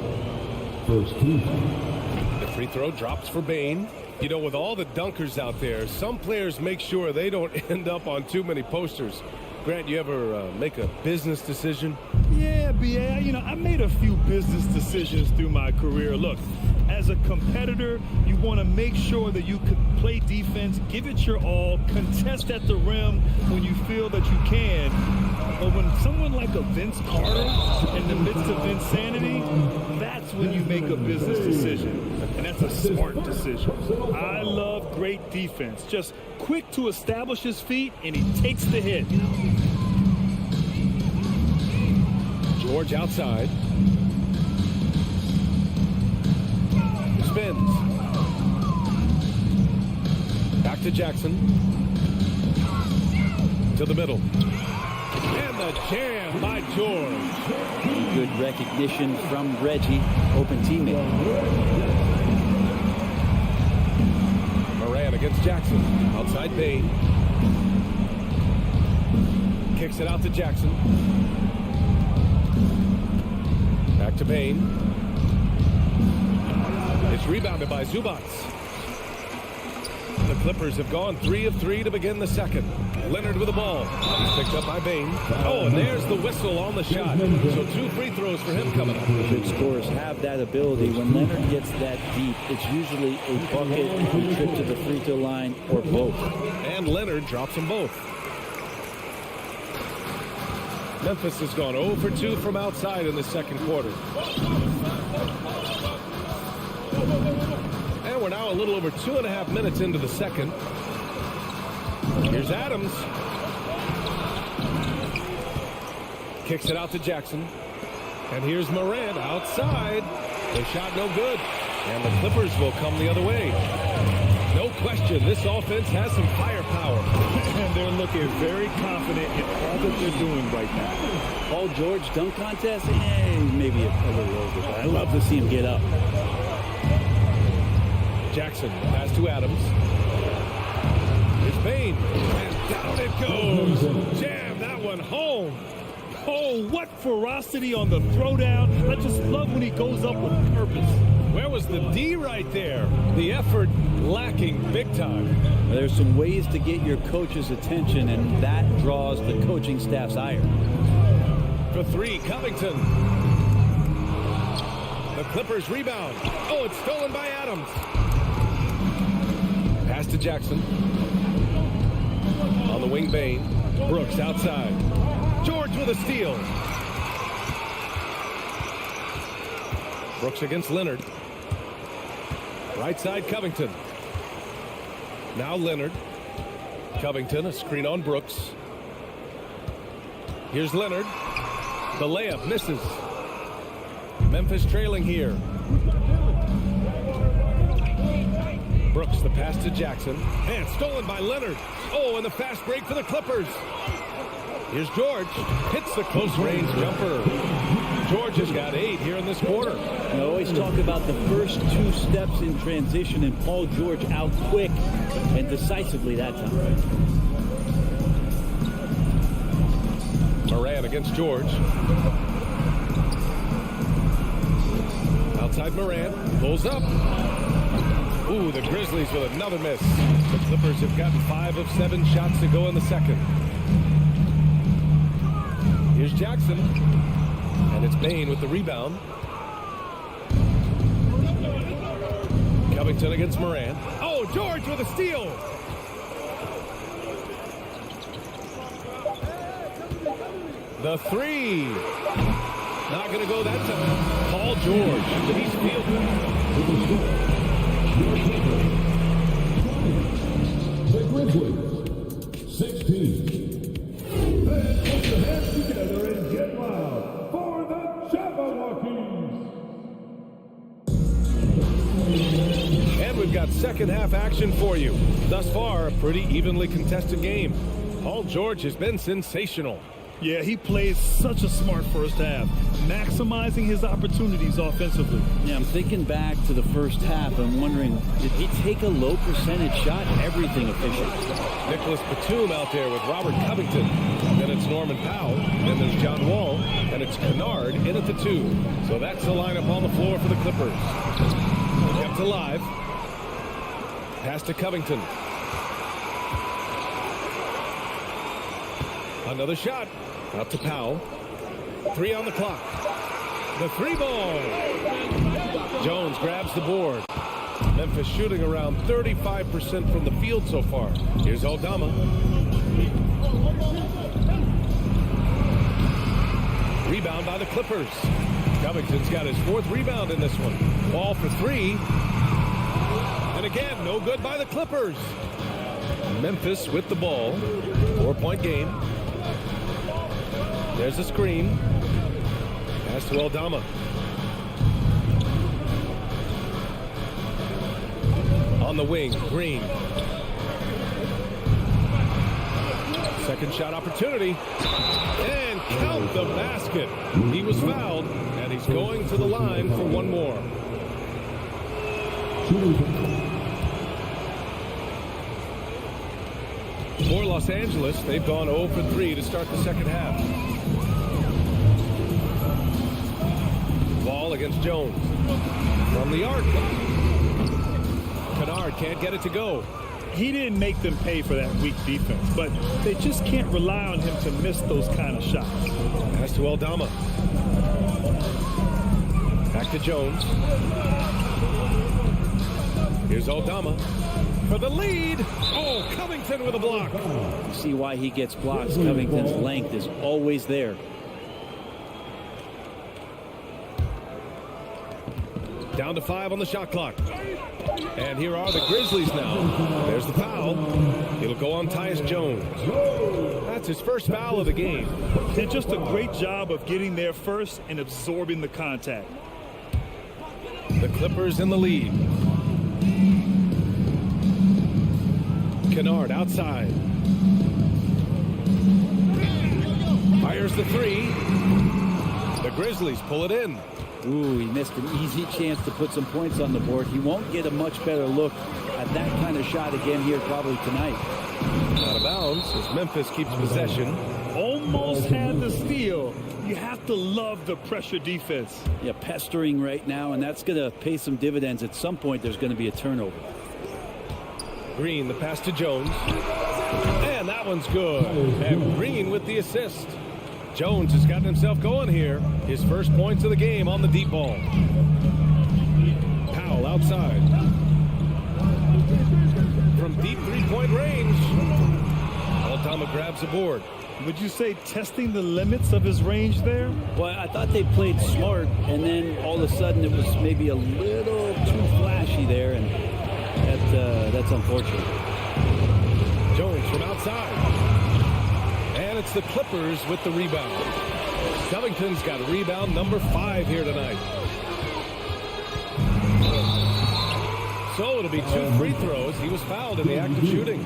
First team foul. The free throw drops for Bane. You know, with all the dunkers out there, some players make sure they don't end up on too many posters. Grant, you ever make a business decision? Yeah, B.A., I made a few business decisions through my career. Look, as a competitor, you want to make sure that you can play defense, give it your all, contest at the rim when you feel that you can. But when someone like a Vince Carter in the midst of insanity, that's when you make a business decision. And that's a smart decision. I love great defense. Just quick to establish his feet, and he takes the hit. George outside. Spins. Back to Jackson. To the middle. And the jam by George. Good recognition from Reggie, open teammate. Moran against Jackson. Outside Bane. Kicks it out to Jackson. Back to Bane. It's rebounded by Zubats. The Clippers have gone 3 of 3 to begin the second. Leonard with the ball. He's picked up by Bane. Oh, and there's the whistle on the shot. So 2 free throws for him coming up. Big scorers have that ability. When Leonard gets that deep, it's usually a bucket, a trip to the free throw line, or both. And Leonard drops them both. Memphis has gone 0 for 2 from outside in the second quarter. And we're now a little over 2.5 minutes into the second. Here's Adams. Kicks it out to Jackson. And here's Moran outside. The shot no good. And the Clippers will come the other way. No question, this offense has some firepower. And they're looking very confident in all that they're doing right now. Paul George dunk contest? Maybe a little over, but I love to see him get up. Jackson, pass to Adams. Here's Bane. And down it goes. Jam that one home. Oh, what ferocity on the throwdown. I just love when he goes up with purpose. Where was the D right there? The effort lacking big time. There's some ways to get your coach's attention, and that draws the coaching staff's ire. For 3, Covington. The Clippers rebound. Oh, it's stolen by Adams. Pass to Jackson. On the wing, Bane. Brooks outside. George with a steal. Brooks against Leonard. Right side, Covington. Now Leonard. Covington, a screen on Brooks. Here's Leonard. The layup misses. Memphis trailing here. Brooks, the pass to Jackson. And stolen by Leonard. Oh, and the fast break for the Clippers. Here's George. Hits the close-range jumper. George has got 8 here in this quarter. I always talk about the first 2 steps in transition, and Paul George out quick and decisively that time. Moran against George. Outside Moran. Pulls up. Ooh, the Grizzlies with another miss. The Clippers have gotten 5 of 7 shots to go in the second. Here's Jackson. And it's Bane with the rebound. Covington against Moran. Oh, George with a steal. The 3. Not going to go that time. Paul George. He's fielded. The Grizzlies, 16. Let's put your hands together and get loud for the Jabberwockies. And we've got second half action for you. Thus far, a pretty evenly contested game. Paul George has been sensational. Yeah, he played such a smart first half, maximizing his opportunities offensively. Yeah, I'm thinking back to the first half. I'm wondering, did he take a low percentage shot? Everything efficient. Nicholas Batum out there with Robert Covington. Then it's Norman Powell. Then there's John Wall. And it's Kennard in at the 2. So that's the lineup on the floor for the Clippers. Kept alive. Pass to Covington. Another shot. Out to Powell. 3 on the clock. The 3 ball. Jones grabs the board. Memphis shooting around 35% from the field so far. Here's Aldama. Rebound by the Clippers. Covington's got his 4th rebound in this one. Ball for 3. And again, no good by the Clippers. Memphis with the ball. 4-point game. There's a screen. Pass to Aldama. On the wing, Green. Second shot opportunity. And count the basket. He was fouled, and he's going to the line for one more. For Los Angeles, they've gone 0 for 3 to start the second half. Ball against Jones. From the arc. Kennard can't get it to go. He didn't make them pay for that weak defense, but they just can't rely on him to miss those kind of shots. Pass to Aldama. Back to Jones. Here's Aldama for the lead. Oh, Covington with a block. You see why he gets blocks. Covington's length is always there. Down to 5 on the shot clock. And here are the Grizzlies now. There's the foul. It'll go on Tyus Jones. That's his first foul of the game. Did just a great job of getting there first and absorbing the contact. The Clippers in the lead. Kennard outside. Fires the 3. The Grizzlies pull it in. Ooh, he missed an easy chance to put some points on the board. He won't get a much better look at that kind of shot again here probably tonight. Out of bounds as Memphis keeps possession. Almost had the steal. You have to love the pressure defense. Yeah, pestering right now, and that's going to pay some dividends. At some point, there's going to be a turnover. Green, the pass to Jones. And that one's good. And Green with the assist. Jones has gotten himself going here. His first points of the game on the deep ball. Powell outside. From deep 3-point range. Aldama grabs the board. Would you say testing the limits of his range there? Well, I thought they played smart, and then all of a sudden it was maybe a little too flashy there, and that's unfortunate. Jones from outside. And it's the Clippers with the rebound. Covington's got a rebound number 5 here tonight. So it'll be 2 free throws. He was fouled in the act of shooting.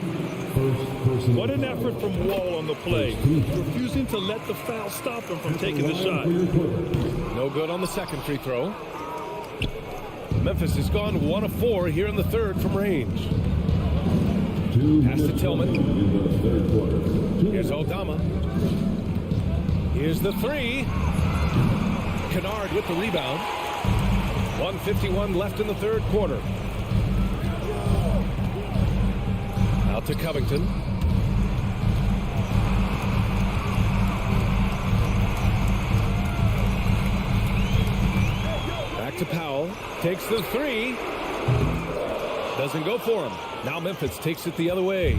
What an effort from Wall on the play. Refusing to let the foul stop him from taking the shot. No good on the second free throw. Memphis has gone 1 of 4 here in the third from range. Pass to Tillman. Here's Aldama. Here's the 3. Kennard with the rebound. 1:51 left in the third quarter. Out to Covington. Back to Powell. Takes the 3. Doesn't go for him. Now Memphis takes it the other way.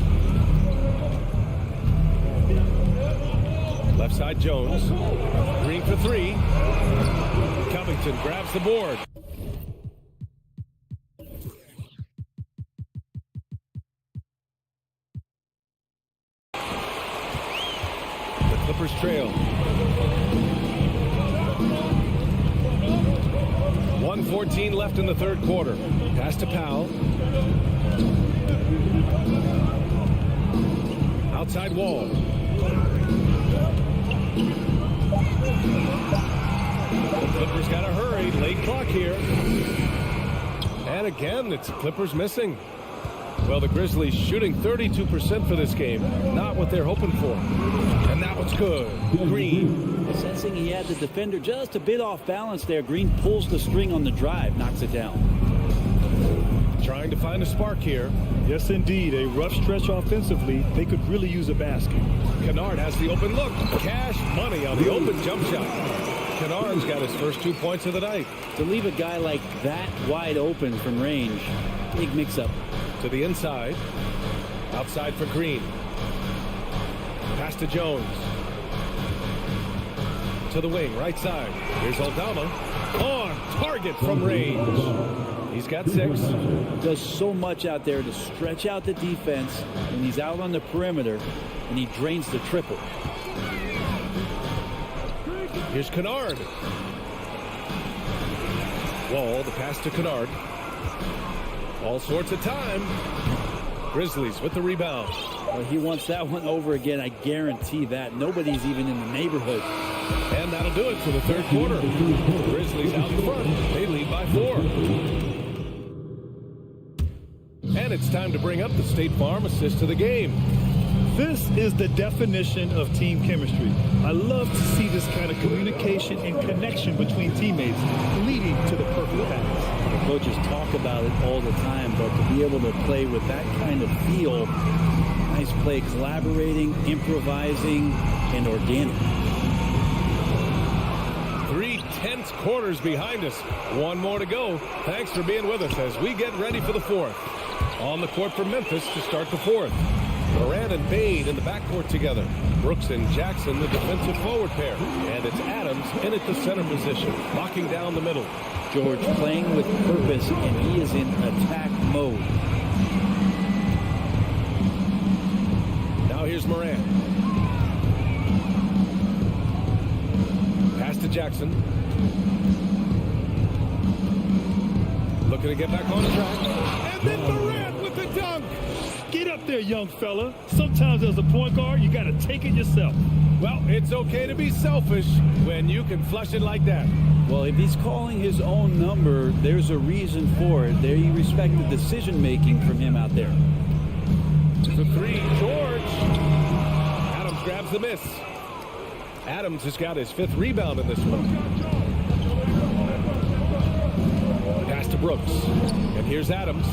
Left side Jones. Green for 3. Covington grabs the board. The Clippers trail. 1:14 left in the third quarter. Pass to Powell. Outside Wall. The Clippers got to hurry. Late clock here. And again, it's Clippers missing. Well, the Grizzlies shooting 32% for this game. Not what they're hoping for. And that was good. Green. Sensing he had the defender just a bit off balance there. Green pulls the string on the drive, knocks it down. Trying to find a spark here. Yes, indeed. A rough stretch offensively. They could really use a basket. Kennard has the open look. Cash money on the open jump shot. Kennard's got his first 2 points of the night. To leave a guy like that wide open from range, big mix-up. To the inside. Outside for Green. Pass to Jones. To the wing, right side. Here's Aldama. On target from range. He's got 6. Does so much out there to stretch out the defense when he's out on the perimeter, and he drains the triple. Here's Kennard. Wall, the pass to Kennard. All sorts of time. Grizzlies with the rebound. Well, he wants that one over again. I guarantee that. Nobody's even in the neighborhood. And that'll do it for the third quarter. Grizzlies out in front. They lead by 4. And it's time to bring up the State Farm assist of the game. This is the definition of team chemistry. I love to see this kind of communication and connection between teammates leading to the perfect pass. The coaches talk about it all the time, but to be able to play with that kind of feel, nice play, collaborating, improvising, and organic. 3 tense quarters behind us. One more to go. Thanks for being with us as we get ready for the fourth. On the court for Memphis to start the fourth. Moran and Bade in the backcourt together. Brooks and Jackson, the defensive forward pair. And it's Adams in at the center position, locking down the middle. George playing with purpose, and he is in attack mode. Now here's Moran. Pass to Jackson. Looking to get back on track. And then Moran with the dunk. Get up there, young fella. Sometimes as a point guard, you got to take it yourself. Well, it's okay to be selfish when you can flush it like that. Well, if he's calling his own number, there's a reason for it. There you respect the decision-making from him out there. The 3, George. Adams grabs the miss. Adams has got his 5th rebound in this one. Pass to Brooks. And here's Adams.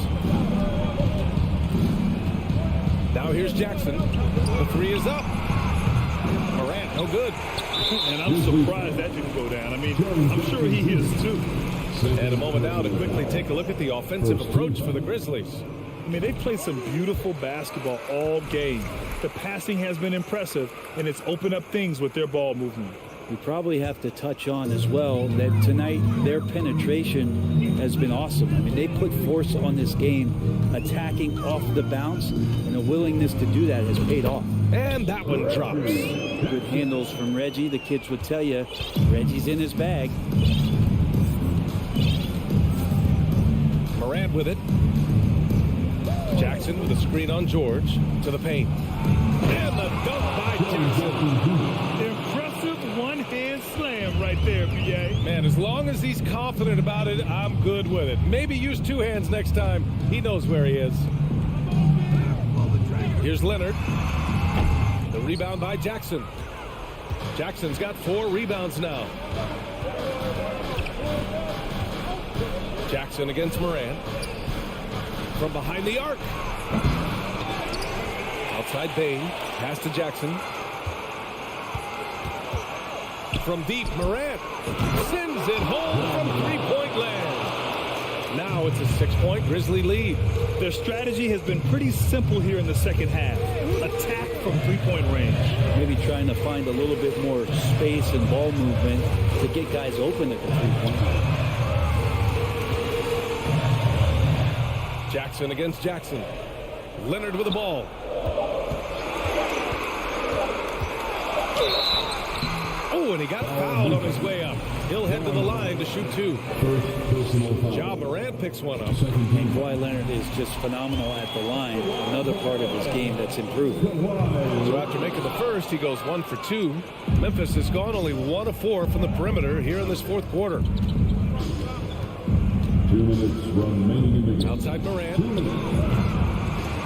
Now here's Jackson. The 3 is up. Morant, no good. And I'm surprised that didn't go down. I mean, I'm sure he is too. And a moment now to quickly take a look at the offensive approach for the Grizzlies. I mean, they've played some beautiful basketball all game. The passing has been impressive, and it's opened up things with their ball movement. We probably have to touch on as well that tonight their penetration has been awesome. I mean, they put force on this game, attacking off the bounce, and a willingness to do that has paid off. And that one drops. Good handles from Reggie. The kids would tell you Reggie's in his bag. Morant with it. Jackson with a screen on George to the paint. And the dunk by Jackson. Impressive one-hand slam right there, B.A. Man, as long as he's confident about it, I'm good with it. Maybe use 2 hands next time. He knows where he is. Here's Leonard. The rebound by Jackson. Jackson's got 4 rebounds now. Jackson against Moran. From behind the arc. Outside Bain. Pass to Jackson. From deep, Morant sends it home from 3-point land. Now it's a 6-point Grizzly lead. Their strategy has been pretty simple here in the second half. Attack from 3-point range. Maybe trying to find a little bit more space and ball movement to get guys open at the 3-point line. Jackson against Jackson. Leonard with the ball. Oh, and he got fouled on his way up. He'll head to the line to shoot 2. First personal foul. Ja Morant picks one up. And Kawhi Leonard is just phenomenal at the line. Another part of his game that's improved. So after making the first, he goes 1 for 2. Memphis has gone only 1 of 4 from the perimeter here in this fourth quarter. 2 minutes remaining in the game. Outside Morant.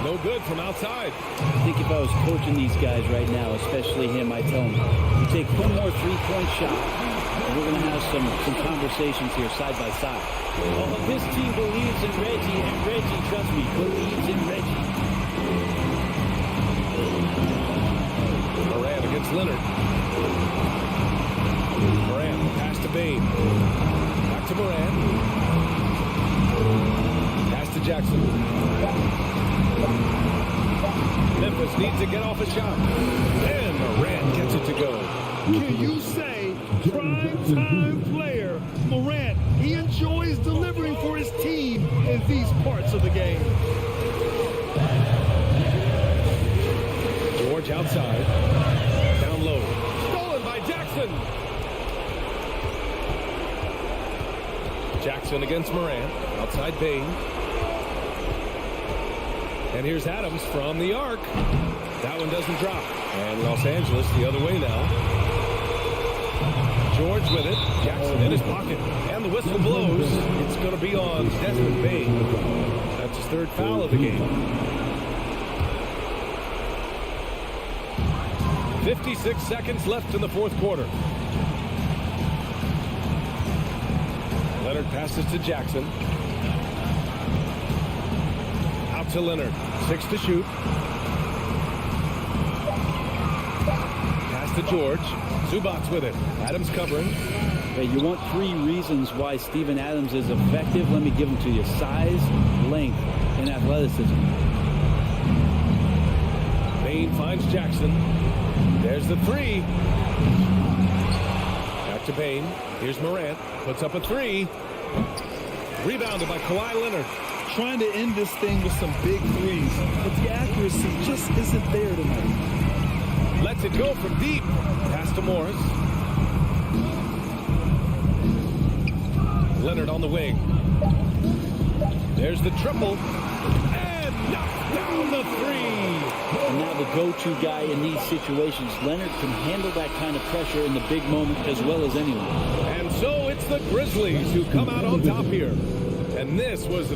No good from outside. I think if I was coaching these guys right now, especially him, I tell him, you take one more three-point shot, and we're going to have some conversations here side by side. Oh, this team believes in Reggie, and Reggie, trust me, believes in Reggie. Morant against Leonard. Morant, pass to Bain. Back to Morant. Pass to Jackson. Memphis needs to get off a shot. And Morant gets it to go. Can you say prime-time player Morant, he enjoys delivering for his team in these parts of the game. George outside. Down low. Stolen by Jackson. Jackson against Morant. Outside Bain. And here's Adams from the arc. That one doesn't drop. And Los Angeles the other way now. George with it. Jackson in his pocket. And the whistle blows. It's going to be on Desmond Bain. That's his 3rd foul of the game. 56 seconds left in the fourth quarter. Leonard passes to Jackson. Out to Leonard. 6 to shoot. Pass to George. Zubac's with it. Adams covering. Hey, you want 3 reasons why Steven Adams is effective? Let me give them to you. Size, length, and athleticism. Bain finds Jackson. There's the 3. Back to Bain. Here's Morant. Puts up a 3. Rebounded by Kawhi Leonard. Trying to end this thing with some big threes, but the accuracy just isn't there tonight. Lets it go from deep. Pass to Morris. Leonard on the wing. There's the triple. And knocks down the 3. And now the go-to guy in these situations. Leonard can handle that kind of pressure in the big moment as well as anyone. And so it's the Grizzlies who come out on top here. And this was...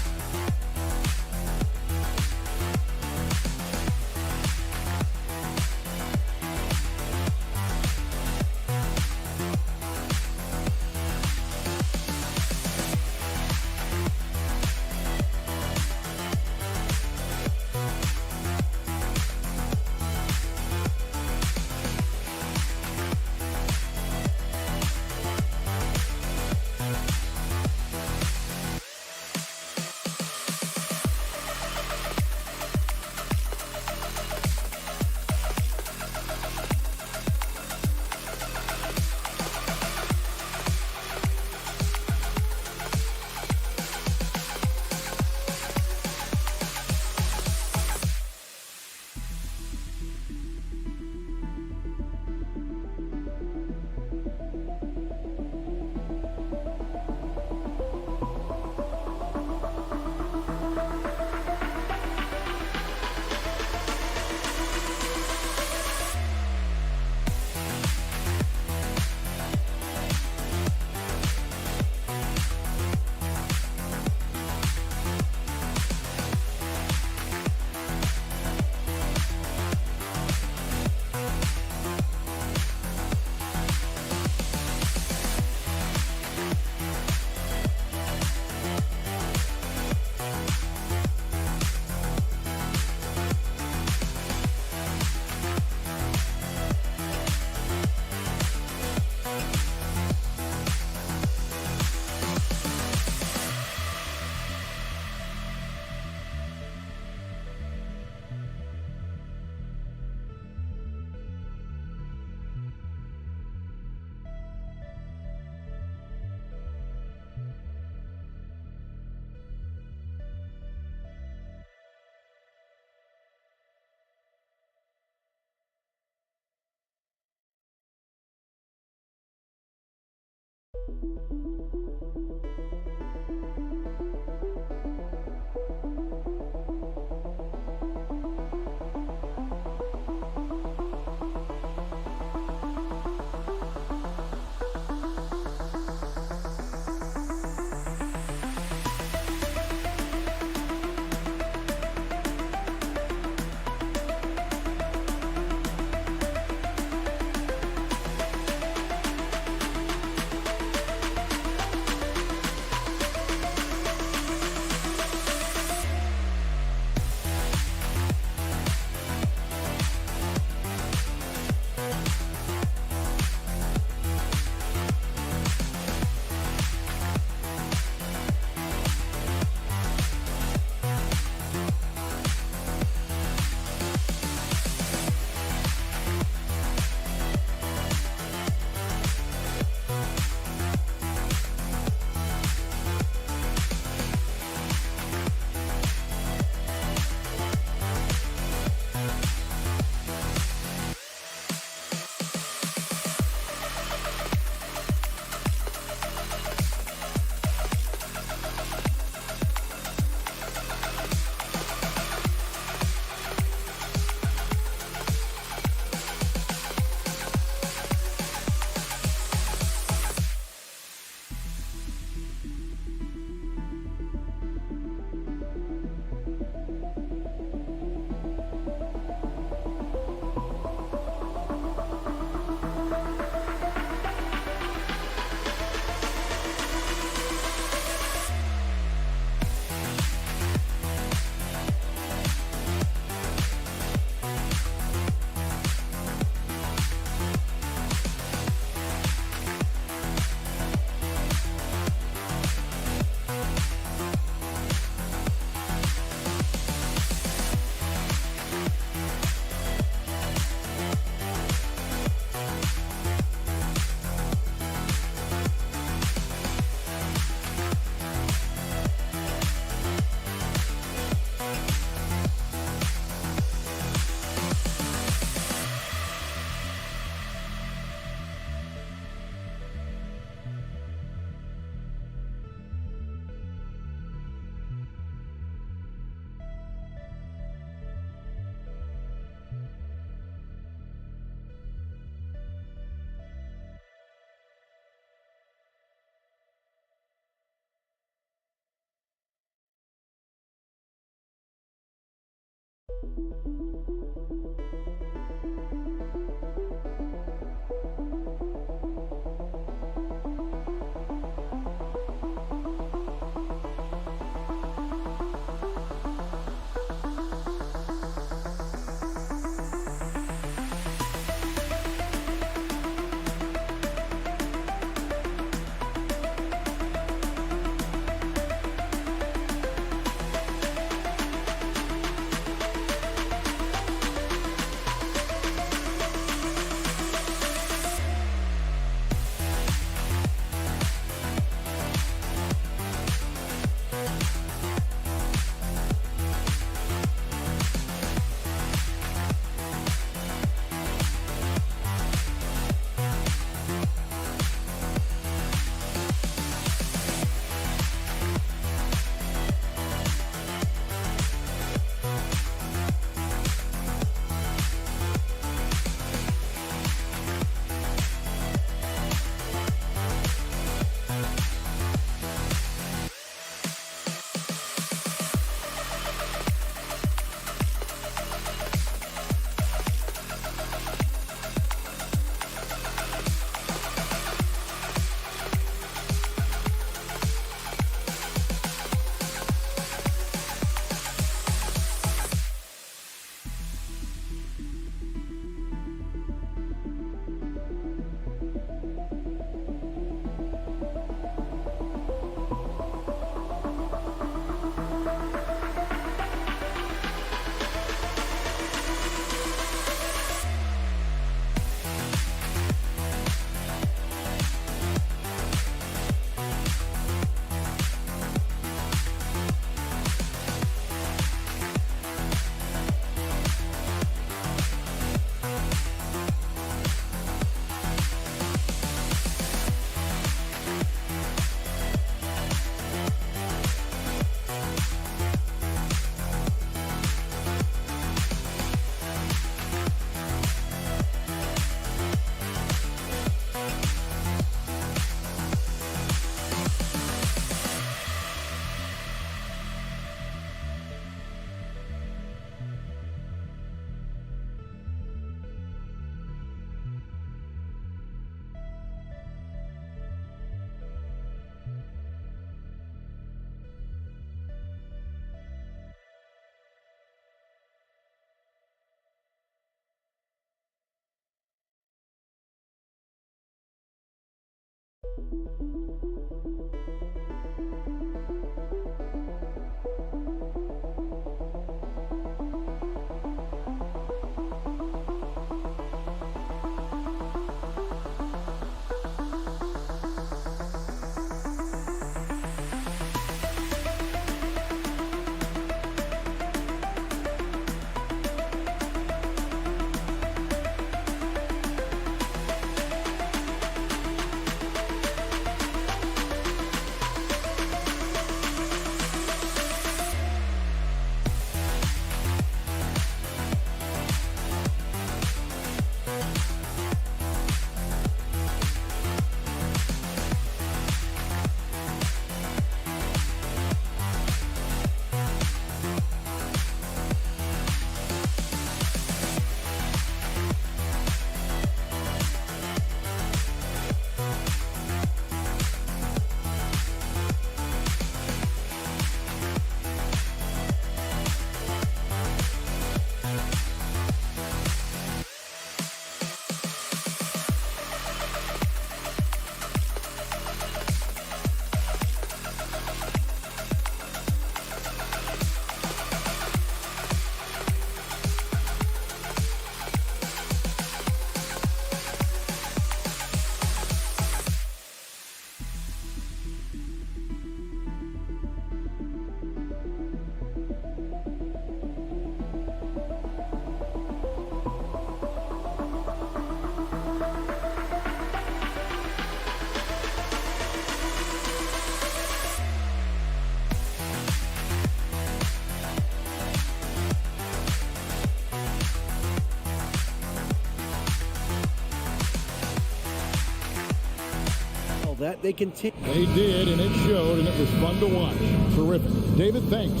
That they continue. They did, and it showed, and it was fun to watch. Terrific. David, thanks.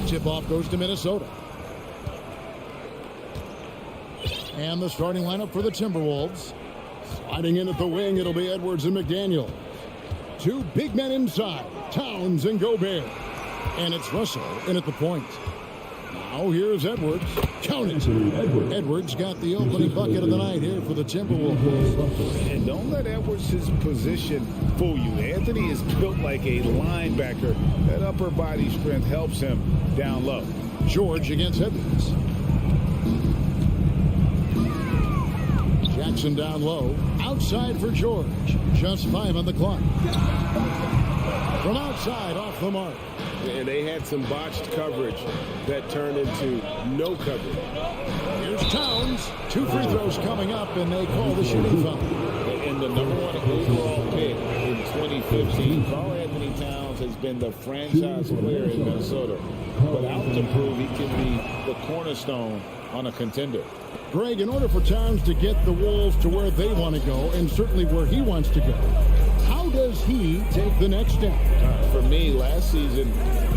Tip-off goes to Minnesota. And the starting lineup for the Timberwolves. Sliding in at the wing, it'll be Edwards and McDaniel. Two big men inside, Towns and Gobert. And it's Russell in at the point. Now here's Edwards. Count it. Edwards got the opening bucket of the night here for the Timberwolves. And don't let Edwards' position fool you. Anthony is built like a linebacker. That upper body strength helps him down low. George against Edwards. Jackson down low. Outside for George. Just 5 on the clock. From outside, off the mark. And they had some botched coverage that turned into no coverage. Here's Towns. 2 free throws coming up, and they call the shooting foul. And the #1 overall pick in 2015, Karl Anthony Towns has been the franchise player in Minnesota. But out to prove he can be the cornerstone on a contender. Greg, in order for Towns to get the Wolves to where they want to go, and certainly where he wants to go, how does he take the next step? For me, last season,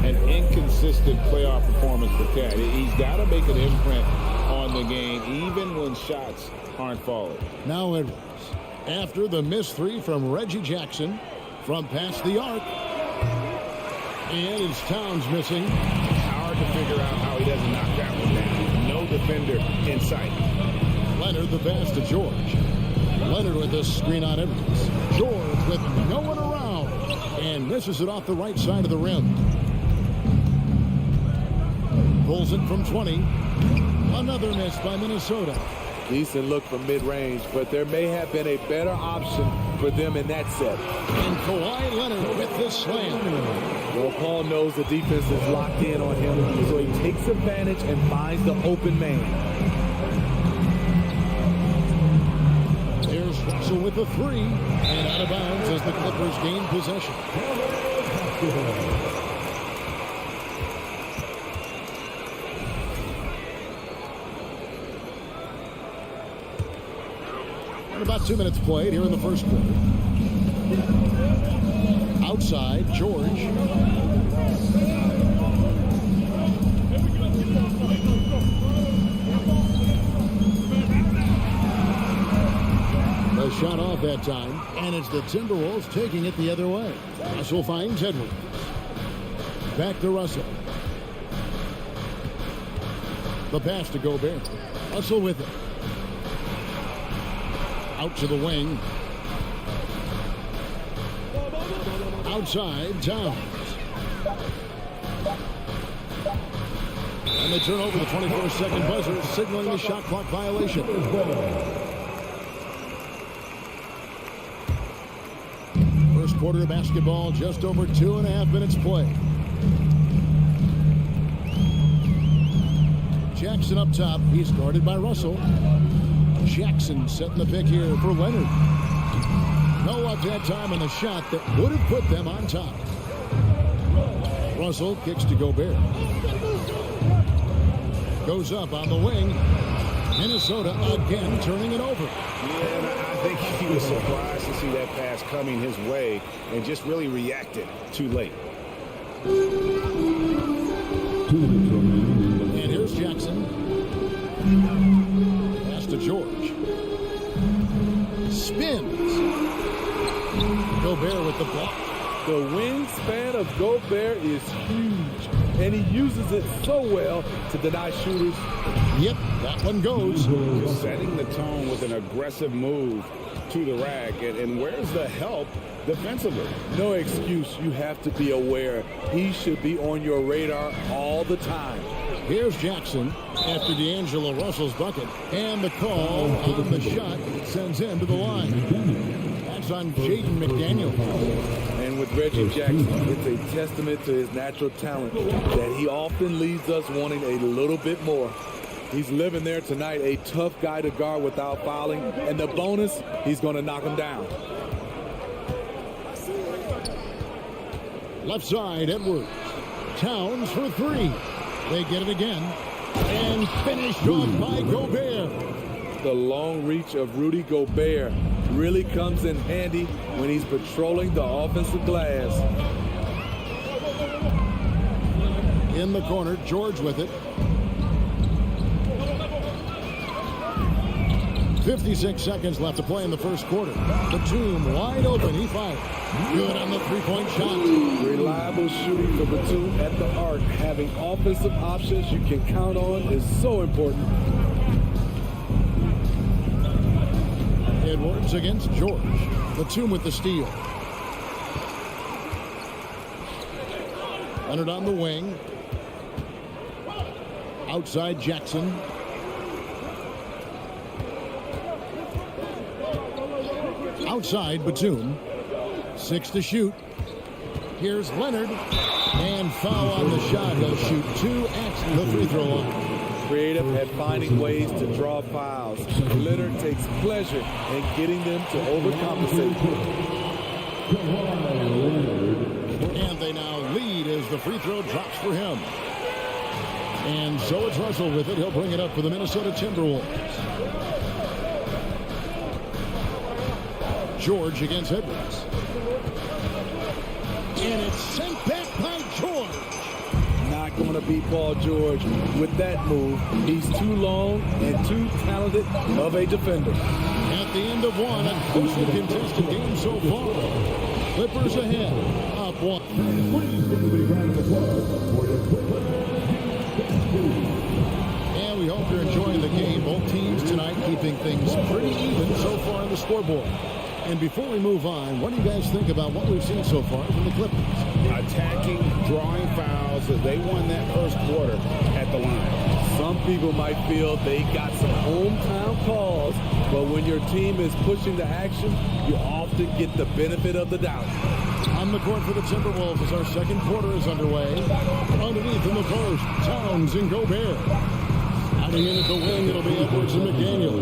an inconsistent playoff performance for Cat. He's got to make an imprint on the game, even when shots aren't falling. Now Edwards, after the missed 3 from Reggie Jackson, from past the arc. And it's Towns missing. It's hard to figure out how he doesn't knock that one down. No defender in sight. Leonard the pass to George. Leonard with this screen on Edwards. George with no one around. And misses it off the right side of the rim. Pulls it from 20. Another miss by Minnesota. Decent look from mid-range, but there may have been a better option for them in that set. And Kawhi Leonard with this slam. Well, Paul knows the defense is locked in on him, so he takes advantage and finds the open man. Here's Russell with the 3. And out of bounds as the Clippers gain possession. And about 2 minutes played here in the first quarter. Outside, George. The shot off that time, and it's the Timberwolves taking it the other way. Russell finds Edwards. Back to Russell. The pass to Gobert. Russell with it. Out to the wing. Outside, Towns. And they turn over the 24-second buzzer, signaling the shot clock violation. First quarter of basketball, just over 2.5 minutes play. Jackson up top. He's guarded by Russell. Jackson setting the pick here for Leonard. No luck that time on the shot that would have put them on top. Russell kicks to Gobert. Goes up on the wing. Minnesota again turning it over. Yeah, and I think he was surprised to see that pass coming his way and just really reacted too late. And here's Jackson. Pass to George. Spins. Gobert with the block. The wingspan of Gobert is huge, and he uses it so well to deny shooters. Yep, that one goes. Just setting the tone with an aggressive move to the rack. And where's the help defensively? No excuse. You have to be aware. He should be on your radar all the time. Here's Jackson after D'Angelo Russell's bucket. And the call on the shot sends him to the line. That's on Jaden McDaniel. And with Reggie Jackson, it's a testament to his natural talent that he often leaves us wanting a little bit more. He's living there tonight, a tough guy to guard without fouling. And the bonus, he's going to knock him down. Left side, Edwards. Towns for three. They get it again. And finished off by Gobert. The long reach of Rudy Gobert really comes in handy when he's patrolling the offensive glass. In the corner, George with it. 56 seconds left to play in the first quarter. Batum wide open. He fired. Good on the three-point shot. Reliable shooting for Batum at the arc. Having offensive options you can count on is so important. Edwards against George. Batum with the steal. Leonard on the wing. Outside Jackson. Outside Batum. 6 to shoot. Here's Leonard. And foul on the shot. He'll shoot 2 at the free throw line. Creative at finding ways to draw fouls. Leonard takes pleasure in getting them to overcompensate. And they now lead as the free throw drops for him. And so it's Russell with it. He'll bring it up for the Minnesota Timberwolves. George against Edwards. And it's sent back by George. Not going to beat Paul George with that move. He's too long and too talented of a defender. At the end of one, a closely contested game so far. Clippers ahead, up 1. And we hope you're enjoying the game. Both teams tonight keeping things pretty even so far on the scoreboard. And before we move on, what do you guys think about what we've seen so far from the Clippers? Attacking, drawing fouls. They won that first quarter at the line. Some people might feel they got some hometown calls, but when your team is pushing the action, you often get the benefit of the doubt. On the court for the Timberwolves as our second quarter is underway. Underneath in the first, Towns and Gobert. Adding in at the wing, it'll be Edwards and McDaniel.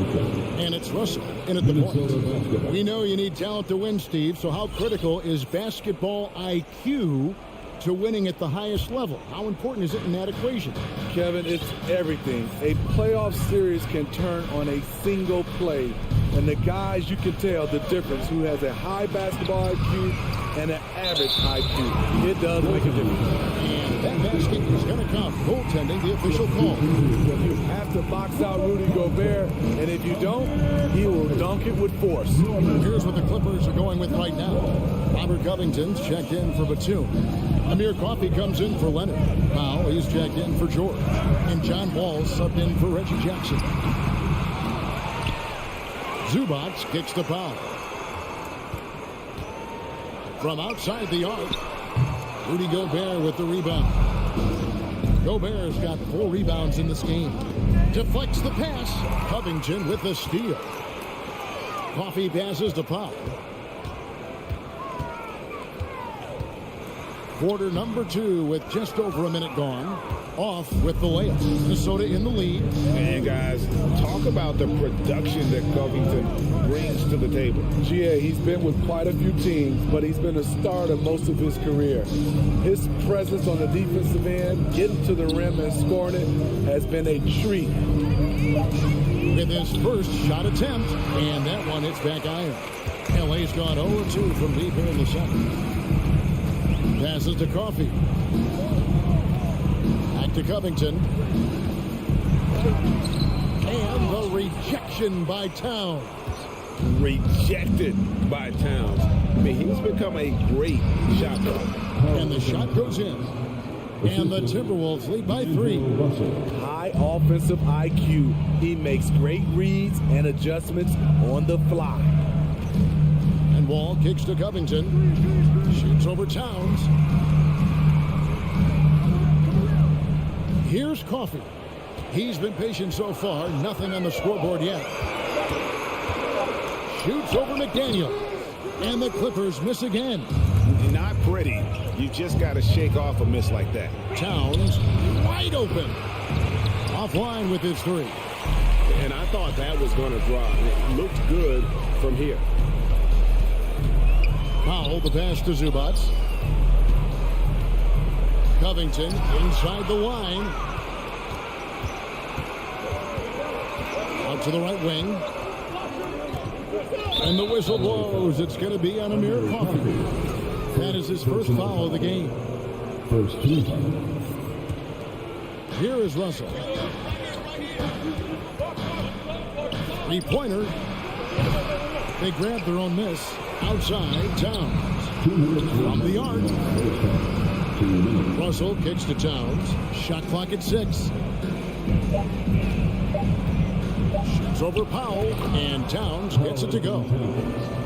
And it's Russell in at the point. We know you need talent to win, Steve, so how critical is basketball IQ to winning at the highest level? How important is it in that equation? Kevin, it's everything. A playoff series can turn on a single play. And the guys, you can tell the difference who has a high basketball IQ and an average IQ. It does make a difference. And that basket is going to count. Goaltending, the official call. You have to box out Rudy Gobert, and if you don't, he will dunk it with force. Here's what the Clippers are going with right now. Robert Covington's checked in for Batum. Amir Coffey comes in for Leonard. Powell, he's checked in for George. And John Wall's subbed in for Reggie Jackson. Zubac kicks the foul. From outside the arc, Rudy Gobert with the rebound. Gobert's got 4 rebounds in this game. Deflects the pass. Covington with the steal. Coffee passes to Powell. Quarter number 2 with just over a minute gone. Off with the layup. Minnesota in the lead. And guys, talk about the production that Covington brings to the table. Yeah, he's been with quite a few teams, but he's been a starter most of his career. His presence on the defensive end, getting to the rim and scoring it, has been a treat. With his first shot attempt, and that one hits back iron. LA's gone 0-2 from deep here in the second. Passes to Coffee. Back to Covington. And the rejection by Towns. Rejected by Towns. I mean, he's become a great shot blocker. And the shot goes in. And the Timberwolves lead by 3. High offensive IQ. He makes great reads and adjustments on the fly. And Wall kicks to Covington. Shoots over Towns. Here's Coffee. He's been patient so far. Nothing on the scoreboard yet. Shoots over McDaniel. And the Clippers miss again. Not pretty. You just got to shake off a miss like that. Towns wide open. Offline with his 3. And I thought that was going to drop. It looked good from here. Powell, the pass to Zubac. Covington inside the line. Out to the right wing. And the whistle blows. It's going to be on Amir Coffee. That is his first foul of the game. First team. Here is Russell. 3-pointer. They grab their own miss. Outside, Towns. From the arc. Russell kicks to Towns. Shot clock at 6. Shoots over Powell, and Towns gets it to go.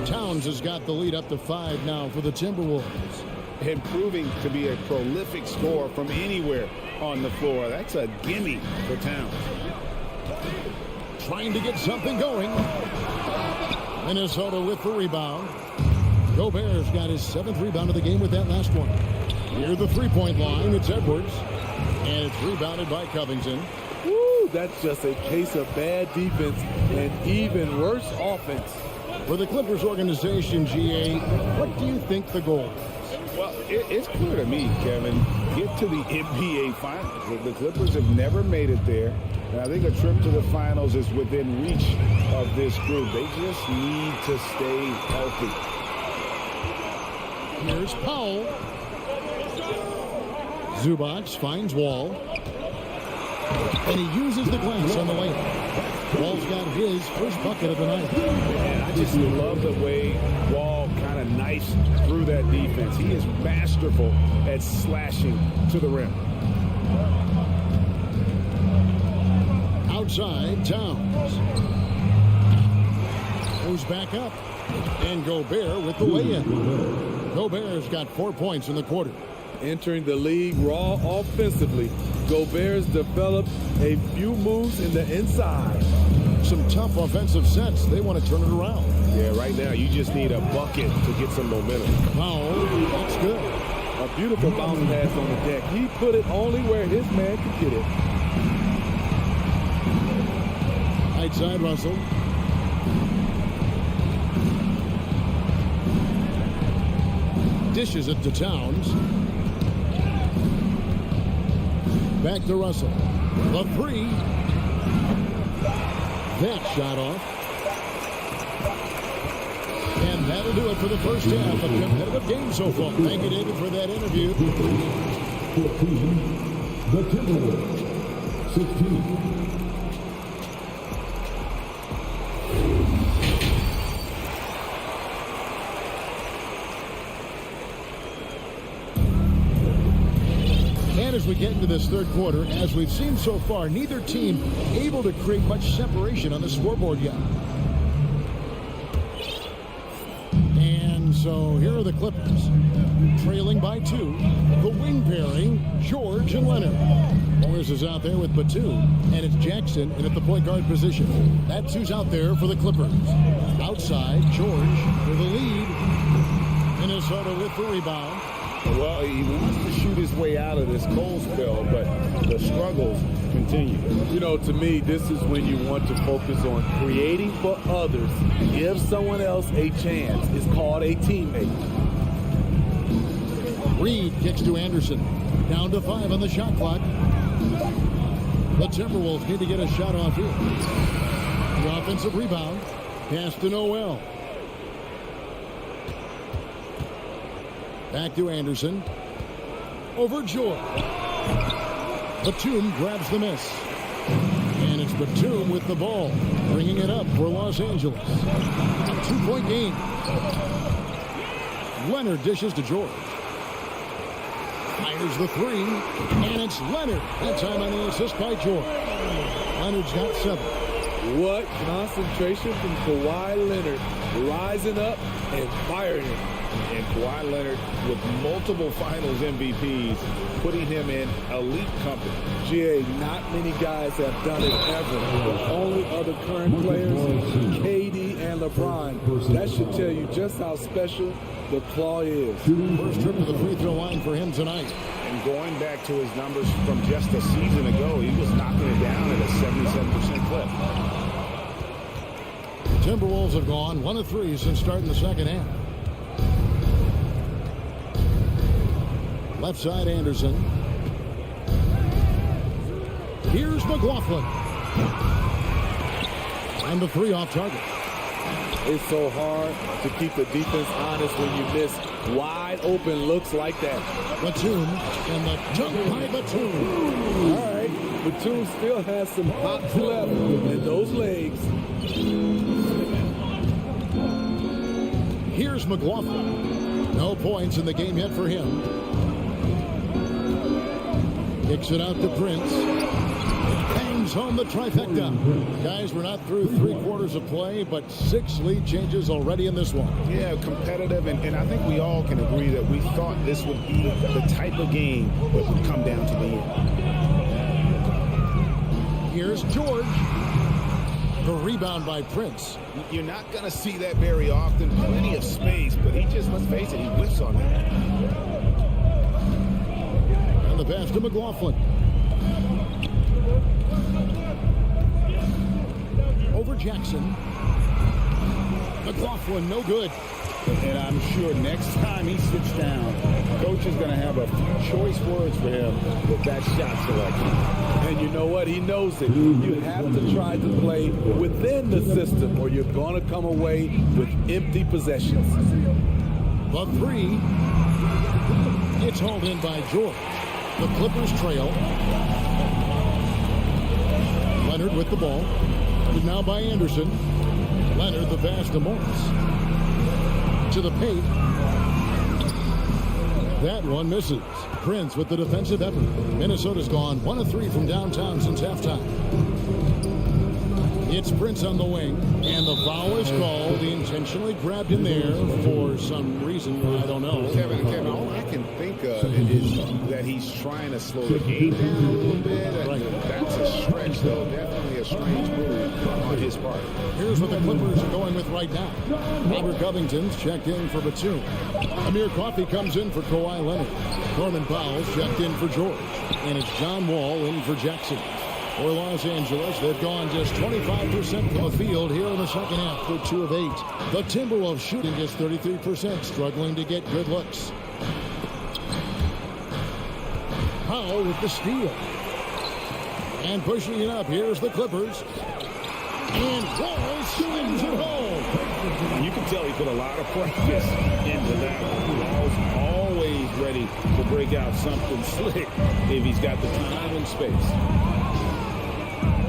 Towns has got the lead up to 5 now for the Timberwolves. Improving to be a prolific scorer from anywhere on the floor. That's a gimme for Towns. Trying to get something going. Minnesota with the rebound. Gobert's got his 7th rebound of the game with that last one. Near the 3-point line, it's Edwards. And it's rebounded by Covington. Woo, that's just a case of bad defense and even worse offense. For the Clippers organization, GA, what do you think the goal is? Well, it's clear to me, Kevin, get to the NBA Finals. The Clippers have never made it there. And I think a trip to the finals is within reach of this group. They just need to stay healthy. Here's Powell. Zubac finds Wall. And he uses the glass on the layup. Wall's got his first bucket of the night. And I just love the way Wall kind of knifes through that defense. He is masterful at slashing to the rim. Outside, Towns. Goes back up. And Gobert with the lay-in. Gobert's got 4 points in the quarter. Entering the league raw offensively, Gobert's developed a few moves in the inside. Some tough offensive sets. They want to turn it around. Yeah, right now you just need a bucket to get some momentum. Powell, that's good. A beautiful bounce pass on the deck. He put it only where his man could get it. Right side, Russell. Dishes it to Towns. Back to Russell. The 3. That shot off. And that'll do it for the first half. A competitive game so far. Thank you, David, for that interview. 14. The Timberwolves. 16. And as we get into this third quarter, as we've seen so far, neither team able to create much separation on the scoreboard yet. so here are the Clippers. Trailing by 2. The wing pairing, George and Leonard. Morris is out there with Batum, and it's Jackson in at the point guard position. That's who's out there for the Clippers. Outside, George with the lead. Minnesota with the rebound. Well, he wants to shoot his way out of this cold spell, but the struggles continue. You know, to me, this is when you want to focus on creating for others. Give someone else a chance. It's called a teammate. Reed kicks to Anderson. Down to 5 on the shot clock. The Timberwolves need to get a shot off here. The offensive rebound. Pass to Noel. Back to Anderson. Over George. Batum grabs the miss. And it's Batum with the ball. Bringing it up for Los Angeles. 2-point game. Leonard dishes to George. Fires the 3. And it's Leonard. That time on the assist by George. Leonard's got 7. What concentration from Kawhi Leonard. Rising up and firing it. And Kawhi Leonard with multiple finals MVPs, putting him in elite company. GA, not many guys have done it ever. The only other current players, KD and LeBron. That should tell you just how special the claw is. First trip to the free throw line for him tonight. And going back to his numbers from just a season ago, he was knocking it down at a 77% clip. Timberwolves have gone 1 of 3 since starting the second half. Left side, Anderson. Here's McLaughlin. And the 3 off target. It's so hard to keep the defense honest when you miss wide open looks like that. Batum and the dunk by Batum. All right, Batum still has some hops left in those legs. Here's McLaughlin. No points in the game yet for him. Kicks it out to Prince. Bangs home the trifecta. Guys, we're not through 3 quarters of play, but 6 lead changes already in this one. Yeah, competitive, and I think we all can agree that we thought this would be the type of game that would come down to the end. Here's George. The rebound by Prince. You're not going to see that very often. Plenty of space, but he just, let's face it, he whiffs on that. And the pass to McLaughlin. Over Jackson. McLaughlin, no good. And I'm sure next time he sits down, coach is going to have a few choice words for him with that shot selection. And you know what? He knows it. You have to try to play within the system or you're going to come away with empty possessions. The 3. It's hauled in by George. The Clippers trail. Leonard with the ball. Now by Anderson. Leonard the pass to Morris. To the paint. That one misses. Prince with the defensive effort. Minnesota's gone 1 of 3 from downtown since halftime. It's Prince on the wing, and the foul is called. He intentionally grabbed in there for some reason. I don't know. Kevin, all I can think of is that he's trying to slow the game down a little bit. Right. That's a stretch, though. Definitely a strange move on his part. Here's what the Clippers are going with right now. Robert Covington's checked in for Batum. Amir Coffey comes in for Kawhi Leonard. Norman Powell's checked in for George. And it's John Wall in for Jackson. For Los Angeles, they've gone just 25% from the field here in the second half for 2 of 8. The Timberwolves shooting just 33%, struggling to get good looks. Powell with the steal. And pushing it up, here's the Clippers. And Wall swings it home. You can tell he put a lot of practice into that. Wall's always ready to break out something slick if he's got the time and space.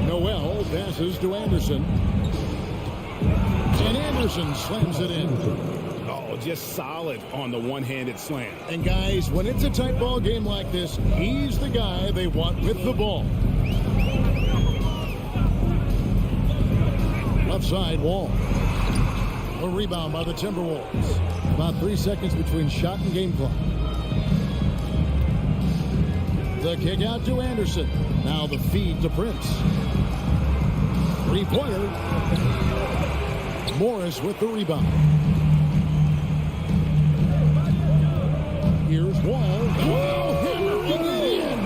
Noel passes to Anderson. And Anderson slams it in. Oh, just solid on the one-handed slam. And guys, when it's a tight ball game like this, he's the guy they want with the ball. Left side, Wall. A rebound by the Timberwolves. About 3 seconds between shot and game clock. The kick out to Anderson. Now the feed to Prince. Three-pointer. Morris with the rebound. Here's Wall. Whoa, hammering it in.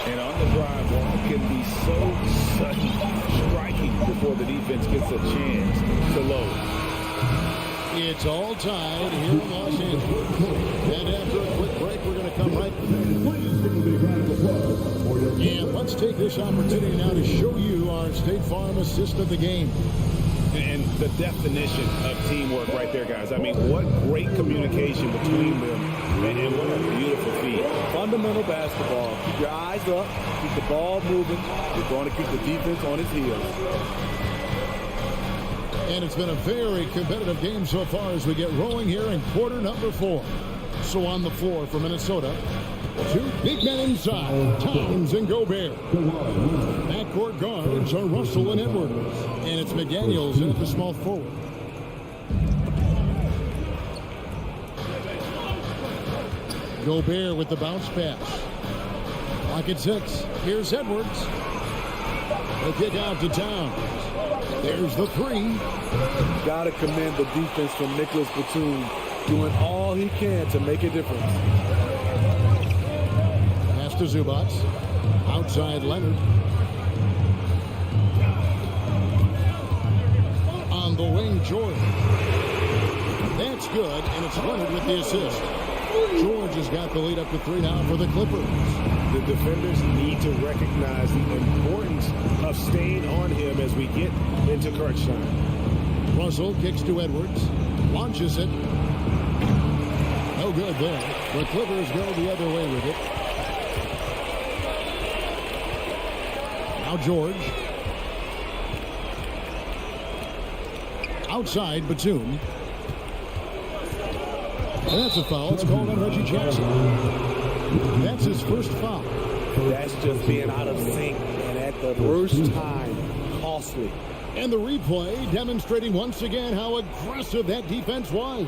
And on the drive, Wall can be so sudden, striking before the defense gets a chance to load. It's all tied here in Los Angeles. And after a quick break, we're going to come right back. And let's take this opportunity now to show you our State Farm assist of the game. And the definition of teamwork right there, guys. I mean, what great communication between them. And what a beautiful feed. Fundamental basketball. Keep your eyes up. Keep the ball moving. You're going to keep the defense on its heels. And it's been a very competitive game so far as we get rolling here in quarter number 4. So on the floor for Minnesota, 2 big men inside, Towns and Gobert. Backcourt guards are Russell and Edwards. And it's McDaniels in at the small forward. Gobert with the bounce pass. Clock at 6. Here's Edwards. The kick out to Towns. There's the 3. Got to commend the defense from Nicholas Batum, doing all he can to make a difference. Pass to Zubac. Outside Leonard. On the wing, George. That's good, and it's Leonard with the assist. George has got the lead up to 3 now for the Clippers. The defenders need to recognize the importance of staying on him as we get into crunch time. Russell kicks to Edwards. Launches it. No good there. The Clippers go the other way with it. Now George. Outside Batum. And that's a foul. It's called on Reggie Jackson. That's his first foul. That's just being out of sync and at the worst time. Costly. And the replay demonstrating once again how aggressive that defense was.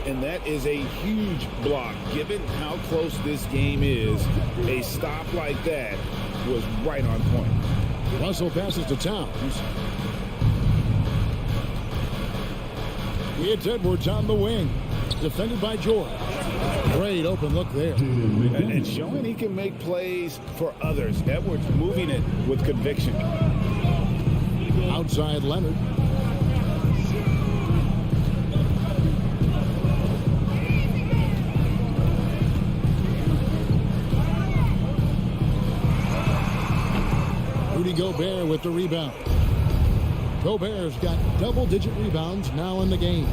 And that is a huge block. Given how close this game is, a stop like that was right on point. Russell passes to Towns. It's Edwards on the wing. Defended by George. Great open look there. And showing he can make plays for others. Edwards moving it with conviction. Outside Leonard. Rudy Gobert with the rebound. Gobert's got double-digit rebounds now in the game.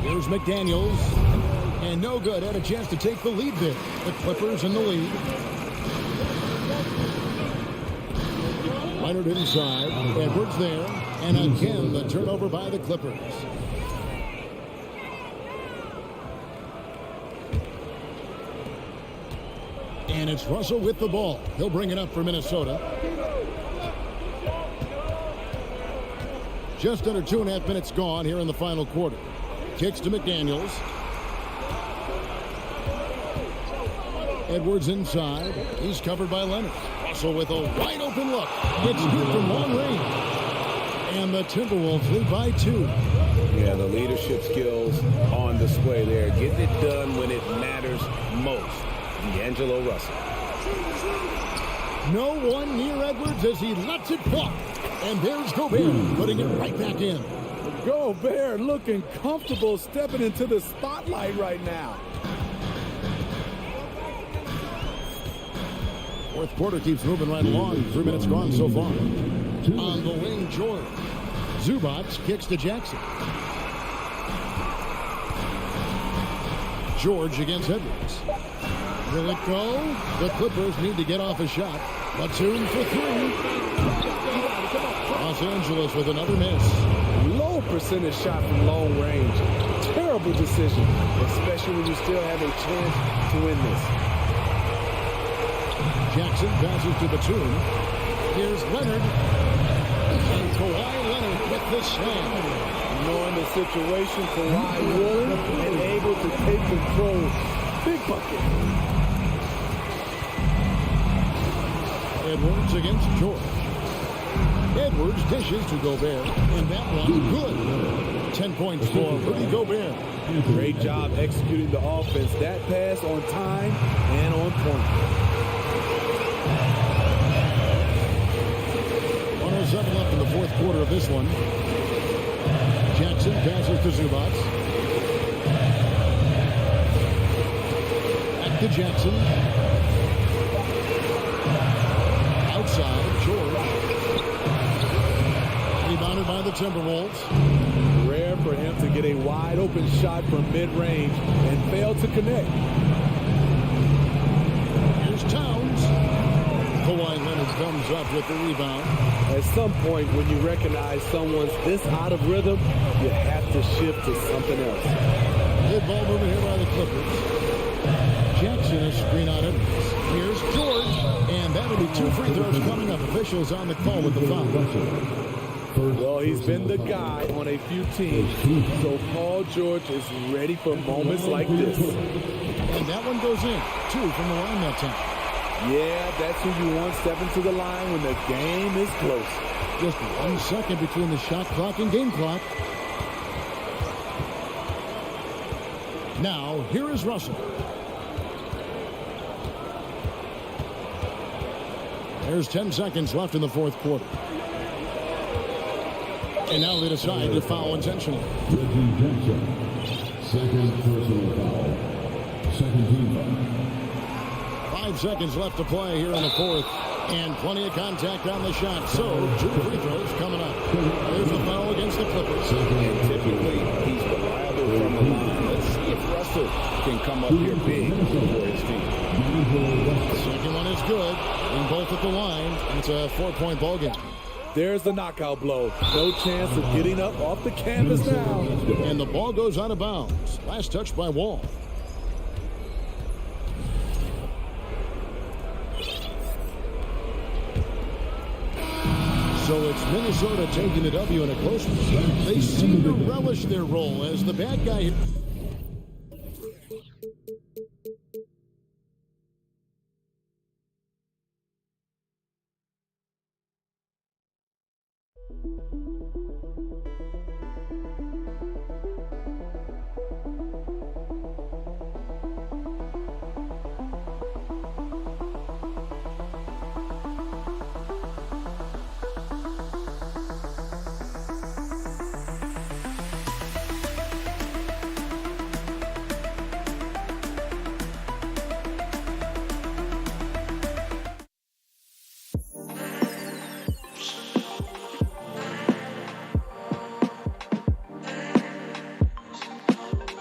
Here's McDaniels. And no good. Had a chance to take the lead there. The Clippers in the lead. Leonard inside. Edwards there. And again, the turnover by the Clippers. And it's Russell with the ball. He'll bring it up for Minnesota. Just under 2.5 minutes gone here in the final quarter. Kicks to McDaniels. Edwards inside. He's covered by Leonard. Russell with a wide open look. It's good from long range. And the Timberwolves lead by 2. Yeah, the leadership skills on display there. Getting it done when it matters most. D'Angelo Russell. No one near Edwards as he lets it fly. And there's Gobert putting it right back in. Gobert looking comfortable stepping into the spotlight right now. Fourth quarter keeps moving right along. 3 minutes gone so far. On the wing, George. Zubac kicks to Jackson. George against Edwards. Will it go? The Clippers need to get off a shot. Batum for 3. Los Angeles with another miss. Low percentage shot from long range. Terrible decision, especially when you still have a chance to win this. Jackson passes to Batum. Here's Leonard. And Kawhi Leonard with the slam. Knowing the situation, Kawhi willing and able to take control. Big bucket. Edwards against George. Edwards dishes to Gobert, and that one good. 10 points for Rudy Gobert. Great job executing the offense. That pass on time and on point. 107 left in the fourth quarter of this one. Jackson passes to Zubac. Back to Jackson. Outside, George. Rebounded by the Timberwolves. Rare for him to get a wide open shot from mid-range and fail to connect. Here's Towns. Kawhi Leonard comes up with the rebound. At some point, when you recognize someone's this out of rhythm, you have to shift to something else. Good ball movement here by the Clippers. Jackson is screen on it. Here's George, and that'll be 2 free throws coming up. Officials on the call with the foul. Well, he's been the guy on a few teams, so Paul George is ready for moments like this. And that one goes in. 2 from the line that time. Yeah, that's who you want stepping to the line when the game is close. Just 1 second between the shot clock and game clock. Now, here is Russell. There's 10 seconds left in the fourth quarter. And now they decide to foul intentionally. Second personal foul. Second team foul. 5 seconds left to play here in the fourth. And plenty of contact on the shot. So, 2 free throws coming up. There's a foul against the Clippers. And typically, he's reliable from the line. Let's see if Russell can come up here big for his team. The second one is good. And both at the line. It's a 4-point ball game. There's the knockout blow. No chance of getting up off the canvas now. And the ball goes out of bounds. Last touch by Wall. So it's Minnesota taking the W in a close one. They seem to relish their role as the bad guy.